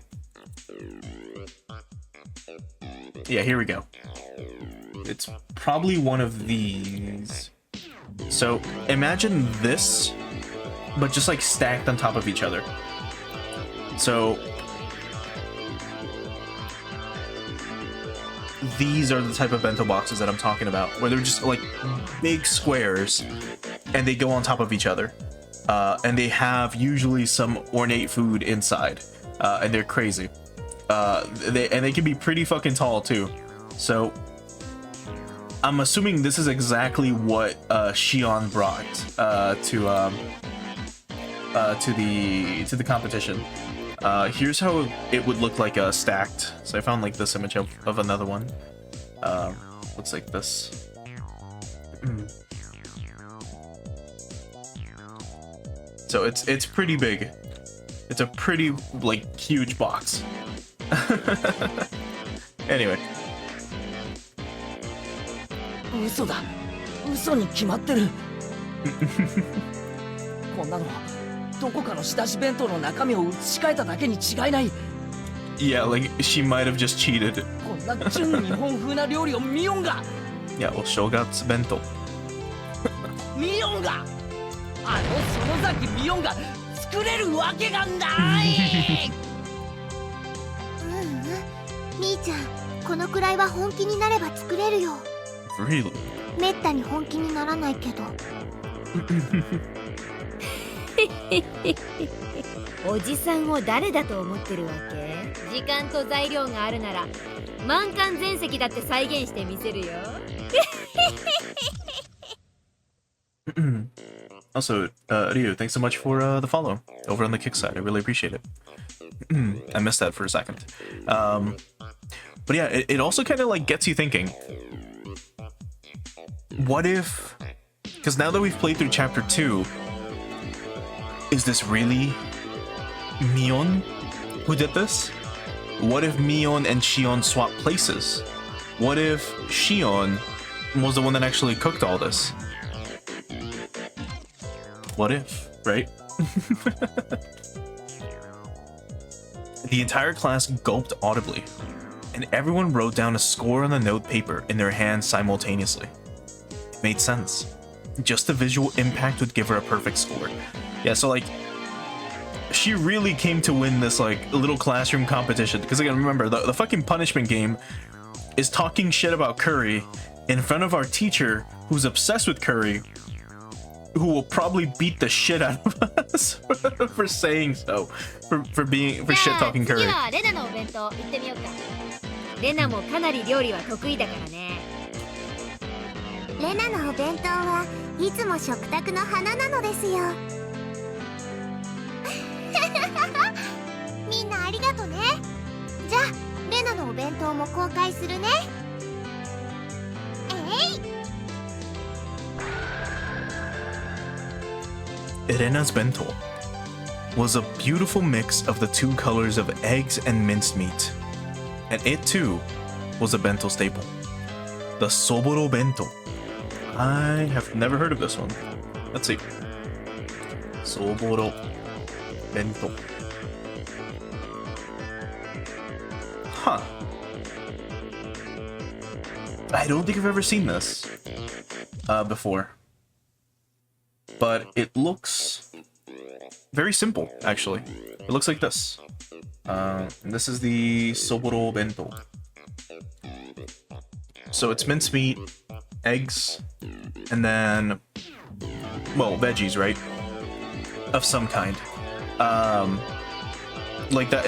Yeah, here we go. It's probably one of these. So imagine this, but just like stacked on top of each other. So these are the type of bento boxes that I'm talking about, where they're just like big squares and they go on top of each other, and they have usually some ornate food inside, and they're crazy. They can be pretty fucking tall too. So I'm assuming this is exactly what Shion brought to the competition. Here's how it would look like stacked. So I found like this image of another one. Looks like this. So it's pretty big. It's a pretty like huge box. Anyway. 嘘だ。嘘に決まってる。こんなのどこかの仕出し弁当の中身を移し替えただけに違いない。 Yeah, like she might have just cheated. こんな純日本風な料理をミオンが。Yeah, お正月弁当。ミオンが。あの園崎ミオンが作れるわけがない。みーちゃん、このくらいは本気になれば作れるよ。 Really? めったに本気にならないけど。おじさんを誰だと思ってるわけ？時間と材料があるなら満館全席だって再現してみせるよ。Also, Ryu, thanks so much for the follow over on the kick side. I really appreciate it. I missed that for a second. But yeah, it also kind of like gets you thinking. What if... Because now that we've played through Chapter 2, is this really Mion who did this? What if Mion and Shion swapped places? What if Shion was the one that actually cooked all this? What if, right? The entire class gulped audibly, and everyone wrote down a score on the note paper in their hands simultaneously. It made sense. Just the visual impact would give her a perfect score. Yeah, so like, she really came to win this like little classroom competition, because again, remember, the fucking punishment game is talking shit about curry in front of our teacher who's obsessed with curry, who will probably beat the shit out of us for saying so, for shit talking じゃあ Curry. 次はレナのお弁当行ってみようか。レナもかなり料理は得意だからね。レナのお弁当はいつも食卓の花なのですよ。みんなありがとね。じゃあレナのお弁当も公開するね。Irena's bento was a beautiful mix of the two colors of eggs and minced meat, and it too was a bento staple. The Soboro bento. I have never heard of this one. Let's see. Soboro bento. Huh. I don't think I've ever seen this before. But it looks very simple, actually. It looks like this. And this is the Soboro bento. So it's mincemeat, eggs, and then, well, veggies, right? Of some kind. Like that.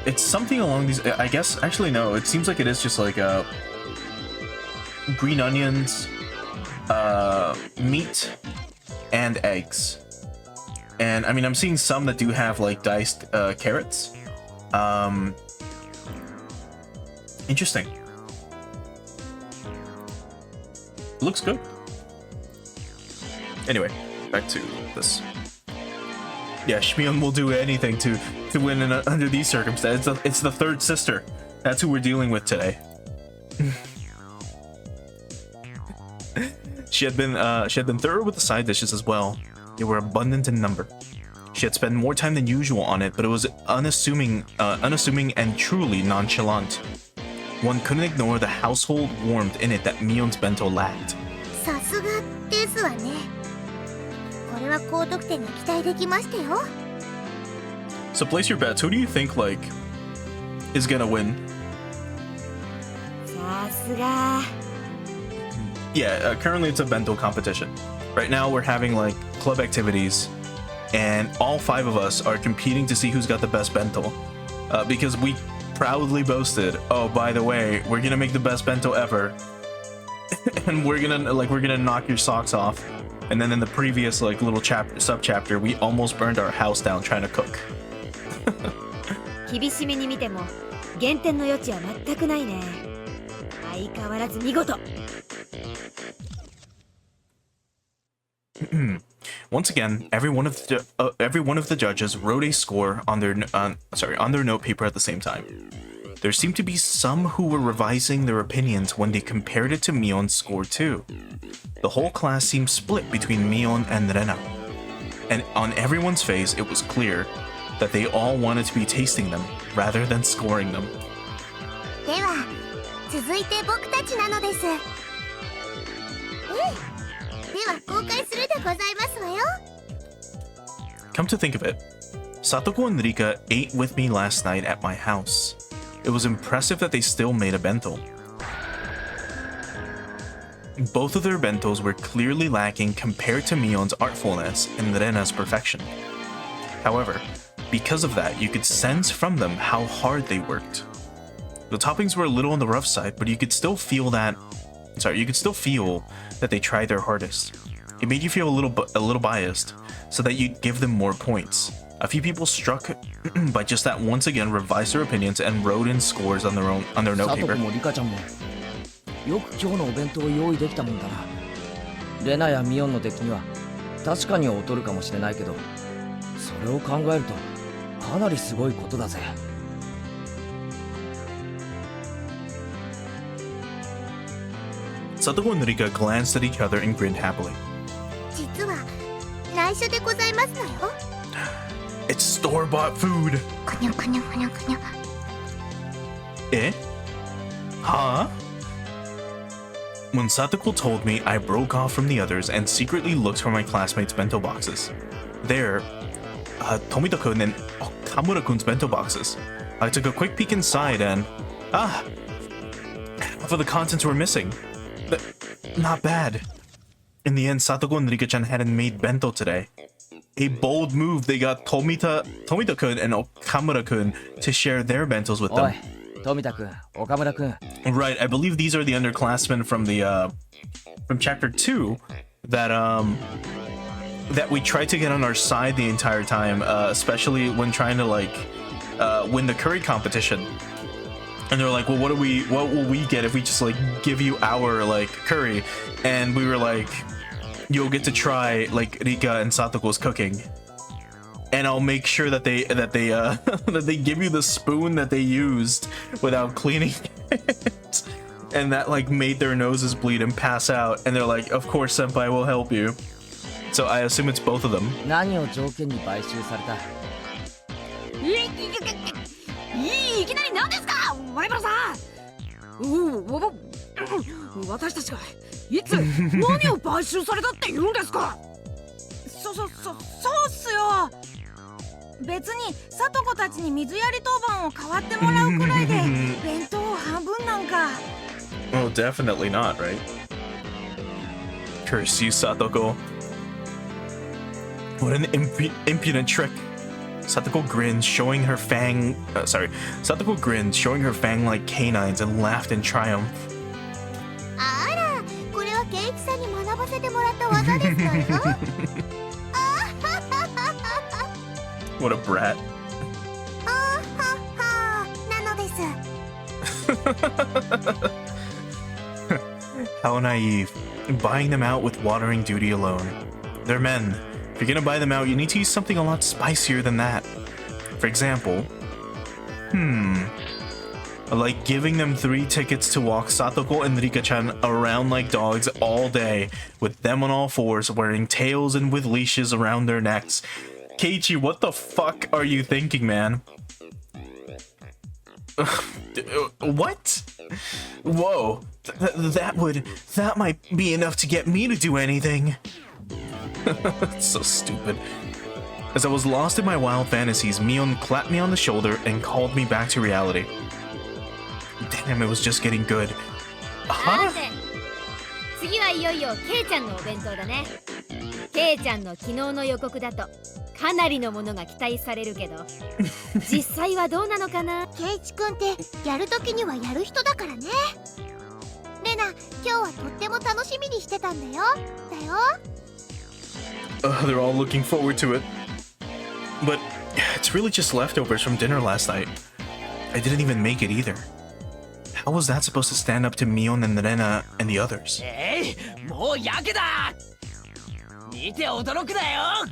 It's something along these. I guess. Actually, no. It seems like it is just like green onions, meat, and eggs. And I mean, I'm seeing some that do have like diced carrots. Interesting. Looks good. Anyway, back to this. Yeah, Shmion will do anything to win under these circumstances. It's the third sister. That's who we're dealing with today. She had been thorough with the side dishes as well. They were abundant in number. She had spent more time than usual on it, but it was unassuming and truly nonchalant. One couldn't ignore the household warmth in it that Mion's bento lacked. さすがですわね。これは高得点が期待できましたよ。So place your bets. Who do you think like is gonna win? さすが。Yeah, currently it's a bento competition. Right now we're having like club activities, and all 5 of us are competing to see who's got the best bento. Because we proudly boasted, oh, by the way, we're gonna make the best bento ever. And we're gonna knock your socks off. And then in the previous like little sub chapter, we almost burned our house down trying to cook. 厳しめに見ても減点の余地は全くないね。相変わらず見事。Once again, every one of the judges wrote a score on their note paper at the same time. There seemed to be some who were revising their opinions when they compared it to Mion's score too. The whole class seemed split between Mion and Rena, and on everyone's face it was clear that they all wanted to be tasting them rather than scoring them. では続いて僕たちなのです。では公開するでございますわよ。 Come to think of it, Satoko and Rika ate with me last night at my house. It was impressive that they still made a bento. Both of their bentos were clearly lacking compared to Mion's artfulness and Rena's perfection. However, because of that, you could sense from them how hard they worked. The toppings were a little on the rough side, but you could still feel that they tried their hardest. It made you feel a little biased, so that you'd give them more points. A few people struck by just that once again revised their opinions and wrote in scores on their note paper. もリカちゃんもよく今日のお弁当を用意できたもんだな。レナやミオンの出来には確かに劣るかもしれないけど、それを考えるとかなりすごいことだぜ。Satoko and Rika glanced at each other and grinned happily. 実は内緒でございますのよ。 It's store-bought food. くにょくにょくにょくにょ。 Eh? Huh? When Satoko told me, I broke off from the others and secretly looked for my classmates' bento boxes. There, Tomita-kun and Kamura-kun's bento boxes. I took a quick peek inside and... half of the contents were missing. Not bad. In the end, Satoko and Rika-chan hadn't made bento today. A bold move, they got Tomita-kun and Okamura-kun to share their bentos with おい them. 富田君岡村君 Right, I believe these are the underclassmen from the from chapter 2 that that we tried to get on our side the entire time, especially when trying to like win the curry competition. And they're like, well, what will we get if we just like give you our like curry? And we were like, you'll get to try like Rika and Satoko's cooking. And I'll make sure that they that they give you the spoon that they used without cleaning it. And that like made their noses bleed and pass out. And they're like, of course, senpai will help you. So I assume it's both of them. 何を条件に買収されたいきなり何ですか、前原さん。私たちがいつ何を買収されたって言うんですか。そうっすよ。別にさとこたちに水やり当番を代わってもらうくらいで弁当を半分なんか。Oh, definitely not, right? Curse you, Satoko. What an impudent trick. Satoko grinned, showing her Satoko grinned, showing her fang-like canines, and laughed in triumph. あら、これはケイチさんに学ばせてもらった技ですからよ。What a brat. なのです。 How naive. Buying them out with watering duty alone. They're men. If you're gonna buy them out, you need to use something a lot spicier than that. For example, like giving them 3 tickets to walk Satoko and Rika-chan around like dogs all day, with them on all fours, wearing tails and with leashes around their necks. Keiichi, what the fuck are you thinking, man? What? Whoa. That might be enough to get me to do anything. It's so stupid. As I was lost in my wild fantasies, Mion clapped me on the shoulder and called me back to reality. Damn, it was just getting good. さて、次はいよいよケイちゃんのお弁当だね。ケイちゃんの昨日の予告だとかなりのものが期待されるけど、実際はどうなのかな。ケイチくんってやるときにはやる人だからね。レナ、今日はとっても楽しみにしてたんだよ。They're all looking forward to it. But it's really just leftovers from dinner last night. I didn't even make it either. How was that supposed to stand up to Mion and Rena and the others? もうやけだ見て驚くなよ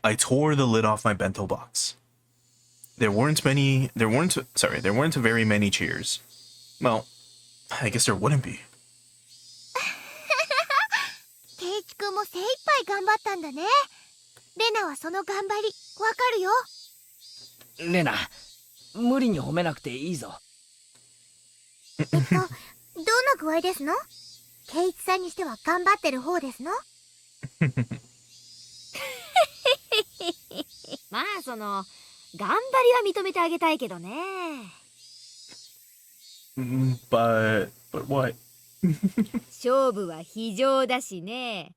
I tore the lid off my bento box. There weren't very many cheers. Well, I guess there wouldn't be. ケイチくんも精一杯頑張ったんだね。レナはその頑張りわかるよ。レナ無理に褒めなくていいぞどんな具合ですの？ケイチさんにしては頑張ってる方ですの？まあその頑張りは認めてあげたいけどね。But what? 勝負は非常だしね。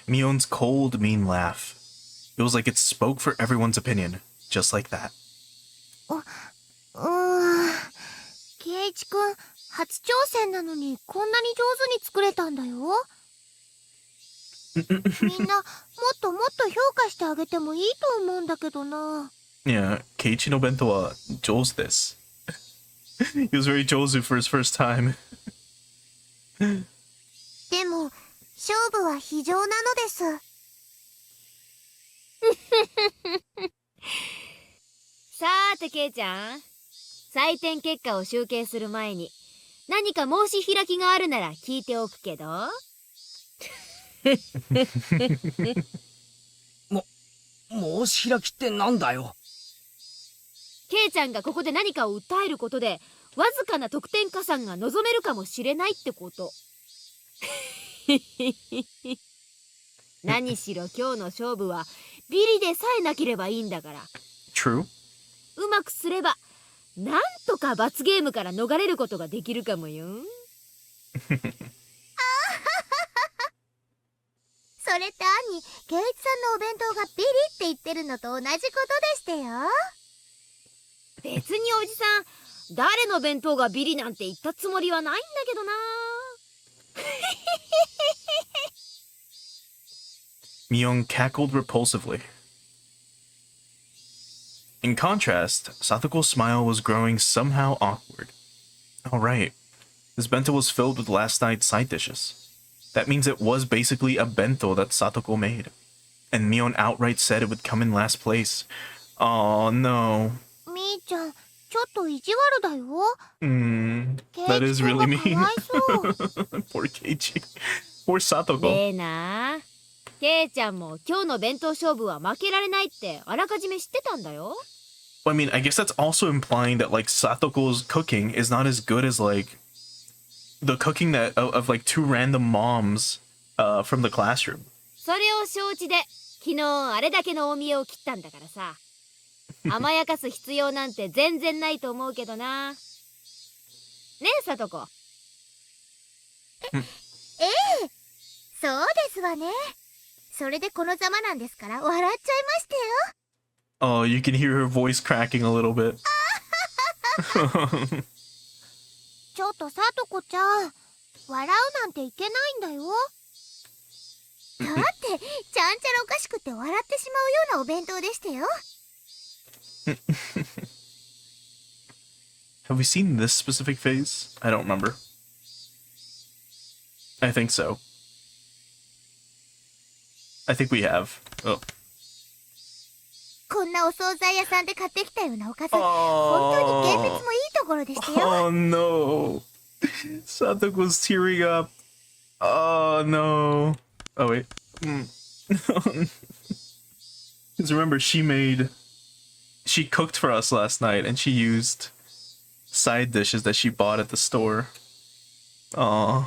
Mion's cold, mean laugh. It was like it spoke for everyone's opinion, just like that. ケイチくん、初挑戦なのにこんなに上手に作れたんだよ。みんなもっともっと評価してあげてもいいと思うんだけどな。Yeah, Keiichi no bento wa jouzu desu. He was very jouzu for his first time. でも勝負は非常なのです。さーてケイちゃん、採点結果を集計する前に何か申し開きがあるなら聞いておくけど。申し開きってなんだよ。ケイちゃんがここで何かを訴えることでわずかな得点加算が望めるかもしれないってこと。何しろ今日の勝負はビリでさえなければいいんだから。 True. うまくすればなんとか罰ゲームから逃れることができるかもよ。それって兄、圭一さんのお弁当がビリって言ってるのと同じことでしたよ。別におじさん、誰の弁当がビリなんて言ったつもりはないんだけどな。Mion cackled repulsively. In contrast, Satoko's smile was growing somehow awkward. All right, this bento was filled with last night's side dishes. That means it was basically a bento that Satoko made. And Mion outright said it would come in last place. Oh no. みーちゃん、ちょっと意地悪だよ。That is really 圭一君 mean. がかわいそう。 Poor Keiichi. Poor Satoko. でな、ケイちゃんも今日の弁当勝負は負けられないってあらかじめ知ってたんだよ。I mean, I guess that's also implying that like Satoko's cooking is not as good as like the cooking that of like two random moms from the classroom. それを承知で昨日あれだけのお見栄を切ったんだからさ。甘やかす必要なんて全然ないと思うけどな。ねえ、さとこ。そうですわね。それでこのざまなんですから笑っちゃいましたよ。 Oh, you can hear her voice cracking a little bit. ちょっとさとこちゃん、笑うなんていけないんだよ。だってちゃんちゃらおかしくて笑ってしまうようなお弁当でしたよ。 Have we seen this specific phase? I don't remember. I think so. I think we have. Oh. こんなお惣菜屋さんで買ってきたようなおかず、本当に厳密もいいところでしたよ。 Oh no. Satoko's tearing up. Oh no. Oh wait. Because remember, she cooked for us last night and she used side dishes that she bought at the store. Aww.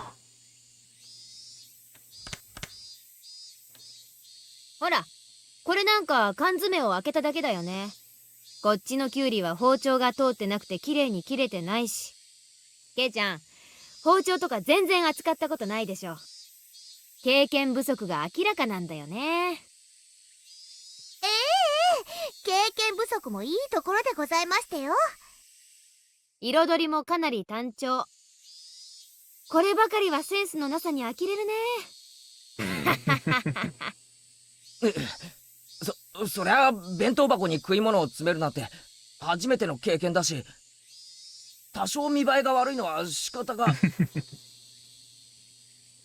ほら、これなんか缶詰を開けただけだよね。こっちのキュウリは包丁が通ってなくて綺麗に切れてないし。ケイちゃん、包丁とか全然扱ったことないでしょ。経験不足が明らかなんだよね。経験不足もいいところでございましたよ。彩りもかなり単調。こればかりはセンスのなさに呆れるね。そりゃ弁当箱に食い物を詰めるなんて初めての経験だし、多少見栄えが悪いのは仕方が。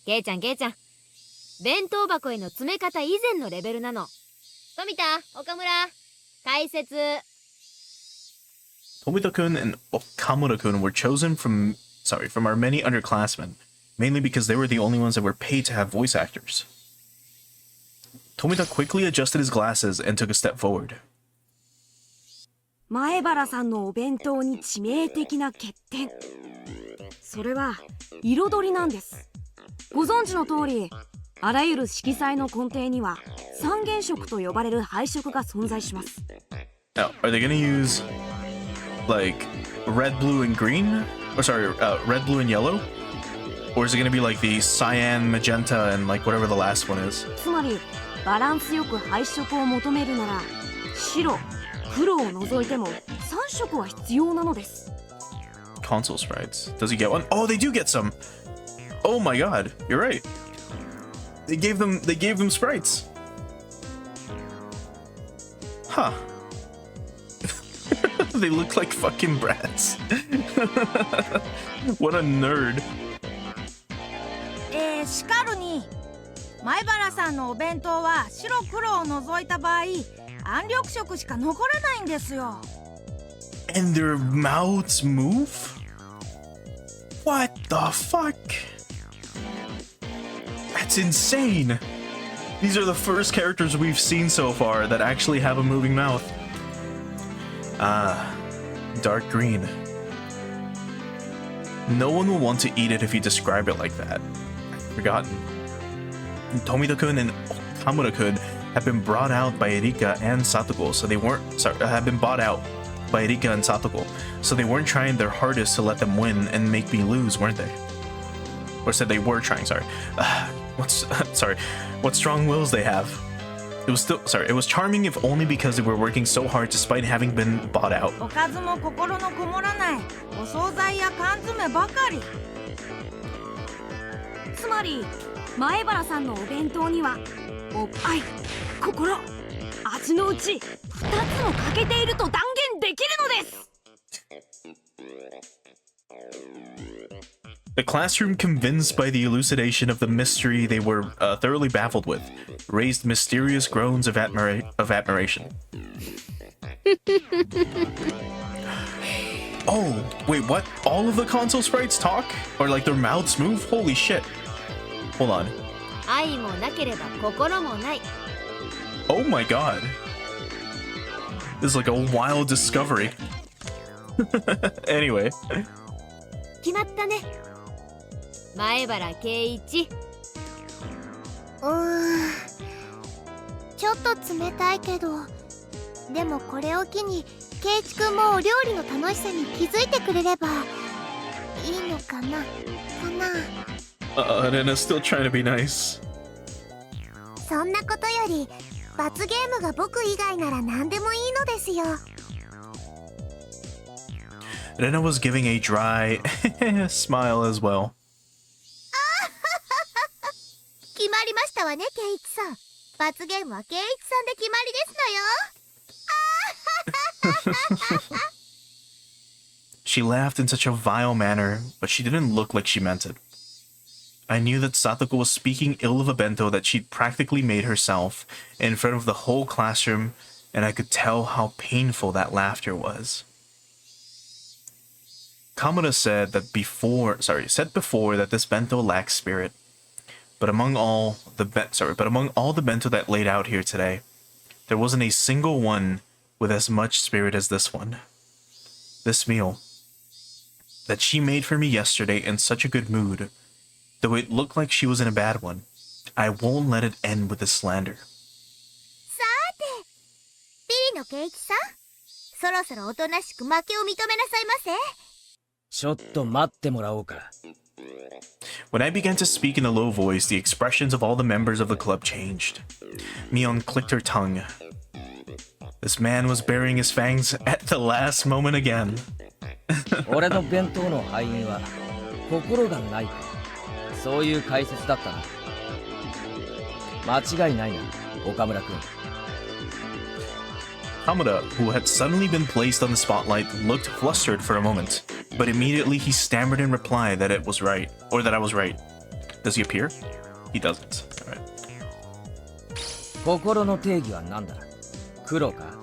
ケイちゃん、弁当箱への詰め方以前のレベルなの。富田、岡村、解説。 Tomita-kun and Okamura-kun were chosen from our many underclassmen, mainly because they were the only ones that were paid to have voice actors. Tomita quickly adjusted his glasses and took a step forward. 前原さんのお弁当に致命的な欠点、それは彩りなんです。ご存知の通り、あらゆる色彩の根底には三原色と呼ばれる配色が存在します。 Now, are they gonna use like red, blue, and green? Or sorry, red, blue, and yellow? Or is it gonna be like the cyan, magenta, and like whatever the last one is? つまりバランスよく配色を求めるなら白、黒を除いても3色は必要なのです。 Console sprites. Does he get one? Oh, they do get some. Oh my god, you're right. They gave them sprites. Huh. They look like fucking brats. What a nerd. しかるに前原さんのお弁当は白黒を除いた場合暗緑色しか残らないんですよ。 And their mouths move? What the fuck? That's insane. These are the first characters we've seen so far that actually have a moving mouth. Ah, dark green. No one will want to eat it if you describe it like that. Forgotten. Tomita-kun and Kamura-kun had been brought out by Erika and Satoko, so they weren't had been bought out by Erika and Satoko, so they weren't trying their hardest to let them win and make me lose, weren't they? Or said they were trying. Sorry. What strong wills they have. It was charming if only because they were working so hard despite having been bought out. おかずも心のこもらないお惣菜や缶詰ばかり。つまり前原さんのお弁当にはおっぱい、心、味のうち2つも欠けていると断言できるのです。The classroom, convinced by the elucidation of the mystery they were thoroughly baffled with, raised mysterious groans of admiration. Oh, wait, what? All of the console sprites talk? Or like their mouths move? Holy shit. Hold on. 愛もなければ心もない。 Oh my god. This is like a wild discovery. Anyway. 決まったね。前原圭一。ちょっと冷たいけど、でもこれを機に圭一くんもお料理の楽しさに気づいてくれればいいのかなRena's still trying to be nice. そんなことより罰ゲームが僕以外なら何でもいいのですよ。Rena was giving a dry smile as well. 決まりましたわね、圭一さん。罰ゲームは圭一さんで決まりですのよ。She laughed in such a vile manner, but she didn't look like she meant it. I knew that Satoko was speaking ill of a bento that she'd practically made herself in front of the whole classroom, and I could tell how painful that laughter was. Kamura said before that this bento lacks spirit. But among all the bento that laid out here today, there wasn't a single one with as much spirit as this one. This meal that she made for me yesterday in such a good mood, though it looked like she was in a bad one, I won't let it end with this slander. さて、ビリの圭一さん、そろそろおとなしく負けを認めなさいませ。ちょっと待ってもらおうか。When I began to speak in a low voice, the expressions of all the members of the club changed. Mion clicked her tongue. This man was baring his fangs at the last moment again. 俺の弁当の敗因は心がないか、そういう解説だったな。間違いないな、岡村君。Hamada, who had suddenly been placed on the spotlight, looked flustered for a moment, but immediately he stammered in reply that it was right, or that I was right. Does he appear? He doesn't. Alright. 心の定義は何だ？黒か？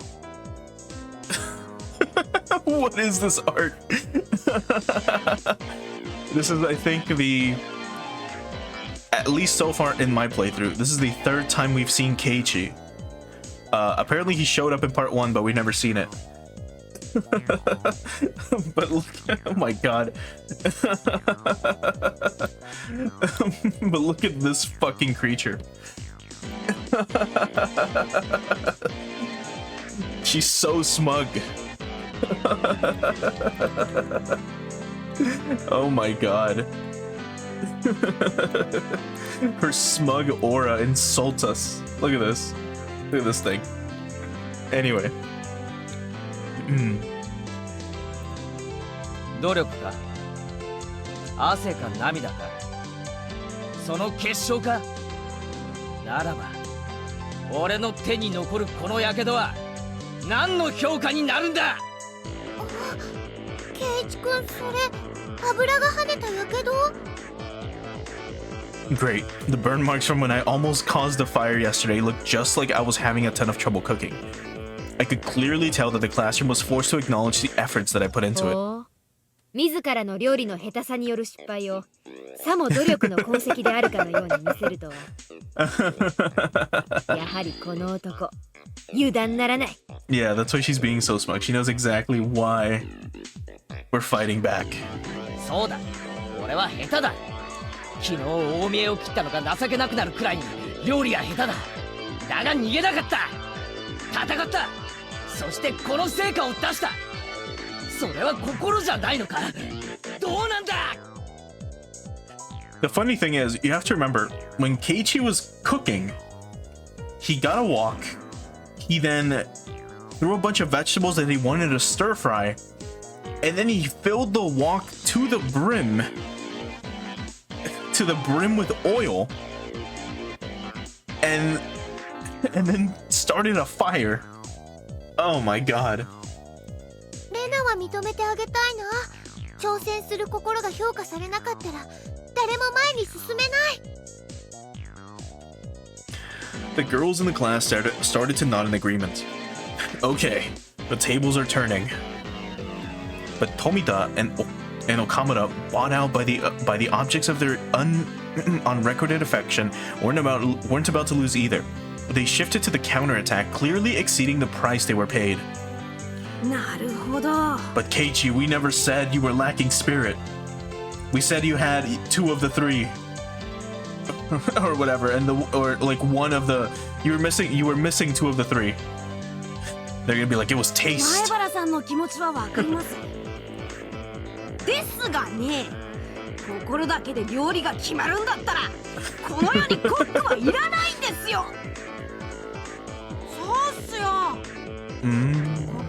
What is this art? This is, I think, at least so far in my playthrough, this is the third time we've seen Keiichi. Apparently he showed up in part 1, but we've never seen it. But look, oh my god. But look at this fucking creature. She's so smug. Oh my god. Her smug aura insults us. Look at this. Look at this thing. Anyway. 努力か？汗か涙か？その結晶か？ならば、俺の手に残るこの火傷は何の評価になるんだ？圭一くん、それ油が跳ねた火傷？Great. The burn marks from when I almost caused the fire yesterday looked just like I was having a ton of trouble cooking. I could clearly tell that the classroom was forced to acknowledge the efforts that I put into it. 自らの料理の下手さによる失敗をさも努力の功績であるかのように見せるとは。やはりこの男、油断ならない。Yeah, that's why she's being so smug. She knows exactly why we're fighting back. そうだ、俺は下手だ。昨日大見えを切ったのが情けなくなるくらいに料理は下手だ。だが逃げなかった。戦った。そしてこの成果を出した。それは心じゃないのか。どうなんだ。 The funny thing is, you have to remember, when Keiichi was cooking, he got a wok. He then threw a bunch of vegetables that he wanted to stir fry, and then he filled the wok to the brim with oil, and then started a fire. Oh my god. レナは認めてあげたいな。挑戦する心が評価されなかったら誰も前に進めない。 The girls in the class started to nod in agreement. Okay, the tables are turning. But Tomita and Okamura, bought out by the objects of their unrecorded affection, weren't about to lose either. They shifted to the counterattack, clearly exceeding the price they were paid. なるほど。 But Keiichi, we never said you were lacking spirit. We said you had 2 of the 3. Or whatever, or like 1 of the, you were missing 2 of the 3. They're gonna be like, it was 前 taste. 原さんの気持ちはわかります。ですがね、心だけで料理が決まるんだったら、この世にコックはいらないんですよ。そうっすよ。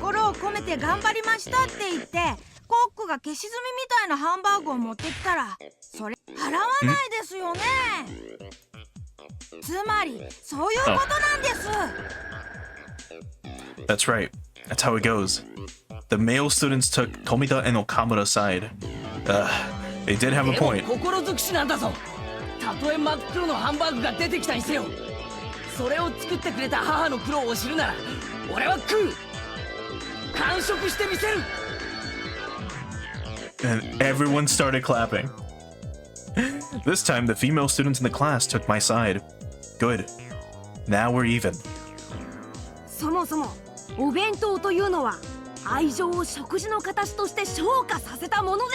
心を込めて頑張りましたって言ってコックが消し炭みたいなハンバーグを持ってきたらそれ払わないですよね。つまりそういうことなんです。 That's right. That's how it goes. The male students took Tomita and Okamura's side. They did have a point. 心尽くしなんだぞ。たとえ真っ黒のハンバーグが出てきたにせよ。それを作ってくれた母の苦労を知るなら、俺は食う。完食してみせる。 And everyone started clapping. This time, the female students in the class took my side. Good. Now we're even. そもそもお弁当というのは愛情を食事の形として昇華させたもので。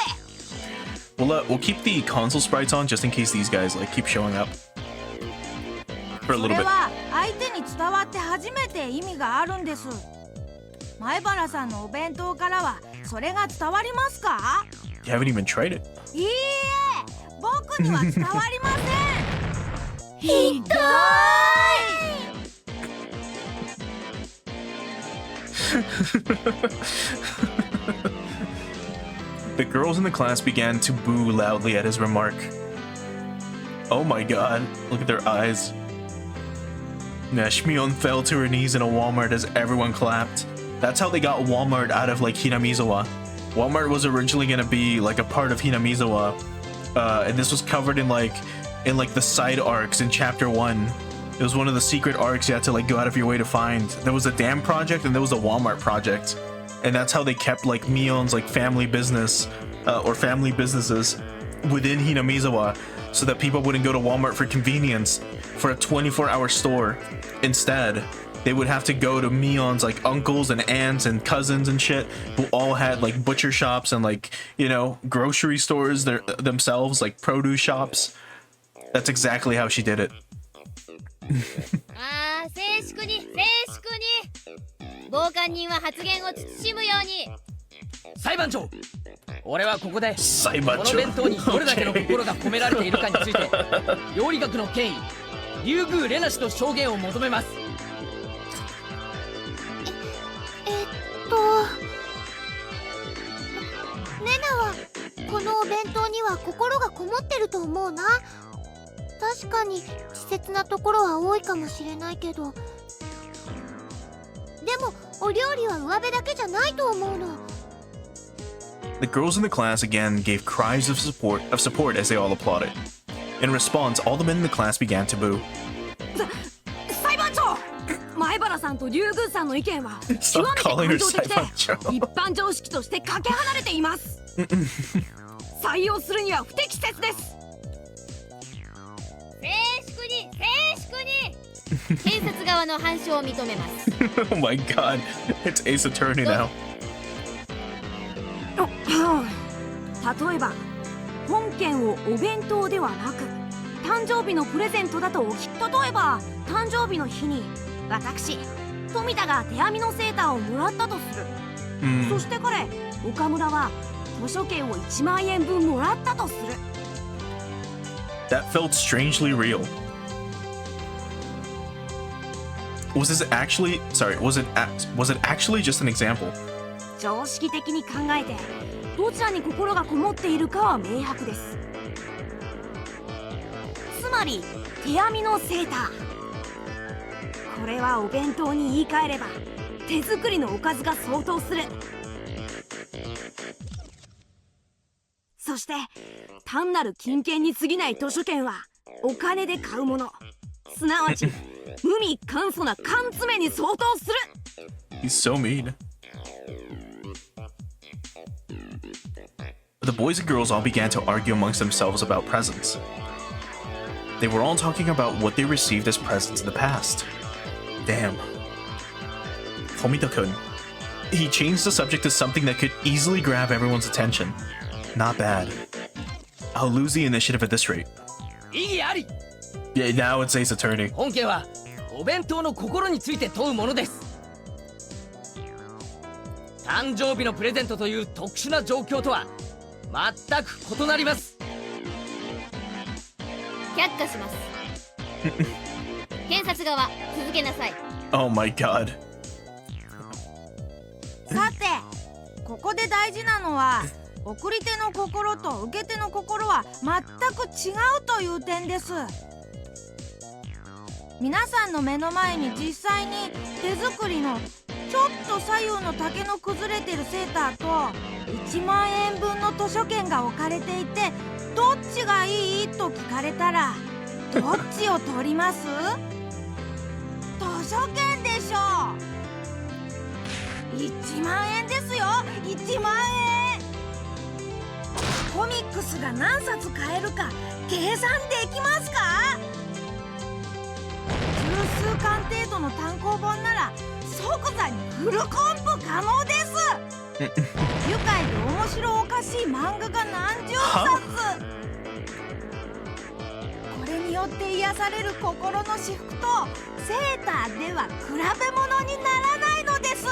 We'll keep the console sprites on just in case these guys like keep showing up for a そ little れ bit. は相手に伝わって初めて意味があるんです。前原さんのお弁当からはそれが伝わりますか？ You haven't even tried it. いいえ、僕には伝わりません。ひどい。 The girls in the class began to boo loudly at his remark. Oh my god, look at their eyes. Shmion fell to her knees in a Walmart as everyone clapped. That's how they got Walmart out of like Hinamizawa. Walmart was originally gonna be like a part of Hinamizawa, and this was covered in like the side arcs in chapter 1. It was one of the secret arcs you had to like go out of your way to find. There was a dam project and there was a Walmart project, and that's how they kept like Mion's like family business or family businesses within Hinamizawa, so that people wouldn't go to Walmart for convenience for a 24-hour store. Instead, they would have to go to Mion's like uncles and aunts and cousins and shit who all had like butcher shops and like, you know, grocery stores themselves, like produce shops. That's exactly how she did it. ああ、静粛に静粛に。傍観人は発言を慎むように。裁判長、俺はここでこ裁判長。の弁当にどれだけの心が込められているかについて料理学の権威竜宮レナ氏の証言を求めます。レナはこのお弁当には心がこもってると思うな。確かに稚拙なところは多いかもしれないけど、でもお料理は上辺だけじゃないと思うの。 The girls in the class again gave cries of support as they all applauded. In response, all the men in the class began to boo. 裁判長、前原さんと竜宮さんの意見は極めて Stop 感 calling her 情的で裁判長。一般常識としてかけ離れています。採用するには不適切です。静粛に静粛に。検察側の反証を認めます。Oh my god, it's Ace Attorney now. 例えば本件をお弁当ではなく誕生日のプレゼントだと例えば誕生日の日に私富田が手編みのセーターをもらったとする。そして彼岡村は図書券を1万円分もらったとする。 That felt strangely real. Was this actually, sorry, was it actually just an example? 常識的に考えてどちらに心がこもっているかは明白です。つまり手編みのセーター、これはお弁当に言い換えれば手作りのおかずが相当する。そして単なる金券に過ぎない図書券はお金で買うもの、すなわち無味簡素な缶詰に相当する。 He's so mean. The boys and girls all began to argue amongst themselves about presents. They were all talking about what they received as presents in the past. Damn. Tomita-kun. He changed the subject to something that could easily grab everyone's attention. Not bad. I'll lose the initiative at this rate. 意義あり。 Yeah, now it says attorney. 本件はお弁当の心について問うものです。誕生日のプレゼントという特殊な状況とは全く異なります。却下します。検察側続けなさい。 Oh my god. さてここで大事なのは送り手の心と受け手の心は全く違うという点です。皆さんの目の前に実際に手作りのちょっと左右の丈の崩れてるセーターと1万円分の図書券が置かれていて、どっちがいいと聞かれたらどっちを取ります？図書券でしょう。1万円ですよ、1万円。コミックスが何冊買えるか計算できますか？十数巻程度の単行本なら即座にフルコンプ可能です。愉快で面白おかしい漫画が何十冊。これによって癒される心の至福とセーターでは比べ物にならないのです。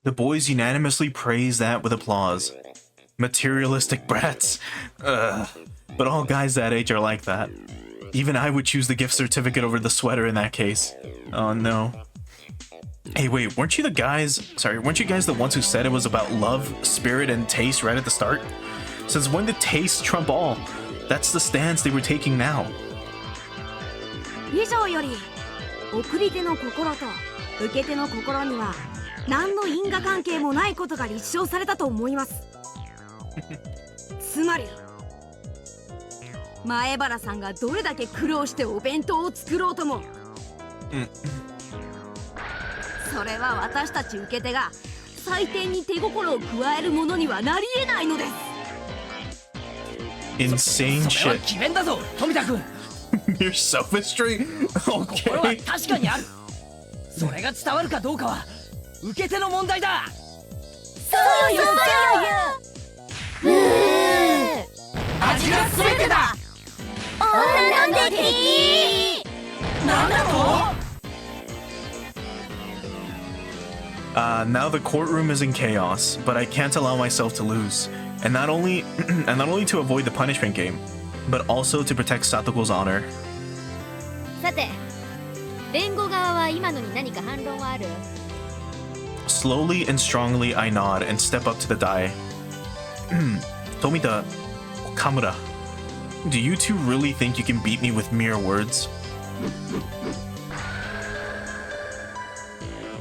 The boys unanimously praised that with applause. Materialistic brats. But all guys that age are like that. Even I would choose the gift certificate over the sweater in that case. Oh no. Hey, wait, weren't you guys the ones who said it was about love, spirit, and taste right at the start? Since when did taste trump all? That's the stance they were taking now. 以上より送り手の心と受け手の心には何の因果関係もないことが立証されたと思います。つまり前原さんがどれだけ苦労してお弁当を作ろうとも、それは私たち受け手が採点に手心を加えるものにはなり得ないのです。 Insane それは shit. 詭弁だぞ富田君。 Your sophistry? 心は Okay. 確かにある。それが伝わるかどうかは受け手の問題だ。そうよそうよ。味が全てだ。なんで敵？なんだと？Now the courtroom is in chaos, but I can't allow myself to lose. And not only to avoid the punishment game, but also to protect Satoko's honor. さて、弁護側は今のに何か反論はある？ Slowly and strongly I nod and step up to the die. Tomita, Okamura, do you two really think you can beat me with mere words?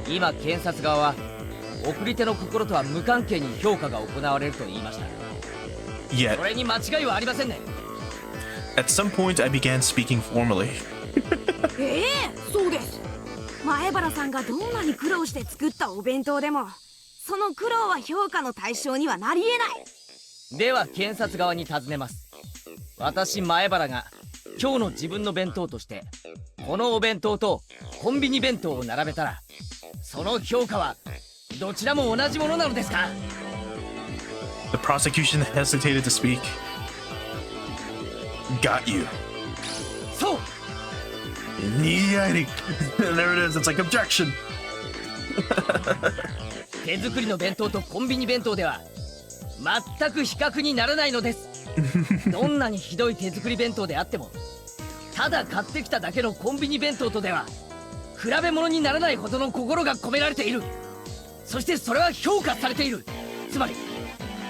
今検察側は送り手の心とは無関係に評価が行われると言いました。 Yet, それに間違いはありませんね。 at some point I began speaking formally. そうです。前原さんがどんなに苦労して作ったお弁当でもその苦労は評価の対象にはなり得ない。では検察側に尋ねます。私前原が今日の自分の弁当としてこのお弁当とコンビニ弁当を並べたらその評価はどちらも同じものなのですか？ The prosecution hesitated to speak. Got you. そう There it is. It's like objection. 手作りの弁当とコンビニ弁当では全く比較にならないのです。どんなにひどい手作り弁当であっても、ただ買ってきただけのコンビニ弁当とでは比べ物にならないほどの心が込められている。そしてそれは評価されている。つまり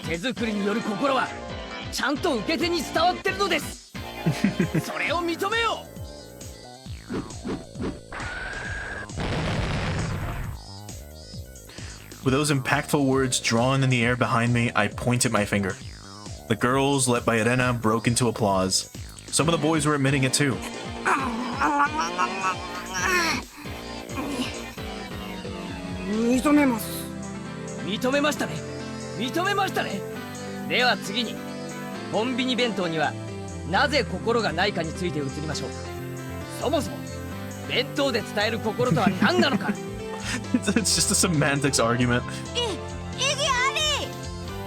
手作りによる心はちゃんと受け手に伝わってるのです。それを認めよう。With those impactful words drawn in the air behind me, I pointed my finger. The girls, led by Irena, broke into applause. Some of the boys were admitting it too. 認めます。認めましたね。認めましたね。では次にコンビニ弁当にはなぜ心がないかについて移りましょう。そもそも弁当で伝える心とは何なのか。It's just a semantics argument. 意義あり。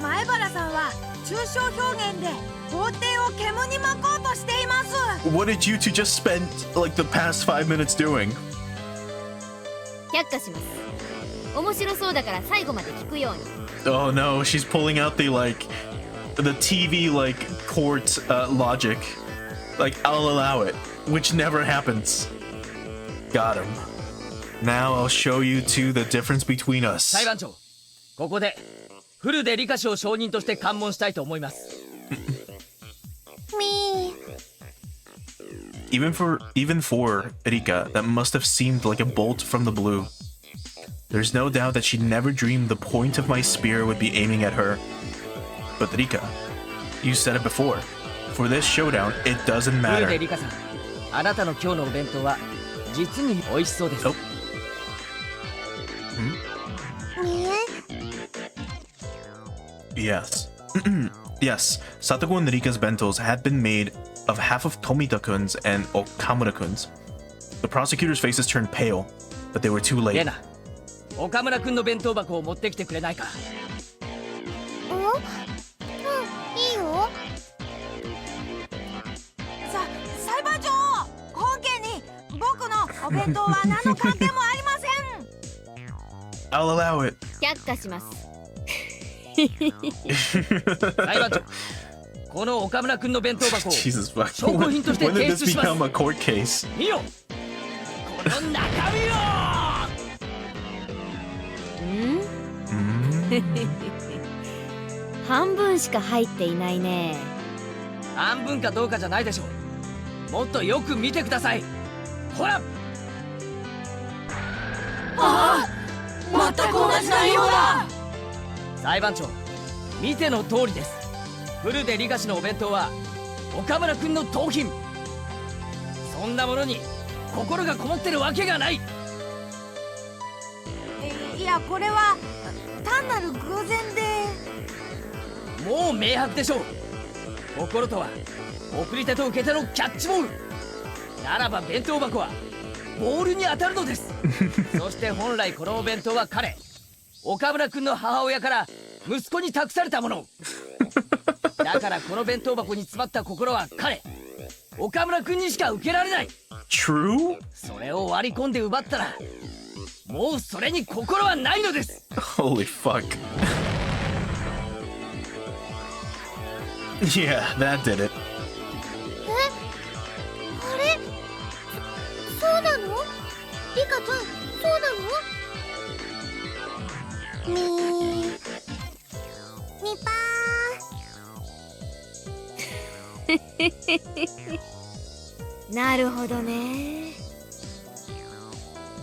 前原さんは抽象表現で法廷を煙に巻こうとしています。 What did you two just spend like the past 5 minutes doing? 却下します。面白そうだから最後まで聞くように。 Oh no, she's pulling out the TV court logic. Like, I'll allow it, which never happens. Got him. Now I'll show you two the difference between us. 裁判長、ここでフルで理科賞承認として喚問したいと思います。みー Even for Erika, that must have seemed like a bolt from the blue. There's no doubt that she never dreamed the point of my spear would be aiming at her. But Erika, you said it before. For this showdown, it doesn't フル matter. で理科さん、あなたの今日のお弁当は実に美味しそうです。Oh. みえ Yes. Yes, Satoko and Rika's bentos had been made of half of Tomita-kun's and Okamura-kun's. The prosecutor's faces turned pale, but they were too レ late. ナ、岡村くんの弁当箱を持ってきてくれないか。うんいいよ。裁判長、本件に僕のお弁当は何の関係もありません。 I'll allow it. 却下します。裁判長、この岡村くんの弁当箱を Jesus fuck. 証拠品として When 提 did this 出します。 become a court case? 見よ、この中身を。半分しか入っていないね。半分かどうかじゃないでしょう。もっとよく見てください。ほら、全く同じ内容だ。裁判長、見ての通りです。フルで理科士のお弁当は岡村くんの盗品。そんなものに心がこもってるわけがない。いや、これは単なる偶然で。もう明白でしょう。心とは送り手と受け手のキャッチボールならば、弁当箱はボールに当たるのです。そして本来このお弁当は彼、岡村くんの母親から息子に託されたもの。だからこの弁当箱に詰まった心は彼、岡村くんにしか受けられない。 True? それを割り込んで奪ったら、もうそれに心はないのです。 Holy fuck. Yeah, that did it. あれそうなの？リカちゃん、そうなの？みぱー。なるほどね。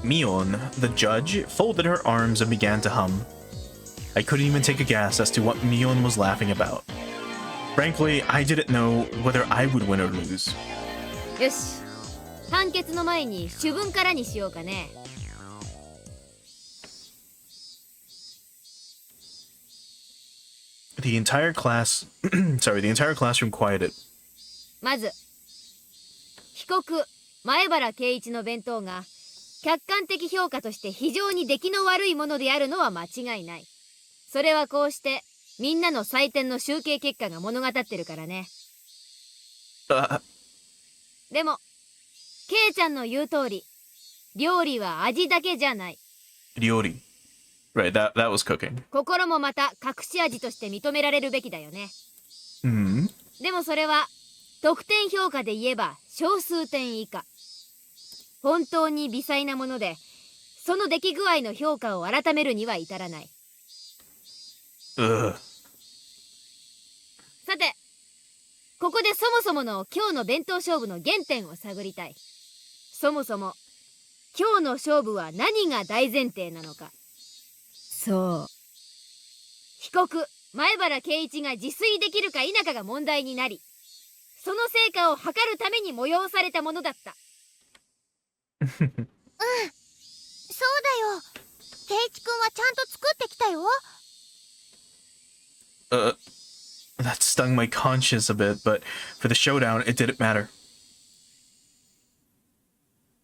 Mion, the judge, folded her arms and began to hum. I couldn't even take a guess as to what Mion was laughing about. Frankly, I didn't know whether I would win or lose. よし、判決の前に主文からにしようかね。The entire classroom quieted. まず、被告前原圭一の弁当が客観的評価として非常に出来の悪いものであるのは間違いない。それはこうしてみんなの採点の集計結果が物語ってるからね。でもケイちゃんの言う通り、料理は味だけじゃない。 Ryori. Right, that was cooking. 心もまた隠し味として認められるべきだよね。でもそれは得点評価で言えば小数点以下。本当に微細なもので、その出来具合の評価を改めるには至らない。Ugh. さて、ここでそもそもの今日の弁当勝負の原点を探りたい。そもそも今日の勝負は何が大前提なのか。そう。被告前原圭一が自炊できるか否かが問題になり、その成果を測るために催されたものだった。そうだよ。ケイチくんはちゃんと作ってきたよ。That stung my conscience a bit, but for the showdown, it didn't matter.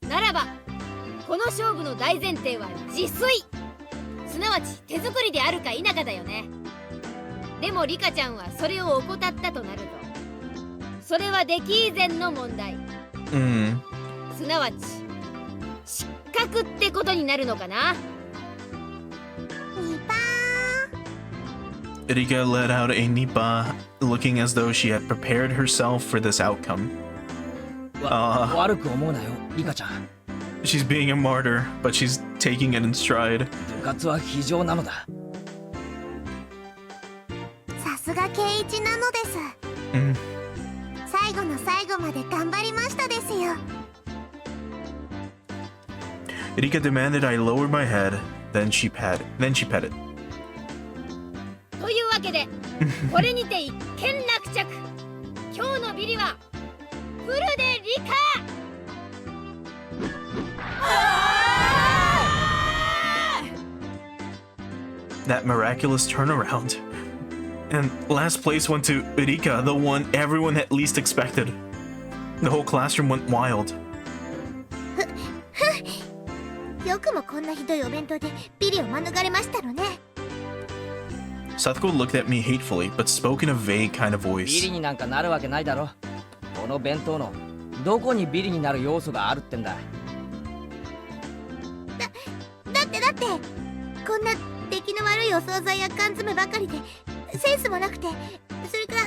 ならばこの勝負の大前提は自炊、すなわち手作りであるか否かだよね。でもリカちゃんはそれを怠ったとなると、それは出来以前の問題、すなわち失格ってことになるのかな。ニパErika let out a nipa, looking as though she had prepared herself for this outcome. 悪く思うなよ、リカちゃん。 She's being a martyr, but she's taking it in stride. 部活は非常なのだ。さすがケイイチなのです。最後の最後まで頑張りましたですよ。Erika demanded I lower my head, then she petted. というわけでこれにて一件落着。今日のビリはフルでリカ。That miraculous turnaround. And last place went to Erika, the one everyone at least expected. The whole classroom went wild. よくもこんなひどいお弁当でビリを免れましたのね。Satsuko looked at me hatefully, but spoke in a vague kind of ビ voice. リになんかなるわけないだろ。この弁当のどこにビリになる要素があるってんだ。だってこんな出来の悪いお惣菜や缶詰ばかりでセンスもなくて、それから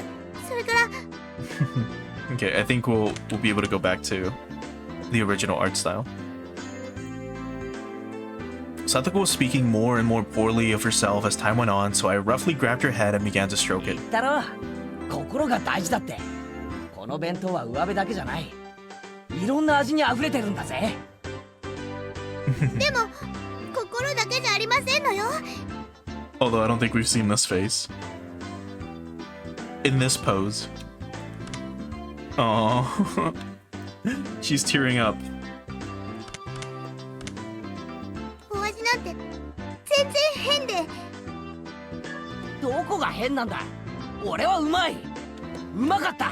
Okay, I think we'll be able to go back to the original art style. Satsuko was speaking more and more poorly of herself as time went on, so I roughly grabbed her head and began to stroke it. だろ、心が大事だって。この弁当は上辺だけじゃない。いろんな味に溢れてるんだぜ。でも心だけじゃありませんのよ。 Although I don't think we've seen this face. In this pose. Aww. She's tearing up. お味なんて全然変で。どこが変なんだ。俺はうまい。うまかった。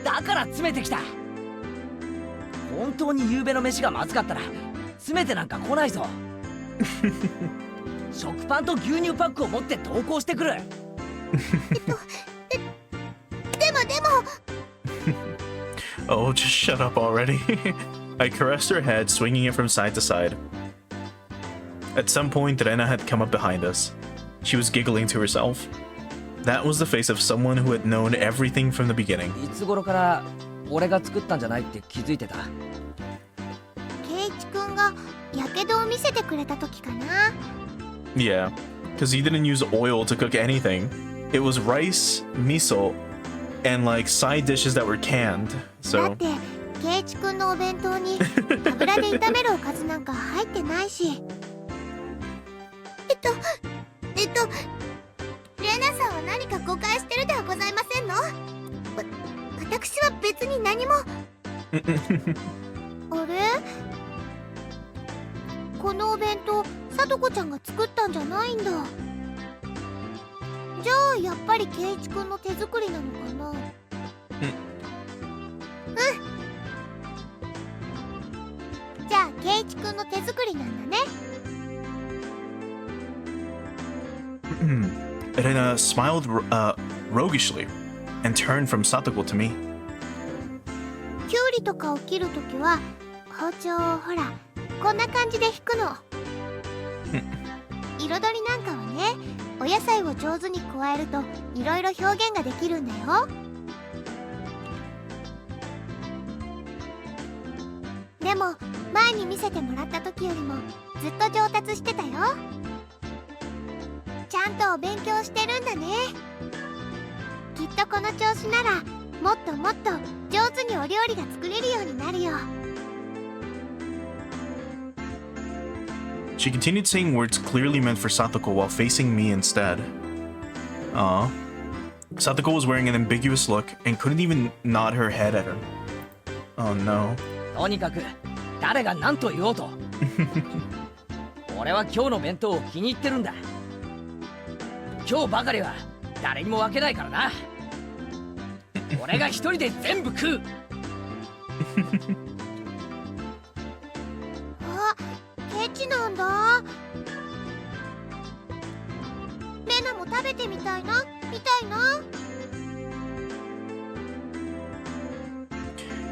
だから詰めてきた。本当に夕べの飯がまずかったら詰めてなんか来ないぞ。食パンと牛乳パックを持って投稿してくる。でも Oh, just shut up already. I caressed her head, swinging it from side to side. At some point, Rena had come up behind us. She was giggling to herself. That was the face of someone who had known everything from the beginning. いつ頃から俺が作ったんじゃないって気づいてた。ケイチくんがやけどを見せてくれた時かな。 Yeah, because he didn't use oil to cook anything. It was rice, miso, and like side dishes that were canned. だ So ってケイチくんのお弁当に油で炒めるおかずなんか入ってないし。レナさんは何か誤解してるではございませんの？私は別に何も。あれ？このお弁当さとこちゃんが作ったんじゃないんだ。じゃあやっぱりケイチくんの手作りなのかな。じゃあケイチくんの手作りなんだね。Rena smiled roguishly and turned from Satoko to me. ジとかを切るときは包丁をほらこんな感じで引くの。彩りなんかはね、お野菜を上手に加えるといろいろ表現ができるんだよ。でも前に見せてもらった時よりもずっと上達してたよ。ちゃんとお勉強してるんだね。きっとこの調子ならもっともっと上手にお料理が作れるようになるよ。She continued saying words clearly meant for Satoko while facing me instead. Aw. Satoko was wearing an ambiguous look and couldn't even nod her head at her. Oh no. とにかく誰が何と言おうと俺は今日の弁当を気に入ってるんだ。今日ばかりは誰にも分けないからな。俺が一人で全部食う。あ、ケチなんだ。レナも食べてみたいな、みたいな。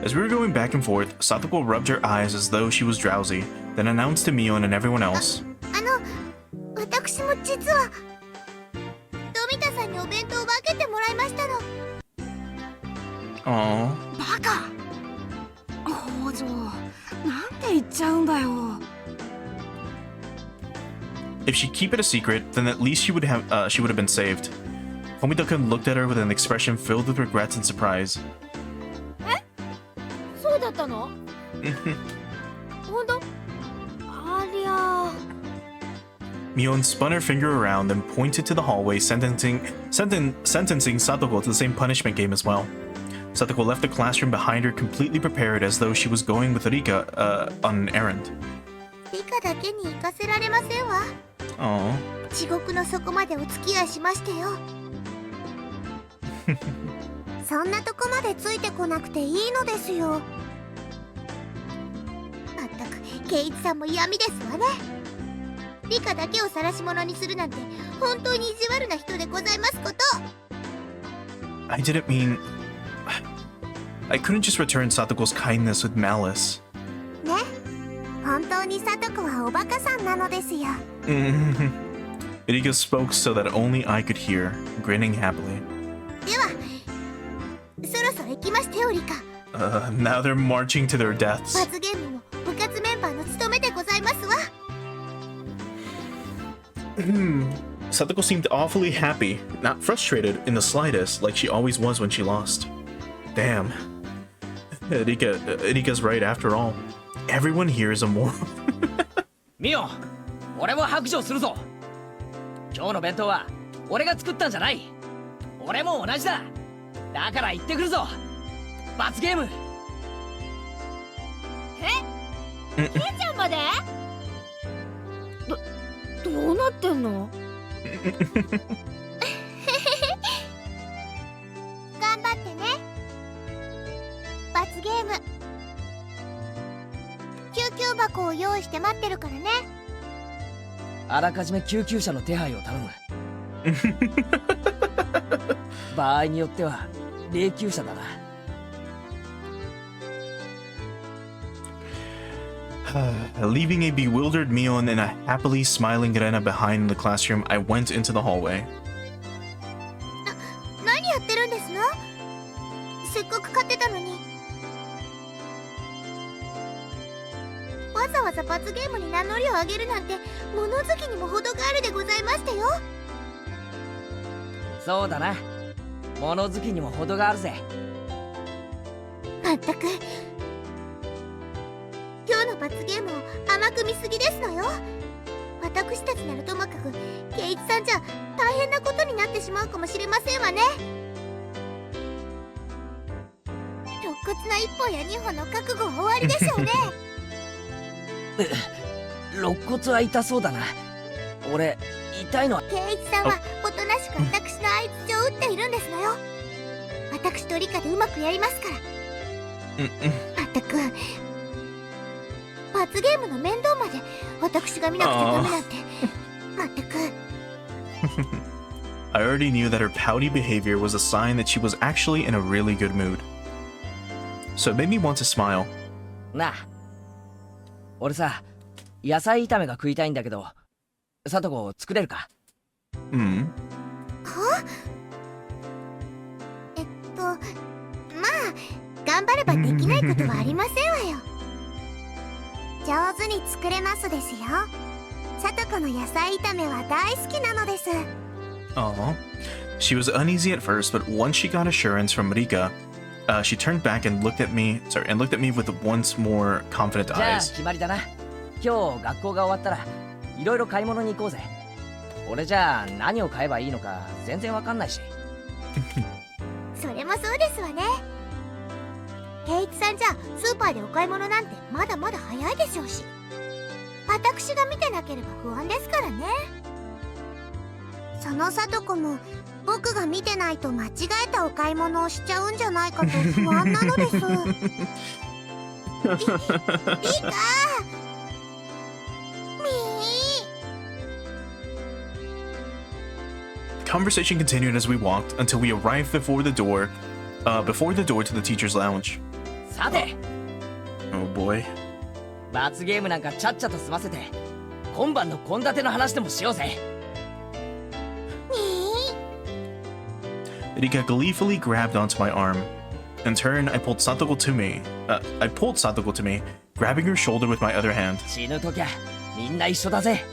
As we were going back and forth, Satoko rubbed her eyes as though she was drowsy, then announced to Mion and everyone else. 私も実は富田さんにお弁当を分けてもらいましたの。Aww. バカ。北条、なんで言っちゃうんだよ。If she'd keep it a secret, then at least she would have been saved. Komita-kun looked at her with an expression filled with regrets and surprise. そうだったの？ほんと？ありゃ。Mion spun her finger around and pointed to the hallway, sentencing Satoko to the same punishment game as well. Satoko left the classroom behind her completely prepared as though she was going with Rika on an errand. リカだけに行かせられませんわ。Aww. 地獄の底までお付き合いしましてよ。そんなとこまでついてこなくていいのですよ。まったく圭一さんも闇ですわね。リカだけを晒し者にするなんて本当に意地悪な人でございますこと。 I didn't mean... I couldn't just return Satoko's kindness with malice. ね、本当にサトコはおバカさんなのですよ。Rika spoke so that only I could hear, grinning happily. ではそろそろ行きましてよリカ。Now they're marching to their deaths. 罰ゲームも部活メンバーの務めでございますわ。Satoko seemed awfully happy, not frustrated in the slightest, like she always was when she lost. Damn. Rika's right after all. Everyone here is a moron. ミオ、俺も白状するぞ。今日の弁当は俺が作ったんじゃない。俺も同じだ。だから行ってくるぞ。罰ゲーム。ケイちゃんまで？どうなってんの？頑張ってね。罰ゲーム。救急箱を用意して待ってるからね。あらかじめ救急車の手配を頼む。場合によっては霊柩車だな。Leaving a bewildered Mion and a happily smiling Rena behind the classroom, I went into the hallway. 何やってるんですの？せっかく買ってたのに。わざわざ罰ゲームに名乗りを上げるなんて物好きにも程があるでございましたよ。そうだな。物好きにも程があるぜ。まったく今日の罰ゲームを甘く見すぎですのよ。私たちならともかく圭一さんじゃ大変なことになってしまうかもしれませんわね。肋骨の1本や2本の覚悟は終わりでしょうね。肋骨は痛そうだな。俺痛いのは。圭一さんはおとなしく私の相槌を打っているんですのよ。私と理科でうまくやりますから。まったく罰ゲームの面倒まで私が見なくちゃダメなんて。まったく。I already knew that her pouty behavior was a sign that she was actually in a really good mood. so it made me want to smile. なあ、俺さ、野菜炒めが食いたいんだけど、さとこ作れるか？は？まあ頑張ればできないことはありませんわよ。上手に作れますですよ。さとこの野菜炒めは大好きなのです。Aw. She was uneasy at first, but once she got assurance from Marika, she turned back and looked at me with once more confident じゃあ eyes. 決まりだな。今日学校が終わったらいろいろ買い物に行こうぜ。俺じゃあ何を買えばいいのか全然わかんないし。それもそうですわね。圭一さんじゃスーパーでお買い物なんてまだまだ早いでしょうし、私が見てなければ不安ですからね。そのさとこも僕が見てないと間違えたお買い物をしちゃうんじゃないかと不安なのです。いいか。Conversation continued as we walked until we arrived before the door to the teacher's lounge. さて、 Oh boy. 罰ゲームなんかちゃっちゃと済ませて、今晩の献立の話でもしようぜ。Rika gleefully grabbed onto my arm. In turn, I pulled Satoko to me, grabbing her shoulder with my other hand. 死ぬときゃみんな一緒だぜ。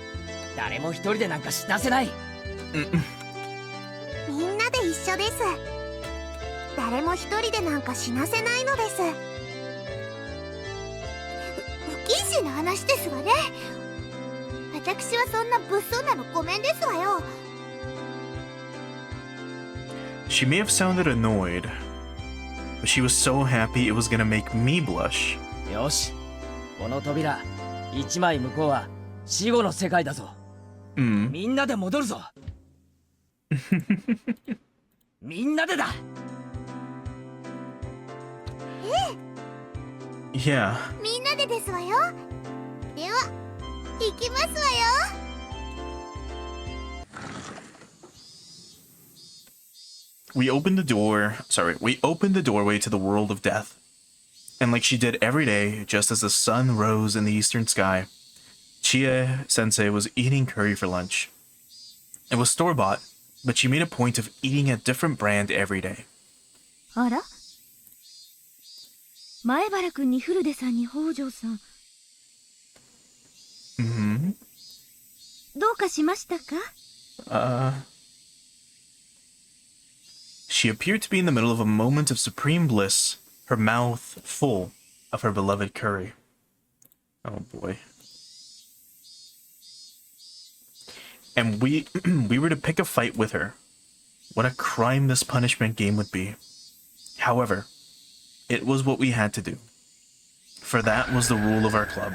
誰も一人でなんか死なせない。みんなで一緒です。誰も一人でなんか死なせないのです。不謹慎な話ですわね。私はそんな物騒なのごめんですわよ。She may have sounded annoyed, but she was so happy it was gonna make me blush. よし、この扉一枚向こうは死後の世界だぞ。みんなで戻るぞ。みんなでだ。Yeah. みんなでですわよ。では行きますわよ。We opened the doorway to the world of death. And like she did every day, just as the sun rose in the eastern sky, Chie-sensei was eating curry for lunch. It was store-bought, but she made a point of eating a different brand every day. あら、前原くんに古出さんに北条さん、どうかしましたか？ She appeared to be in the middle of a moment of supreme bliss, her mouth full of her beloved curry. Oh boy. And we were to pick a fight with her. What a crime this punishment game would be. However, it was what we had to do. For that was the rule of our club.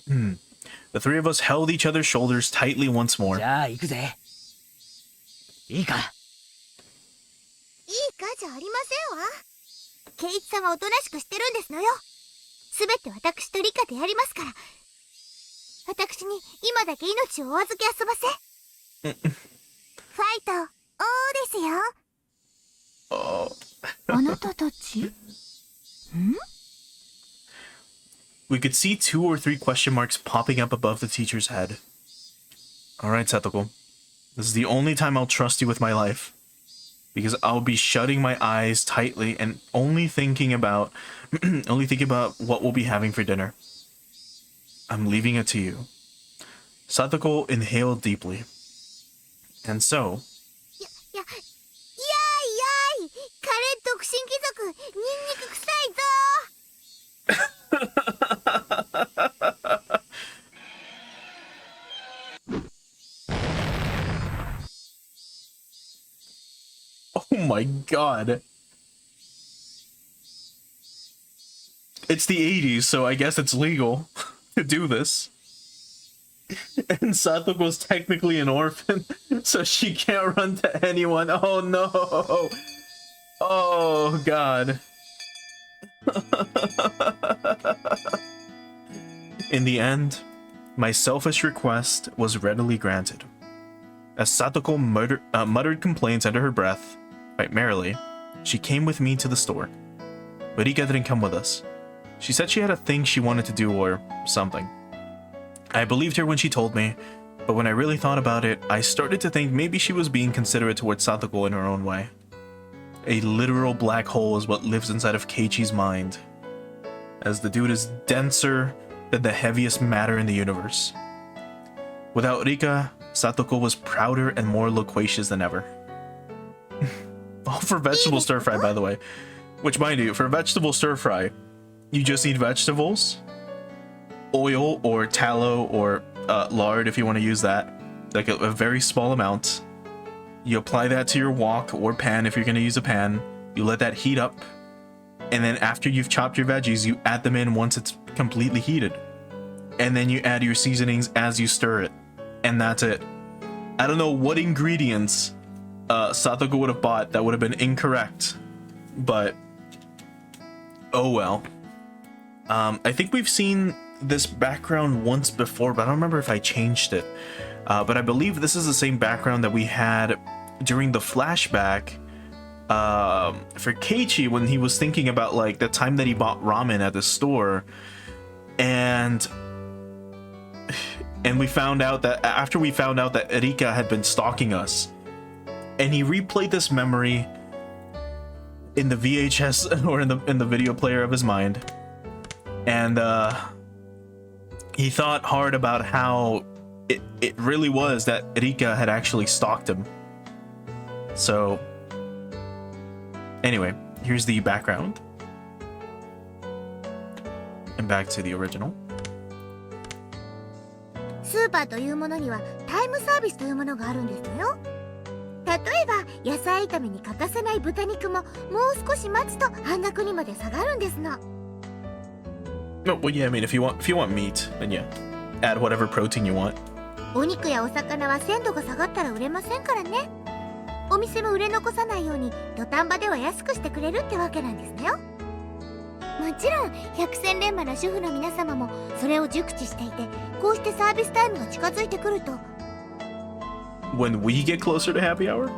The three of us held each other's shoulders tightly once more. じゃあ行くぜ。いいか。いいかじゃありませんわ。圭一さんはおとなしくしてるんですのよ。すべて私と理科でやりますから。私に今だけ命をお預け遊ばせ。ファイト、おーですよ。あなたたち？ We could see 2 or 3 question marks popping up above the teacher's head. Alright, Satoko. This is the only time I'll trust you with my life. Because I'll be shutting my eyes tightly and only thinking about what we'll be having for dinner. I'm leaving it to you. Satoko inhaled deeply. And so... やーいやーい。カレー独身貴族、ニンニク臭いぞ。Oh my god. It's the 80s, so I guess it's legal to do this. And Satoko's technically an orphan, so she can't run to anyone. Oh no! Oh god. In the end, my selfish request was readily granted. As Satoko muttered complaints under her breath, quite merrily, She came with me to the store. But Rika didn't come with us. She said she had a thing she wanted to do or something. I believed her when she told me, but when I really thought about it, I started to think maybe she was being considerate towards Satoko in her own way. A literal black hole is what lives inside of Keiichi's mind, as the dude is denser than the heaviest matter in the universe. Without Rika, Satoko was prouder and more loquacious than ever. All for vegetable stir fry, by the way. Which, mind you, for vegetable stir fry, you just need vegetables, oil or tallow or lard if you want to use that, like a very small amount. You apply that to your wok or pan if you're going to use a pan. You let that heat up, and then after you've chopped your veggies, you add them in once it's completely heated. And then you add your seasonings as you stir it. And that's it. I don't know what ingredients Satoko would have bought that would have been incorrect, but oh well. I think we've seen this background once before, but I don't remember if I changed it. But I believe this is the same background that we had during the flashback for Keiichi when he was thinking about like the time that he bought ramen at the store, and we found out that after we found out that Rika had been stalking us, and he replayed this memory in the VHS or in the video player of his mind, and he thought hard about how it really was that Rika had actually stalked him. So anyway, here's the background. And back to the original. スーパーというものにはタイムサービスというものがあるんですのよ。例えば野菜炒めに欠かせない豚肉ももう少し待つと半額にまで下がるんですの。No, well, yeah, I mean, if you want meat, then yeah, add whatever protein you want. お肉やお魚は鮮度が下がったら売れませんからね。お店も売れ残さないように土壇場では安くしてくれるってわけなんですねよ。もちろん百戦錬磨の主婦の皆様もそれを熟知していて、こうしてサービスタイムが近づいてくると When we get closer to happy hour?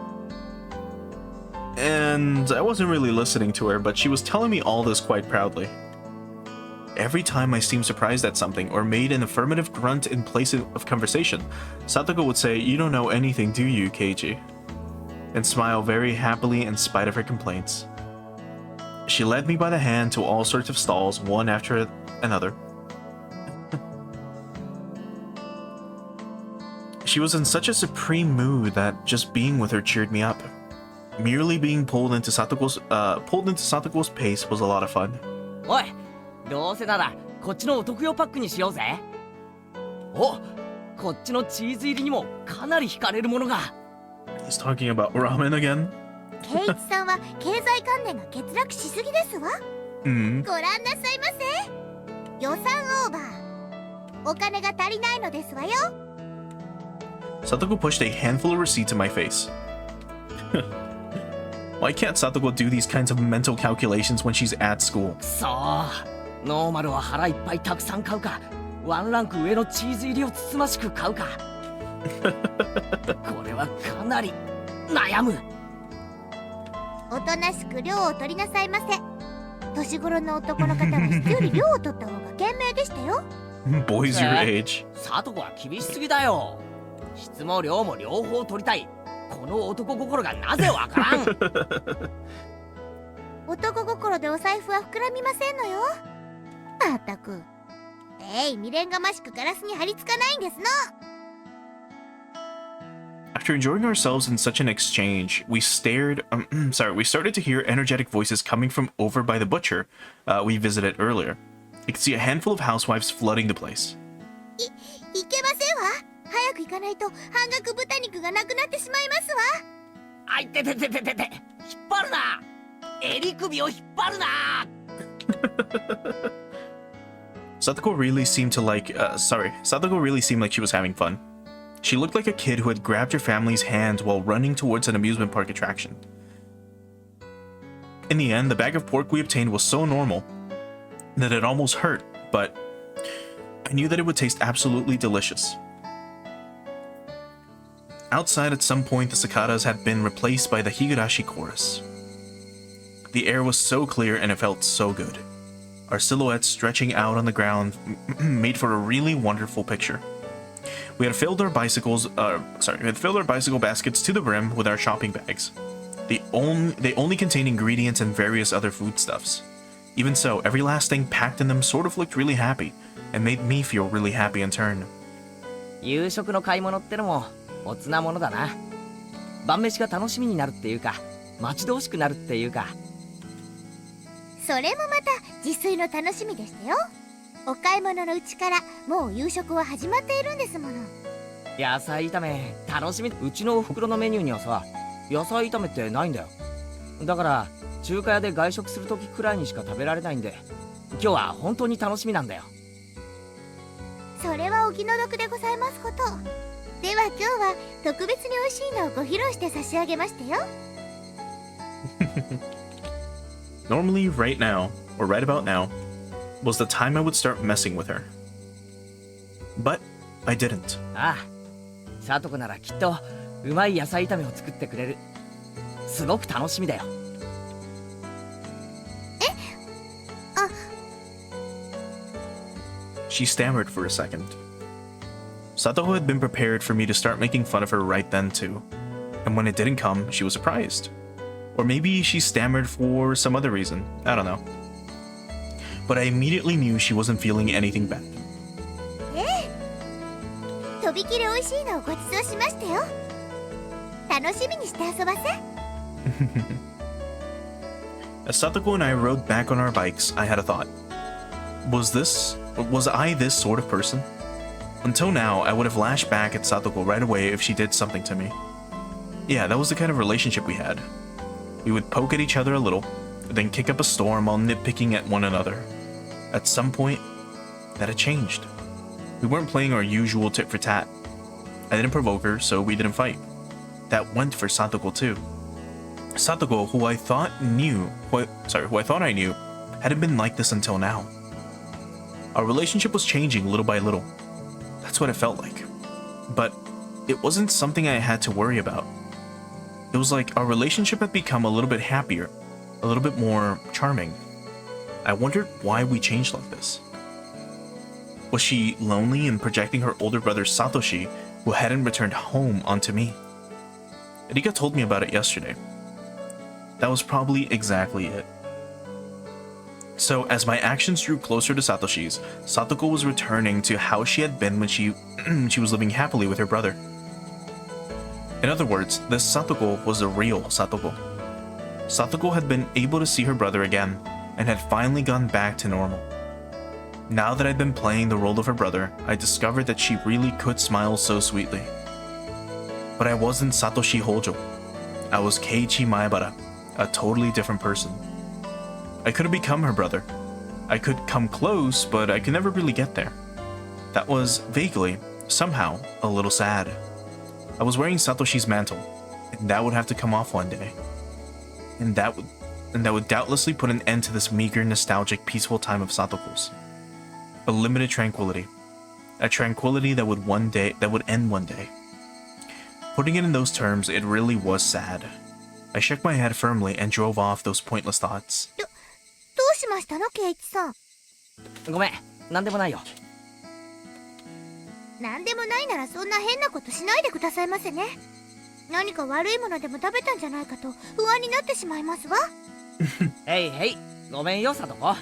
And I wasn't really listening to her, but she was telling me all this quite proudly. Every time I seemed surprised at something or made an affirmative grunt in place of conversation, Satoko would say, "You don't know anything, do you, Keiichi?" and smile very happily in spite of her complaints. She led me by the hand to all sorts of stalls, one after another. She was in such a supreme mood that just being with her cheered me up. Merely being pulled into Satoko's pace was a lot of fun. おい、どうせならこっちのお得用パックにしようぜ。お、こっちのチーズ入りにもかなり惹かれるものが。He's talking about ramen again. ケイイチさんは経済観念が欠落しすぎですわ。ご覧なさいませ。予算オーバー。お金が足りないのですわよ。Satoko pushed a handful of receipts in my face. Why can't Satoko do these kinds of mental calculations when she's at school? くそー、ノーマルは腹いっぱいたくさん買うか、ワンランク上のチーズ入りをつつましく買うか。これはかなり悩む。おとなしく量を取りなさいませ。年頃の男の方は質より量を取った方が賢明でしたよ。Boys your age. サトコは厳しすぎだよ。質も量も両方取りたい。この男心がなぜわからん。男心でお財布は膨らみませんのよ。まったく。未練がましくガラスに貼り付かないんですの。After enjoying ourselves in such an exchange, we started to hear energetic voices coming from over by the butcher we visited earlier. You could see a handful of housewives flooding the place. いけませんわ。早く行かないと半額豚肉がなくなってしまいますわ。あいてててててて、引っ張るな。襟首を引っ張るな。Satoko really seemed like she was having fun. She looked like a kid who had grabbed her family's hand while running towards an amusement park attraction. In the end, the bag of pork we obtained was so normal that it almost hurt, but I knew that it would taste absolutely delicious. Outside, at some point, the cicadas had been replaced by the Higurashi chorus. The air was so clear and it felt so good. Our silhouettes stretching out on the ground made for a really wonderful picture. We had filled our bicycle baskets to the brim with our shopping bags. They only contained ingredients and various other foodstuffs. Even so, every last thing packed in them sort of looked really happy, and made me feel really happy in turn. 夕食の買い物ってのもおつなものだな。晩飯が楽しみになるっていうか、待ち遠しくなるっていうか。それもまた自炊の楽しみでしたよ。お買い物のうちからもう夕食は始まっているんですもの。野菜炒め楽しみ。うちのお袋のメニューにはさ、野菜炒めってないんだよ。だから中華屋で外食する時くらいにしか食べられないんで、今日は本当に楽しみなんだよ。それはお気の毒でございますこと。では今日は特別に美味しいのをご披露して差し上げましたよ。Normally, right now, or right about now, was the time I would start messing with her. But I didn't. ああ、さとこならきっとうまい野菜炒めを作ってくれる。すごく楽しみだよ。She stammered for a second. Satoko had been prepared for me to start making fun of her right then too. And when it didn't come, she was surprised. Or maybe she stammered for some other reason. I don't know. But I immediately knew she wasn't feeling anything bad. とびきり美味しいのをごちそうしましたよ。楽しみにして遊ばせ。As Satoko and I rode back on our bikes, I had a thought. Was I this sort of person? Until now, I would have lashed back at Satoko right away if she did something to me. Yeah, that was the kind of relationship we had. We would poke at each other a little, then kick up a storm while nitpicking at one another. At some point, that had changed. We weren't playing our usual tit for tat. I didn't provoke her, so we didn't fight. That went for Satoko too. Satoko, who I thought I knew, hadn't been like this until now. Our relationship was changing little by little. That's what it felt like. But it wasn't something I had to worry about. It was like our relationship had become a little bit happier, a little bit more charming. I wondered why we changed like this. Was she lonely and projecting her older brother Satoshi, who hadn't returned home, onto me? Erika told me about it yesterday. That was probably exactly it. So, as my actions drew closer to Satoshi's, Satoko was returning to how she had been when she was living happily with her brother. In other words, this Satoko was the real Satoko. Satoko had been able to see her brother again, and had finally gone back to normal. Now that I'd been playing the role of her brother, I discovered that she really could smile so sweetly. But I wasn't Satoshi Hojo. I was Keiichi Maebara, a totally different person. I could have become her brother. I could come close, but I could never really get there. That was vaguely, somehow, a little sad. I was wearing Satoshi's mantle, and that would have to come off one day. And that would doubtlessly put an end to this meager, nostalgic, peaceful time of Satoko's. A limited tranquility. A tranquility that would end one day. Putting it in those terms, it really was sad. I shook my head firmly and drove off those pointless thoughts. どうしましたの、ケイイチさん。ごめん、なんでもないよ。なんでもないならそんな変なことしないでくださいませね。何か悪いものでも食べたんじゃないかと不安になってしまいますわ。へいへい、ごめんよ、さとこ。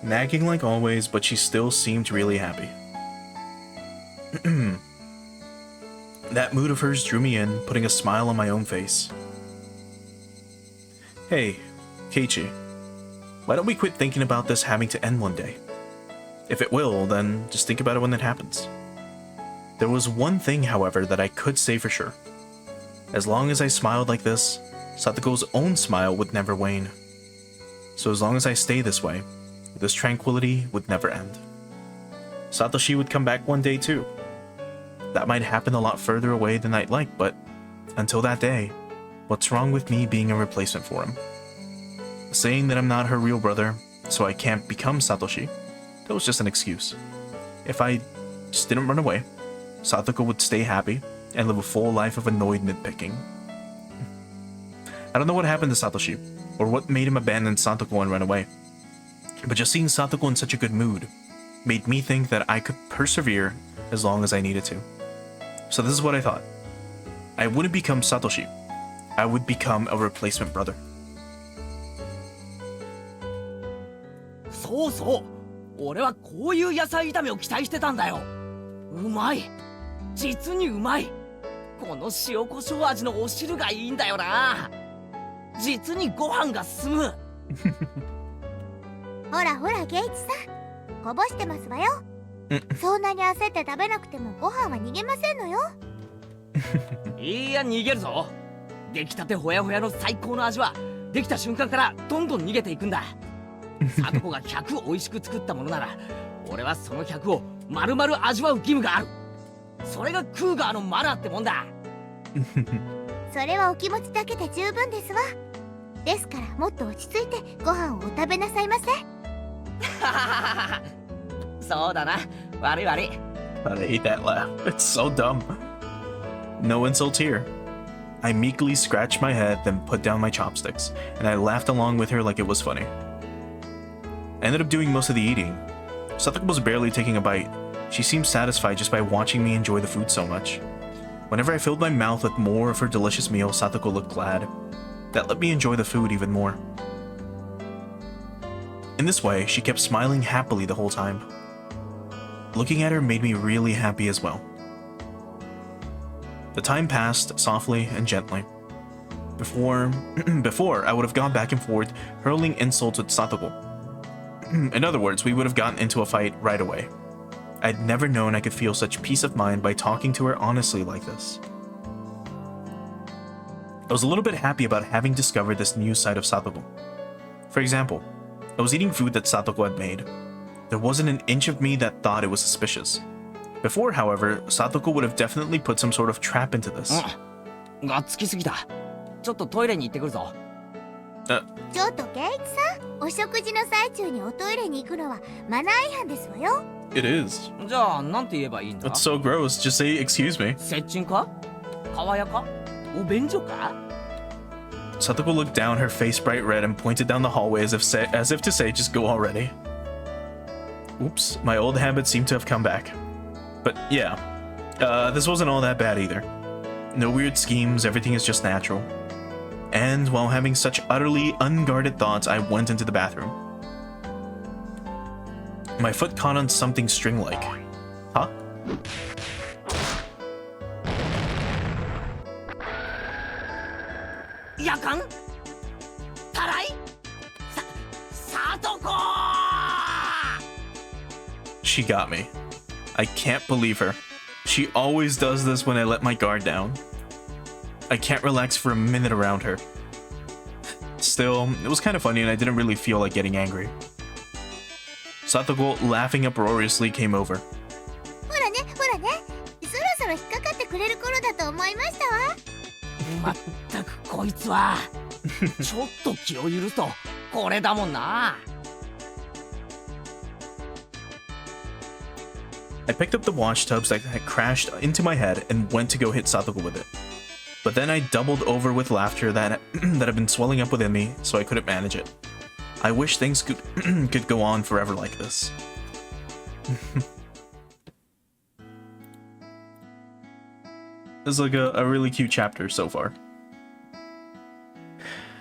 Nagging like always, but she still seemed really happy. That mood of hers drew me in, putting a smile on my own face. Hey, Keiichi, why don't we quit thinking about this having to end one day? If it will, then just think about it when it happens. There was one thing, however, that I could say for sure. As long as I smiled like this, Satoko's own smile would never wane. So as long as I stay this way, this tranquility would never end. Satoshi would come back one day too. That might happen a lot further away than I'd like, but until that day, what's wrong with me being a replacement for him? Saying that I'm not her real brother, so I can't become Satoshi, that was just an excuse. If I just didn't run away, Satoko would stay happy and live a full life of annoyed nitpicking. I don't know what happened to Satoshi. or what made him abandon Satoko and run away. But just seeing Satoko in such a good mood made me think that I could persevere as long as I needed to. So this is what I thought. I wouldn't become Satoshi. I would become a replacement brother. そうそう、俺はこういう野菜炒めを期待してたんだよ。うまい、実にうまい。この塩コショウ味のお汁がいいんだよな。実にご飯が進む。ほらほら、ゲイチさん、こぼしてますわよ。そんなに焦って食べなくてもご飯は逃げませんのよ。いや、逃げるぞ。出来たてほやほやの最高の味はできた瞬間からどんどん逃げていくんだ。サトコが100美味しく作ったものなら、俺はその100を丸々味わう義務がある。それがクーガーのマナーってもんだ。それはお気持ちだけで十分ですわ。ですからもっと落ち着いてご飯をお食べなさいませ。そうだな、悪い悪い。 I hate that laugh. It's so dumb. No insults here. I meekly scratched my head, then put down my chopsticks, and I laughed along with her like it was funny. I ended up doing most of the eating. Satoko was barely taking a bite. She seemed satisfied just by watching me enjoy the food so much. Whenever I filled my mouth with more of her delicious meal, Satoko looked glad. That let me enjoy the food even more. In this way, she kept smiling happily the whole time. Looking at her made me really happy as well. The time passed softly and gently. Before I would have gone back and forth, hurling insults at Satoko. In other words, we would have gotten into a fight right away. I'd never known I could feel such peace of mind by talking to her honestly like this. I was a little bit happy about having discovered this new side of Satoko. For example, I was eating food that Satoko had made. There wasn't an inch of me that thought it was suspicious. Before, however, Satoko would have definitely put some sort of trap into this. がっつきすぎた。ちょっとトイレに行ってくるぞ。ちょっとゲイチさん、お食事の最中におトイレに行くのはマナー違反ですわよ。It is. じゃあなんて言えばいいんだ。 That's so gross. Just say, excuse me. 接近か？川屋か？お便所か？ Satoko looked down, her face bright red, and pointed down the hallway as if to say, just go already. Oops, my old habits seem to have come back. But yeah, this wasn't all that bad either. No weird schemes, everything is just natural. And while having such utterly unguarded thoughts, I went into the bathroom. My foot caught on something string-like. Huh? Yakan? Tarai? Satoko! She got me. I can't believe her. She always does this when I let my guard down. I can't relax for a minute around her. Still, it was kind of funny and I didn't really feel like getting angry. Satoko, laughing uproariously, came over. ほらね、ほらね、そろそろ引っかかってくれる頃だと思いましたわ。まったくこいつはちょっと気を許すとこれだもんな。I picked up the wash tubs that had crashed into my head and went to go hit Satoko with it. But then I doubled over with laughter that had been swelling up within me, so I couldn't manage it. I wish things could go on forever like this. This is like a really cute chapter so far.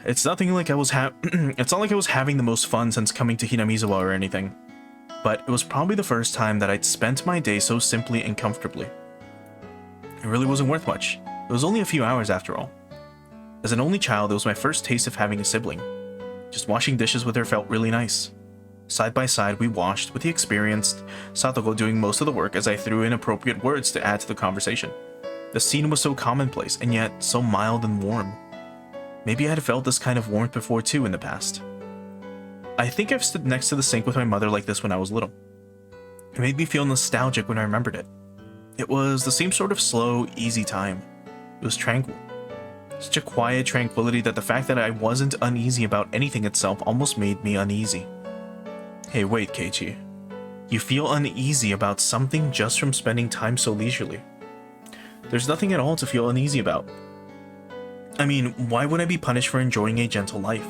It's nothing like it's not like I was having the most fun since coming to Hinamizawa or anything. But it was probably the first time that I'd spent my day so simply and comfortably. It really wasn't worth much. It was only a few hours after all. As an only child, it was my first taste of having a sibling. Just washing dishes with her felt really nice. Side by side, we washed, with the experienced Satoko doing most of the work as I threw in appropriate words to add to the conversation. The scene was so commonplace, and yet so mild and warm. Maybe I had felt this kind of warmth before too in the past. I think I've stood next to the sink with my mother like this when I was little. It made me feel nostalgic when I remembered it. It was the same sort of slow, easy time. It was tranquil. Such a quiet tranquility that the fact that I wasn't uneasy about anything itself almost made me uneasy. Hey, wait, Keiichi. You feel uneasy about something just from spending time so leisurely. There's nothing at all to feel uneasy about. I mean, why would I be punished for enjoying a gentle life?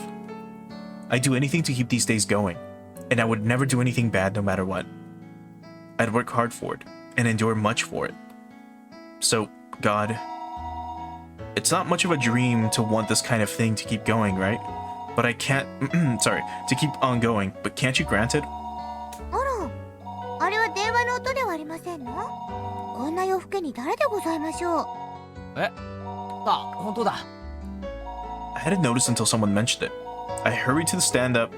I'd do anything to keep these days going, and I would never do anything bad no matter what. I'd work hard for it, and endure much for it. So, God, it's not much of a dream to want this kind of thing to keep going, right? But I can't, sorry, to keep on going, but can't you grant it? あら、あれは電話の音ではありませんの？こんな夜更けに誰でございましょう？あ、本当だ。I hadn't noticed until someone mentioned it. I hurried to stand up,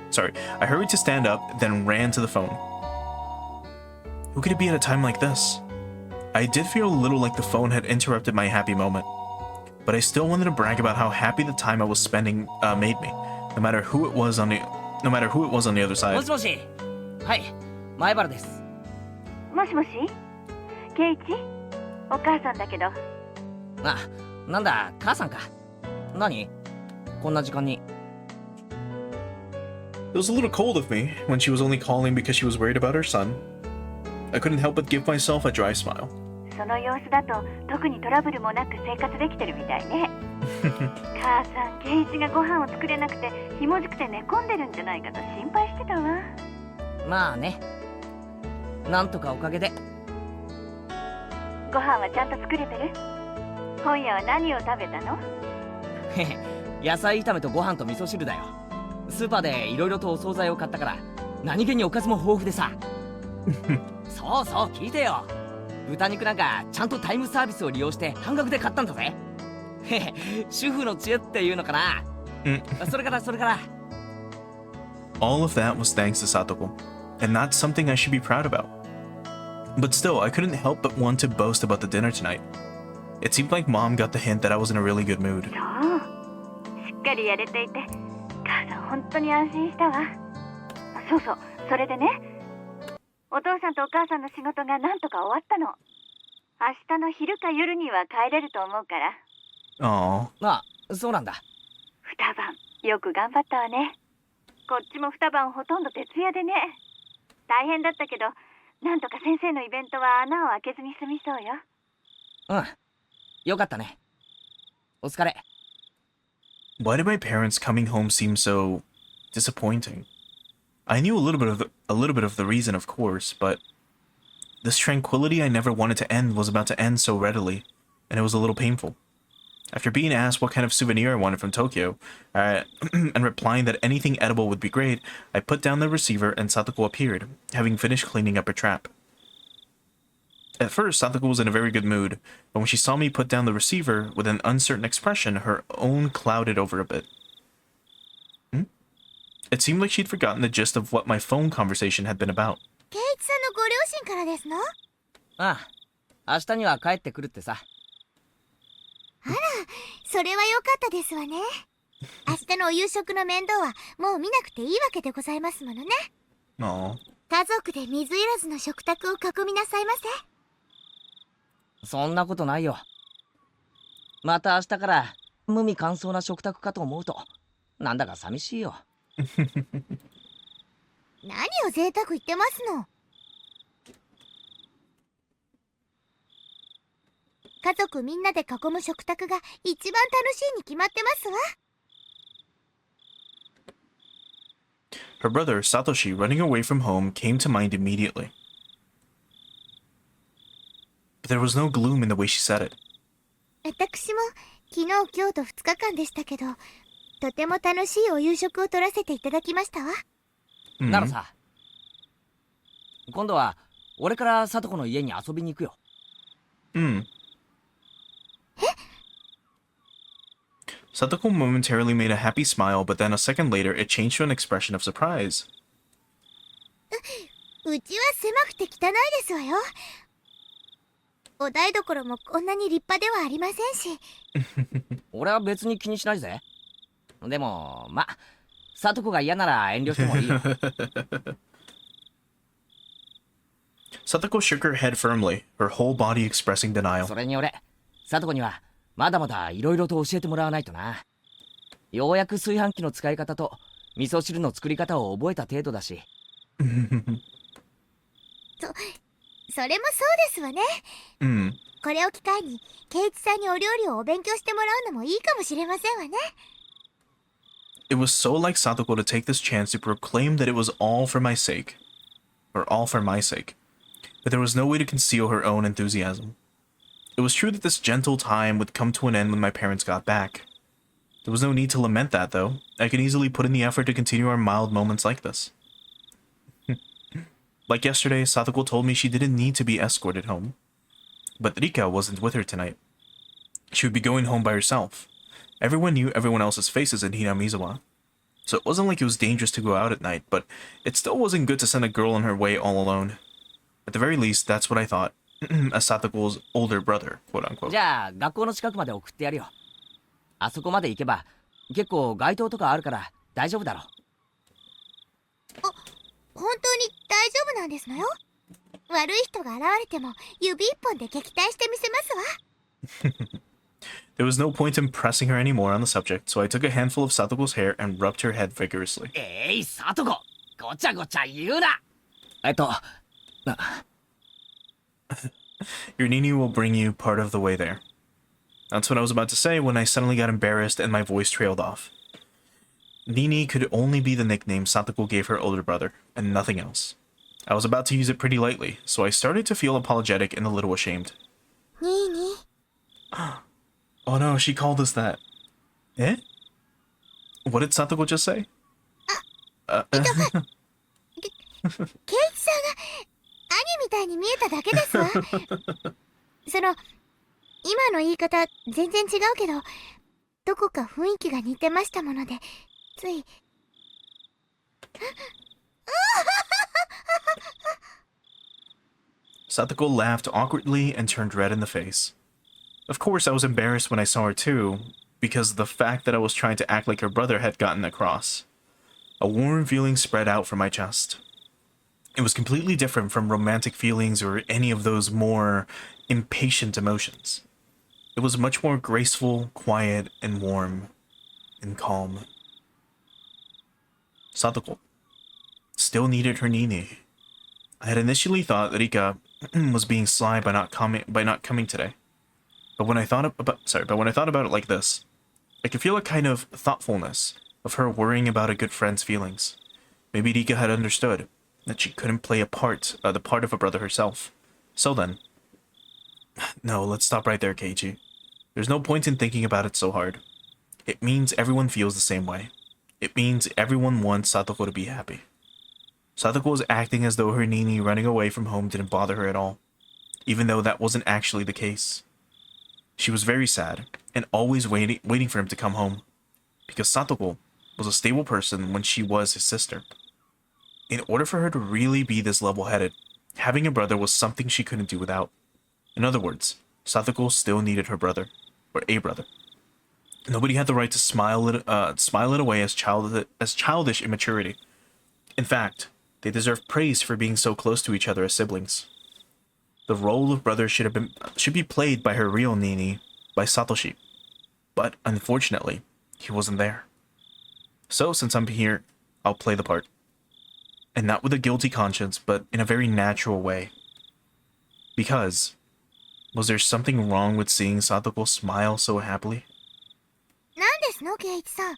then ran to the phone. Who could it be at a time like this? I did feel a little like the phone had interrupted my happy moment, but I still wanted to brag about how happy the time I was spending made me, no matter who it was on the other side. もしもし。はい、前原です。もしもし、ケイチ、お母さんだけど。あ、なんだ、母さんか。何？こんな時間に。It was a little cold of me when she was only calling because she was worried about her son. I couldn't help but give myself a dry smile. その様子だと特にトラブルもなく生活できてるみたいね。母さん、ケイチがご飯を作れなくてひもじくて寝込んでるんじゃないかと心配してたわ。まあね。なんとかおかげで。ご飯はちゃんと作れてる？今夜は何を食べたの？へへ、野菜炒めとご飯と味噌汁だよ。スーパーでいろいろとお惣菜を買ったから何気におかずも豊富でさ。そうそう、聞いてよ。豚肉なんかちゃんとタイムサービスを利用して半額で買ったんだぜ。へへ、主婦の知恵っていうのかな。それから。All of that was thanks to Satoko, and that's something I should be proud about. But still, I couldn't help but want to boast about the dinner tonight. It seemed like Mom got the hint that I was in a really good mood. そう、しっかりやれていて母さん本当に安心したわ。そう、それでね、お父さんとお母さんの仕事がなんとか終わったの。明日の昼か夜には帰れると思うから。Aww. あ、そうなんだ。二晩よく頑張ったわね。こっちも二晩ほとんど徹夜でね。大変だったけど、なんとか先生のイベントは穴を開けずに済みそうよ。うん、よかったね。お疲れ。Why did my parents coming home seem so disappointing? I knew a little bit of the reason, of course, but this tranquility I never wanted to end was about to end so readily, and it was a little painful. After being asked what kind of souvenir I wanted from Tokyo, and replying that anything edible would be great, I put down the receiver and Satoko appeared, having finished cleaning up her trap. At first, Satoko was in a very good mood, but when she saw me put down the receiver with an uncertain expression, her own clouded over a bit. It seemed like she'd forgotten the gist of what my phone conversation had been about. ケイチさんのご両親からですの？ああ、明日には帰ってくるってさ。あら、それは良かったですわね。明日のお夕食の面倒はもう見なくていいわけでございますものね。Aw. 家族で水入らずの食卓を囲みなさいませ。そんなことないよ。また明日から無味乾燥な食卓かと思うとなんだか寂しいよ。何を贅沢言ってますの。家族みんなで囲む食卓が一番楽しいに決まってますわ。Her brother, Satoshi, running away from home, came to mind immediately. But there was no gloom in the way she said it. 私も昨日今日と2日間でしたけど、とても楽しいお夕食を取らせていただきましたわ。ならさ、今度は俺から聡子の家に遊びに行くよ。Satoko momentarily made a happy smile, but then a second later, it changed to an expression of surprise. うちは狭くて汚いですわよ。お台所もこんなに立派ではありませんし。俺は別に気にしないぜ。でも、ま、聡子が嫌なら遠慮してもいいよ。Satoko shook her head firmly, her whole body expressing denial. それに俺、聡子にはまだまだいろいろと教えてもらわないとな。ようやく炊飯器の使い方と味噌汁の作り方を覚えた程度だし。それもそうですわね。これを機会にケイチさんにお料理をお勉強してもらうのもいいかもしれませんわね。It was so like Satoko to take this chance to proclaim that it was all for my sake. Or all for my sake. But there was no way to conceal her own enthusiasm. It was true that this gentle time would come to an end when my parents got back. There was no need to lament that, though. I could easily put in the effort to continue our mild moments like this. Like yesterday, Satoko told me she didn't need to be escorted home. But Rika wasn't with her tonight. She would be going home by herself. Everyone knew everyone else's faces in Hinamizawa. So it wasn't like it was dangerous to go out at night, but it still wasn't good to send a girl on her way all alone. At the very least, that's what I thought, as Satoko's older brother, quote unquote. じゃあ学校の近くまで送ってやるよ。あそこまで行けば結構街灯とかあるから大丈夫だろ。本当に大丈夫なんですのよ。悪い人が現れても指一本で撃退してみせますわ。There was no point in pressing her anymore on the subject, so I took a handful of Satoko's hair and rubbed her head vigorously. サトコ、ごちゃごちゃ言うな。Your Nini will bring you part of the way there. That's what I was about to say when I suddenly got embarrassed and my voice trailed off. Nini could only be the nickname Satoko gave her older brother, and nothing else. I was about to use it pretty lightly, so I started to feel apologetic and a little ashamed. Nini? Oh no, she called us that. Eh? What did Satoko just say? ケイチさんが兄みたいに見えただけですわ。今の言い方全然違うけど、どこか雰囲気が似てましたもので、つい。Satoko laughed awkwardly and turned red in the face. Of course, I was embarrassed when I saw her too, because the fact that I was trying to act like her brother had gotten across. A warm feeling spread out from my chest. It was completely different from romantic feelings or any of those more impatient emotions. It was much more graceful, quiet, and warm, and calm. Satoko still needed her Nini. I had initially thought that Rika was being sly by not coming today. But when I thought about it like this, I could feel a kind of thoughtfulness of her worrying about a good friend's feelings. Maybe Rika had understood that she couldn't play the part of a brother herself. So then... No, let's stop right there, Keiichi. There's no point in thinking about it so hard. It means everyone feels the same way. It means everyone wants Satoko to be happy. Satoko was acting as though her Nini running away from home didn't bother her at all, even though that wasn't actually the case. She was very sad, and always waiting for him to come home, because Satoko was a stable person when she was his sister. In order for her to really be this level-headed, having a brother was something she couldn't do without. In other words, Satoko still needed her brother, or a brother. Nobody had the right to smile it away as childish immaturity. In fact, they deserve praise for being so close to each other as siblings. The role of brother should be played by her real Nini, by Satoshi. But unfortunately, he wasn't there. So since I'm here, I'll play the part. And not with a guilty conscience, but in a very natural way. Because, was there something wrong with seeing Satoko smile so happily? なんですの、ケイチさん。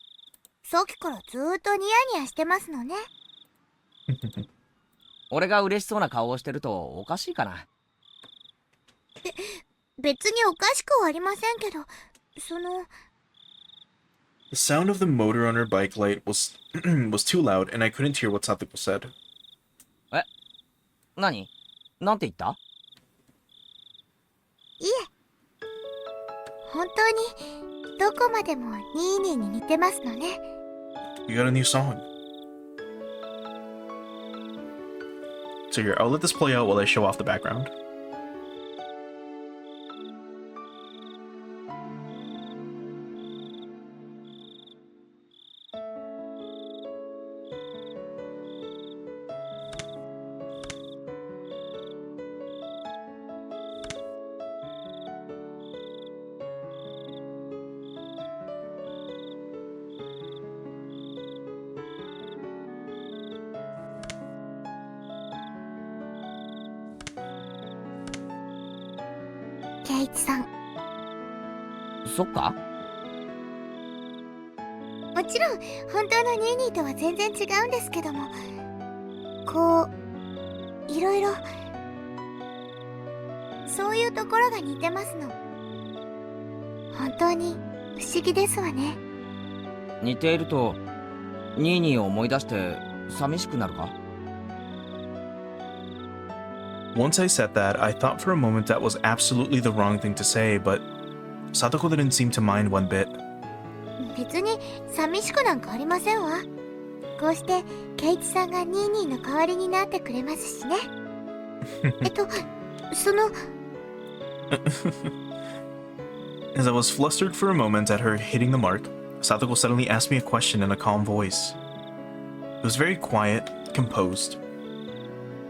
さっきからずーっとニヤニヤしてますのね。俺が嬉しそうな顔をしてるとおかしいかな。別におかしくはありませんけど、The sound of the motor on her bike light was too loud, and I couldn't hear what Satoko said. 何？なんて言った？いえ。本当に、どこまでもニーニーに似てますのね。You got a new song. So here, I'll let this play out while I show off the background.ケイチさん。そっか？もちちろん本当のニーニーとは全然違うんですけども、こういろいろそういうところが似てますの。本当に不思議ですわね。似ているとニーニーを思い出して寂しくなるか？ Once I said that, I thought for a moment that was absolutely the wrong thing to say, but Satoko didn't seem to mind one bit. 別に寂しくなんかありませんわ。こうしてケイチさんがニーニーの代わりになってくれますしね。そのAs I was flustered for a moment at her hitting the mark, Satoko suddenly asked me a question in a calm voice. It was very quiet, composed,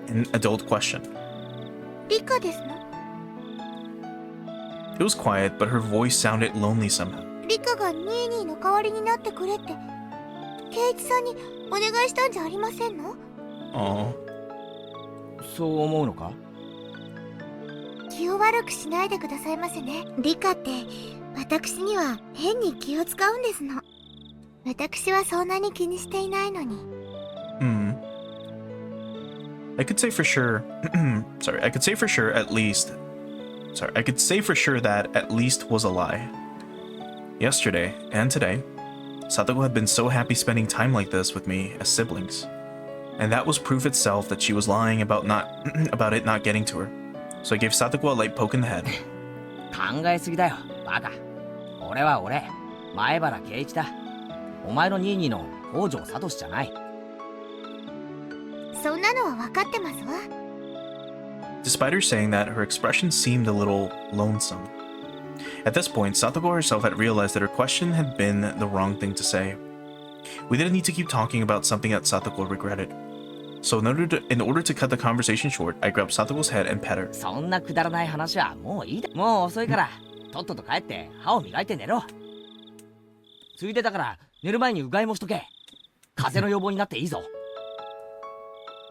an adult question. リカですの？ It was quiet, but her voice sounded lonely somehow. リカがニーニーの代わりになってくれってケイチさんにお願いしたんじゃありませんの？ Aw. そう思うのか？気を悪くしないでくださいませね。リカって私には変に気を使うんですの。私はそんなに気にしていないのに。I could say for sure I could say for sure that at least was a lie. Yesterday and today, Satoko had been so happy spending time like this with me as siblings. And that was proof itself that she was lying about it not getting to her. So I gave Satoko a light poke in the head. 考えすぎだよ、バカ。俺は俺、前原圭一だ。お前のニーニーの北条聡じゃない。そんなのは分かってますわ。Despite her saying that, her expression seemed a little lonesome. At this point, Satoko herself had realized that her question had been the wrong thing to say. We didn't need to keep talking about something that Satoko regretted. So in order to cut the conversation short, I grabbed Satoko's head and pet her. そんなくだらない話はもういいだ。もう遅いから、とっとと帰って歯を磨いて寝ろ。ついでだから寝る前にうがいもしとけ。風邪の予防になっていいぞ。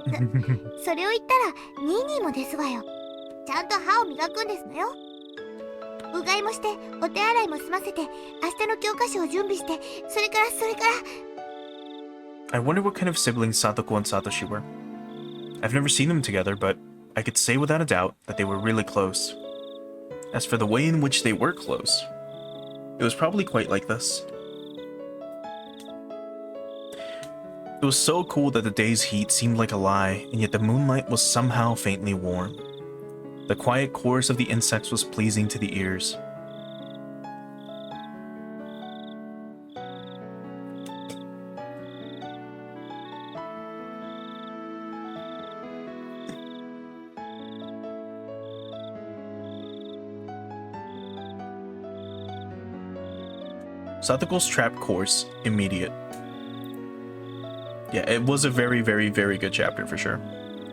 それを言ったらニーニーもですわよ。ちゃんと歯を磨くんですのよ。うがいもしてお手洗いも済ませて明日の教科書を準備して、それから I wonder what kind of siblings Satoko and Satoshi were. I've never seen them together, but I could say without a doubt that they were really close. As for the way in which they were close, it was probably quite like this. It was so cool that the day's heat seemed like a lie, and yet the moonlight was somehow faintly warm. The quiet chorus of the insects was pleasing to the ears. Satoko's trap course, immediate. Yeah, it was a very, very, very good chapter for sure.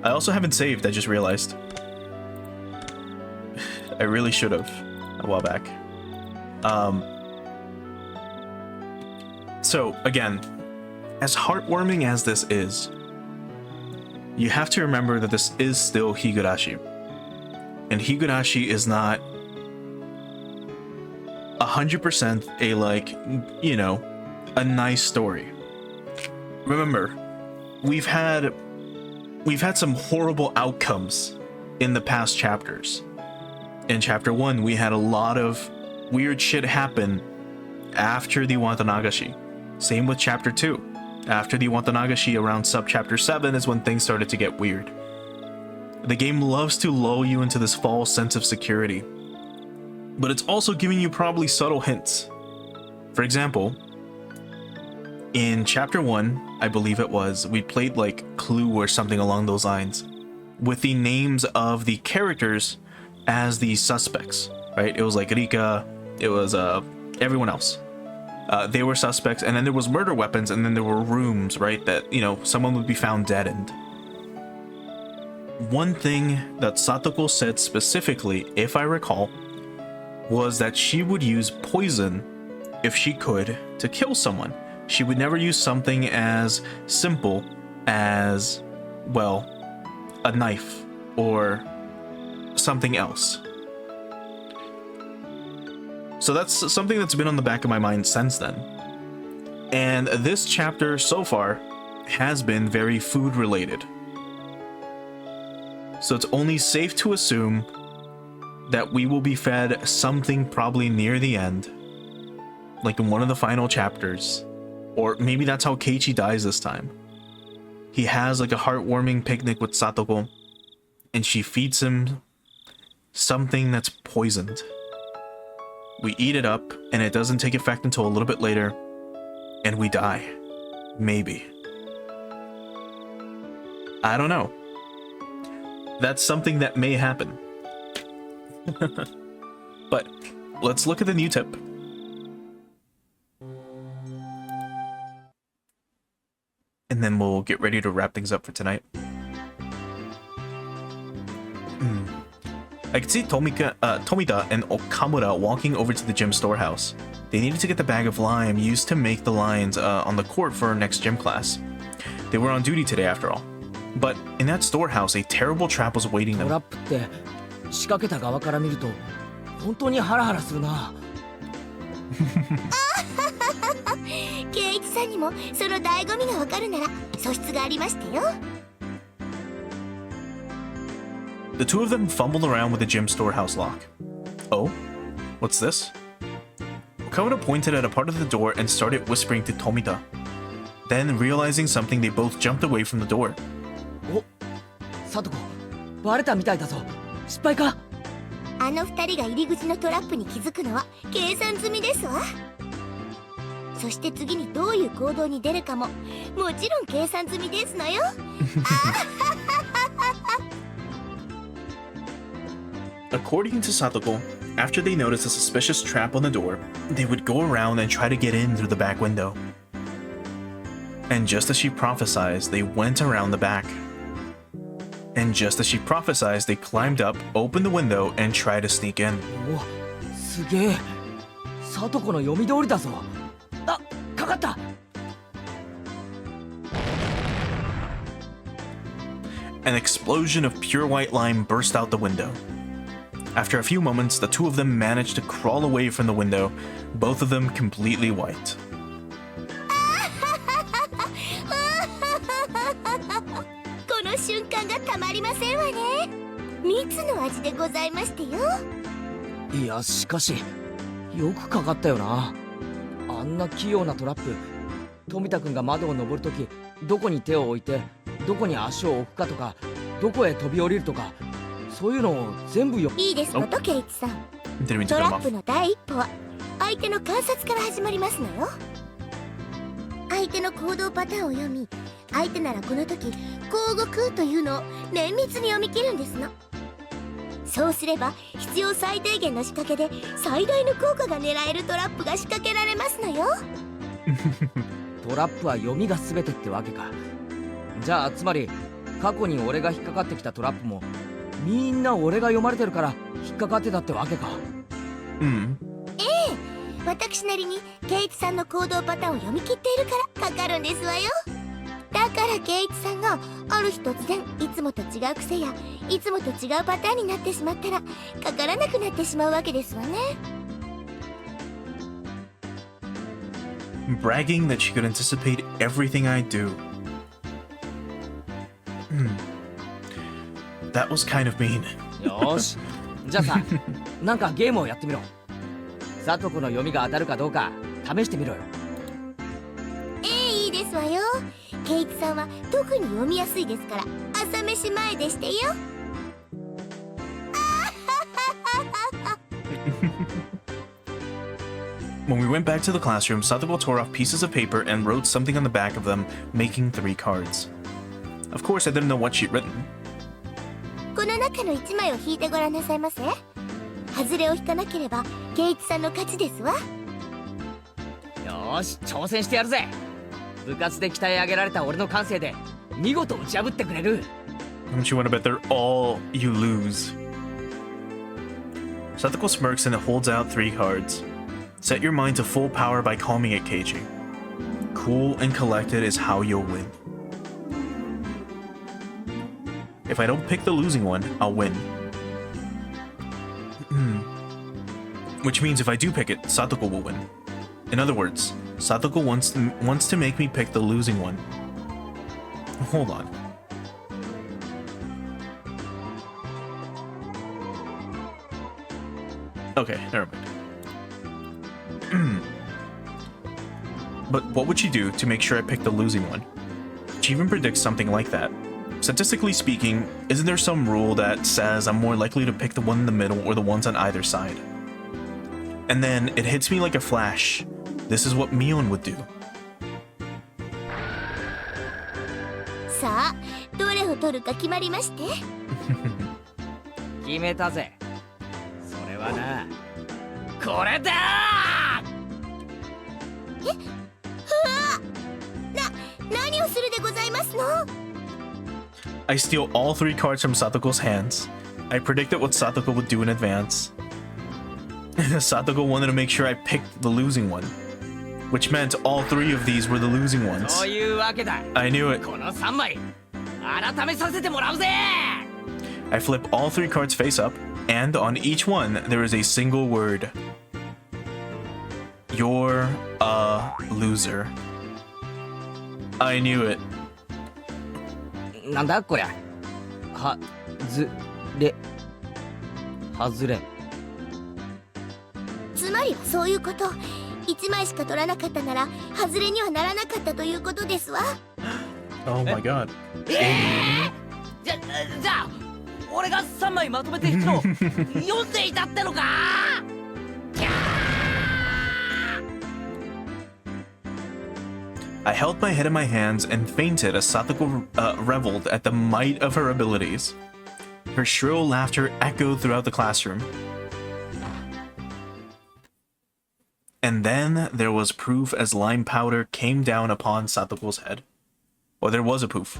I also haven't saved, I just realized. I really should have a while back. So, again, as heartwarming as this is, you have to remember that this is still Higurashi. And Higurashi is not 100% a, like, you know, a nice story. Remember, we've had some horrible outcomes in the past chapters. In chapter 1, we had a lot of weird shit happen after the Watanagashi. Same with chapter 2. After the Watanagashi, around subchapter 7 is when things started to get weird. The game loves to lull you into this false sense of security, but it's also giving you probably subtle hints. For example, in chapter 1, I believe it was, we played like Clue or something along those lines, with the names of the characters as the suspects, right? It was like Rika, it was everyone else. They were suspects, and then there was murder weapons, and then there were rooms, right? That, you know, someone would be found dead in. One thing that Satoko said specifically, if I recall, was that she would use poison if she could to kill someone. She would never use something as simple as, well, a knife or something else. So that's something that's been on the back of my mind since then. And this chapter so far has been very food related. So it's only safe to assume that we will be fed something probably near the end, like in one of the final chapters. Or maybe that's how Keiichi dies this time. He has like a heartwarming picnic with Satoko, and she feeds him something that's poisoned. We eat it up, and it doesn't take effect until a little bit later, and we die. Maybe. I don't know. That's something that may happen. But let's look at the new tip. And then we'll get ready to wrap things up for tonight. I could see Tomita and Okamura walking over to the gym storehouse. They needed to get the bag of lime used to make the lines on the court for our next gym class. They were on duty today after all. But in that storehouse, a terrible trap was awaiting ト them. ラップって仕掛けた側から見ると本当にハラハラするな。圭一さんにもその醍醐味がわかるなら素質がありましたよ。 The two of them fumbled around with the gym storehouse lock. Oh? What's this? Okamura pointed at a part of the door and started whispering to Tomita. Then, realizing something, they both jumped away from the door. お、サトコ、バレたみたいだぞ。失敗か？あの二人が入り口のトラップに気づくのは計算済みですわ。そして次にどういう行動に出るかももちろん計算済みですのよ。According to Satoko, after they noticed a suspicious trap on the door, they would go around and try to get in through the back window. And just as she prophesied, they went around the back. And just as she prophesied, they climbed up, opened the window, and tried to sneak in. お、すげえ。サトコの読み通りだぞ。あ、かかった。An explosion of pure white lime burst out the window. After a few moments, the two of them managed to crawl away from the window, both of them completely white. この瞬間がたまりませんわね。蜜の味でございましてよ。いや、しかしよくかかったよな。あんな器用なトラップ、富田くんが窓を登るときどこに手を置いてどこに足を置くかとかどこへ飛び降りるとかそういうのを全部よ。いいですこと、ケイチさん。 Didn't mean to ト cut ラ him ップ off. の第一歩は相手の観察から始まりますのよ。相手の行動パターンを読み、相手ならこの時こう動くというのを綿密に読み切るんですの。そうすれば必要最低限の仕掛けで最大の効果が狙えるトラップが仕掛けられますのよ。トラップは読みが全てってわけか。じゃあつまり過去に俺が引っかかってきたトラップもみんな俺が読まれてるから引っかかってたってわけか。私なりにケイチさんの行動パターンを読み切っているからかかるんですわよ。だからケイチさんがある日突然いつもと違う癖やいつもと違うパターンになってしまったらかからなくなってしまうわけですわね。 Bragging that she could anticipate everything I do. That was kind of mean. よーし、じゃあさ、なんかゲームをやってみろ。サトコの読みが当たるかどうか試してみろよ。いいですわよ。ケイチさんは特に読みやすいですから朝飯前でしてよ。When we went back to the classroom, Satoko tore off pieces of paper and wrote something on the back of them, making 3 cards. Of course, I didn't know what she'd written. この中の1枚を引いてごらんなさいませ。外れを引かなければケイチさんの勝ちですわ。よーし、挑戦してやるぜ。部活で鍛え上げられた俺の感性で見事打ち破ってくれる。 Don't you want to bet they're all you lose? Satoko smirks and holds out 3 cards. Set your mind to full power by calming it, Keiichi. Cool and collected is how you'll win. If I don't pick the losing one, I'll win. Which means if I do pick it, Satoko will win. In other words, Satoko wants to make me pick the losing one. Hold on. Okay, never mind. But what would she do to make sure I pick the losing one? She even predicts something like that. Statistically speaking, isn't there some rule that says I'm more likely to pick the one in the middle or the ones on either side? And then it hits me like a flash. This is what Mion would do. さあどれを取るか決まりまして。決めたぜ。それはな、これだ何をするでございますの？ I steal all 3 cards from Satoko's hands. I predicted what Satoko would do in advance. Satoko wanted to make sure I picked the losing one, which meant all 3 of these were the losing ones. そういうわけだ。 I knew it. この3枚改めさせてもらうぜ。 I flip all 3 cards face up, and on each one there is a single word. You're a loser. I knew it. なんだこりゃ。はずれ。外れ。つまりはそういうこと。1枚しか取らなかったなら外れにはならなかったということですわ。 Oh my god. じゃあ俺が3枚まとめて引くの読んでいたってのか。 I held my head in my hands and fainted as Satoko reveled at the might of her abilities. Her shrill laughter echoed throughout the classroom. And then there was proof as lime powder came down upon Satoko's head. Or there was a poof.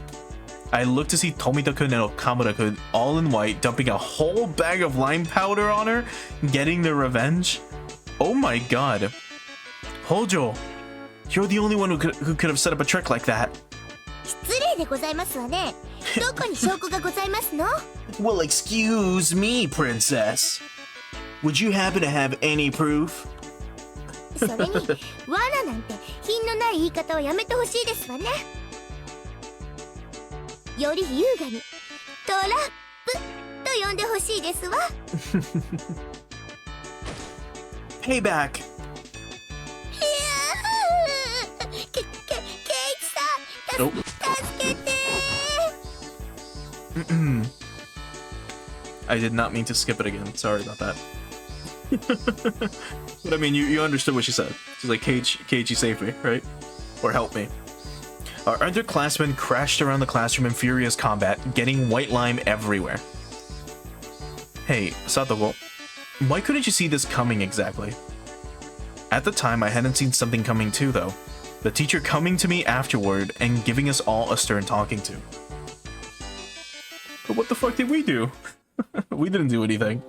I looked to see Tomita-kun and Okamura-kun all in white dumping a whole bag of lime powder on her, getting their revenge. Oh my god. Hojo, you're the only one who could have set up a trick like that. 失礼でございますわね。どこに証拠がございますの？ Well, excuse me, princess. Would you happen to have any proof? それに罠なんて品のない言い方をやめてほしいですわね。より優雅にトラップと呼んでほしいですわ。Payback. ケイチさん、Nope. 助けて。 I did not mean to skip it again. Sorry about that. But I mean, you understood what she said. She's like, Keiichi, save me, right? Or help me. Our underclassmen crashed around the classroom in furious combat, getting white lime everywhere. Hey, Satoko, why couldn't you see this coming exactly? At the time, I hadn't seen something coming too, though. The teacher coming to me afterward and giving us all a stern talking to. But what the fuck did we do? We didn't do anything.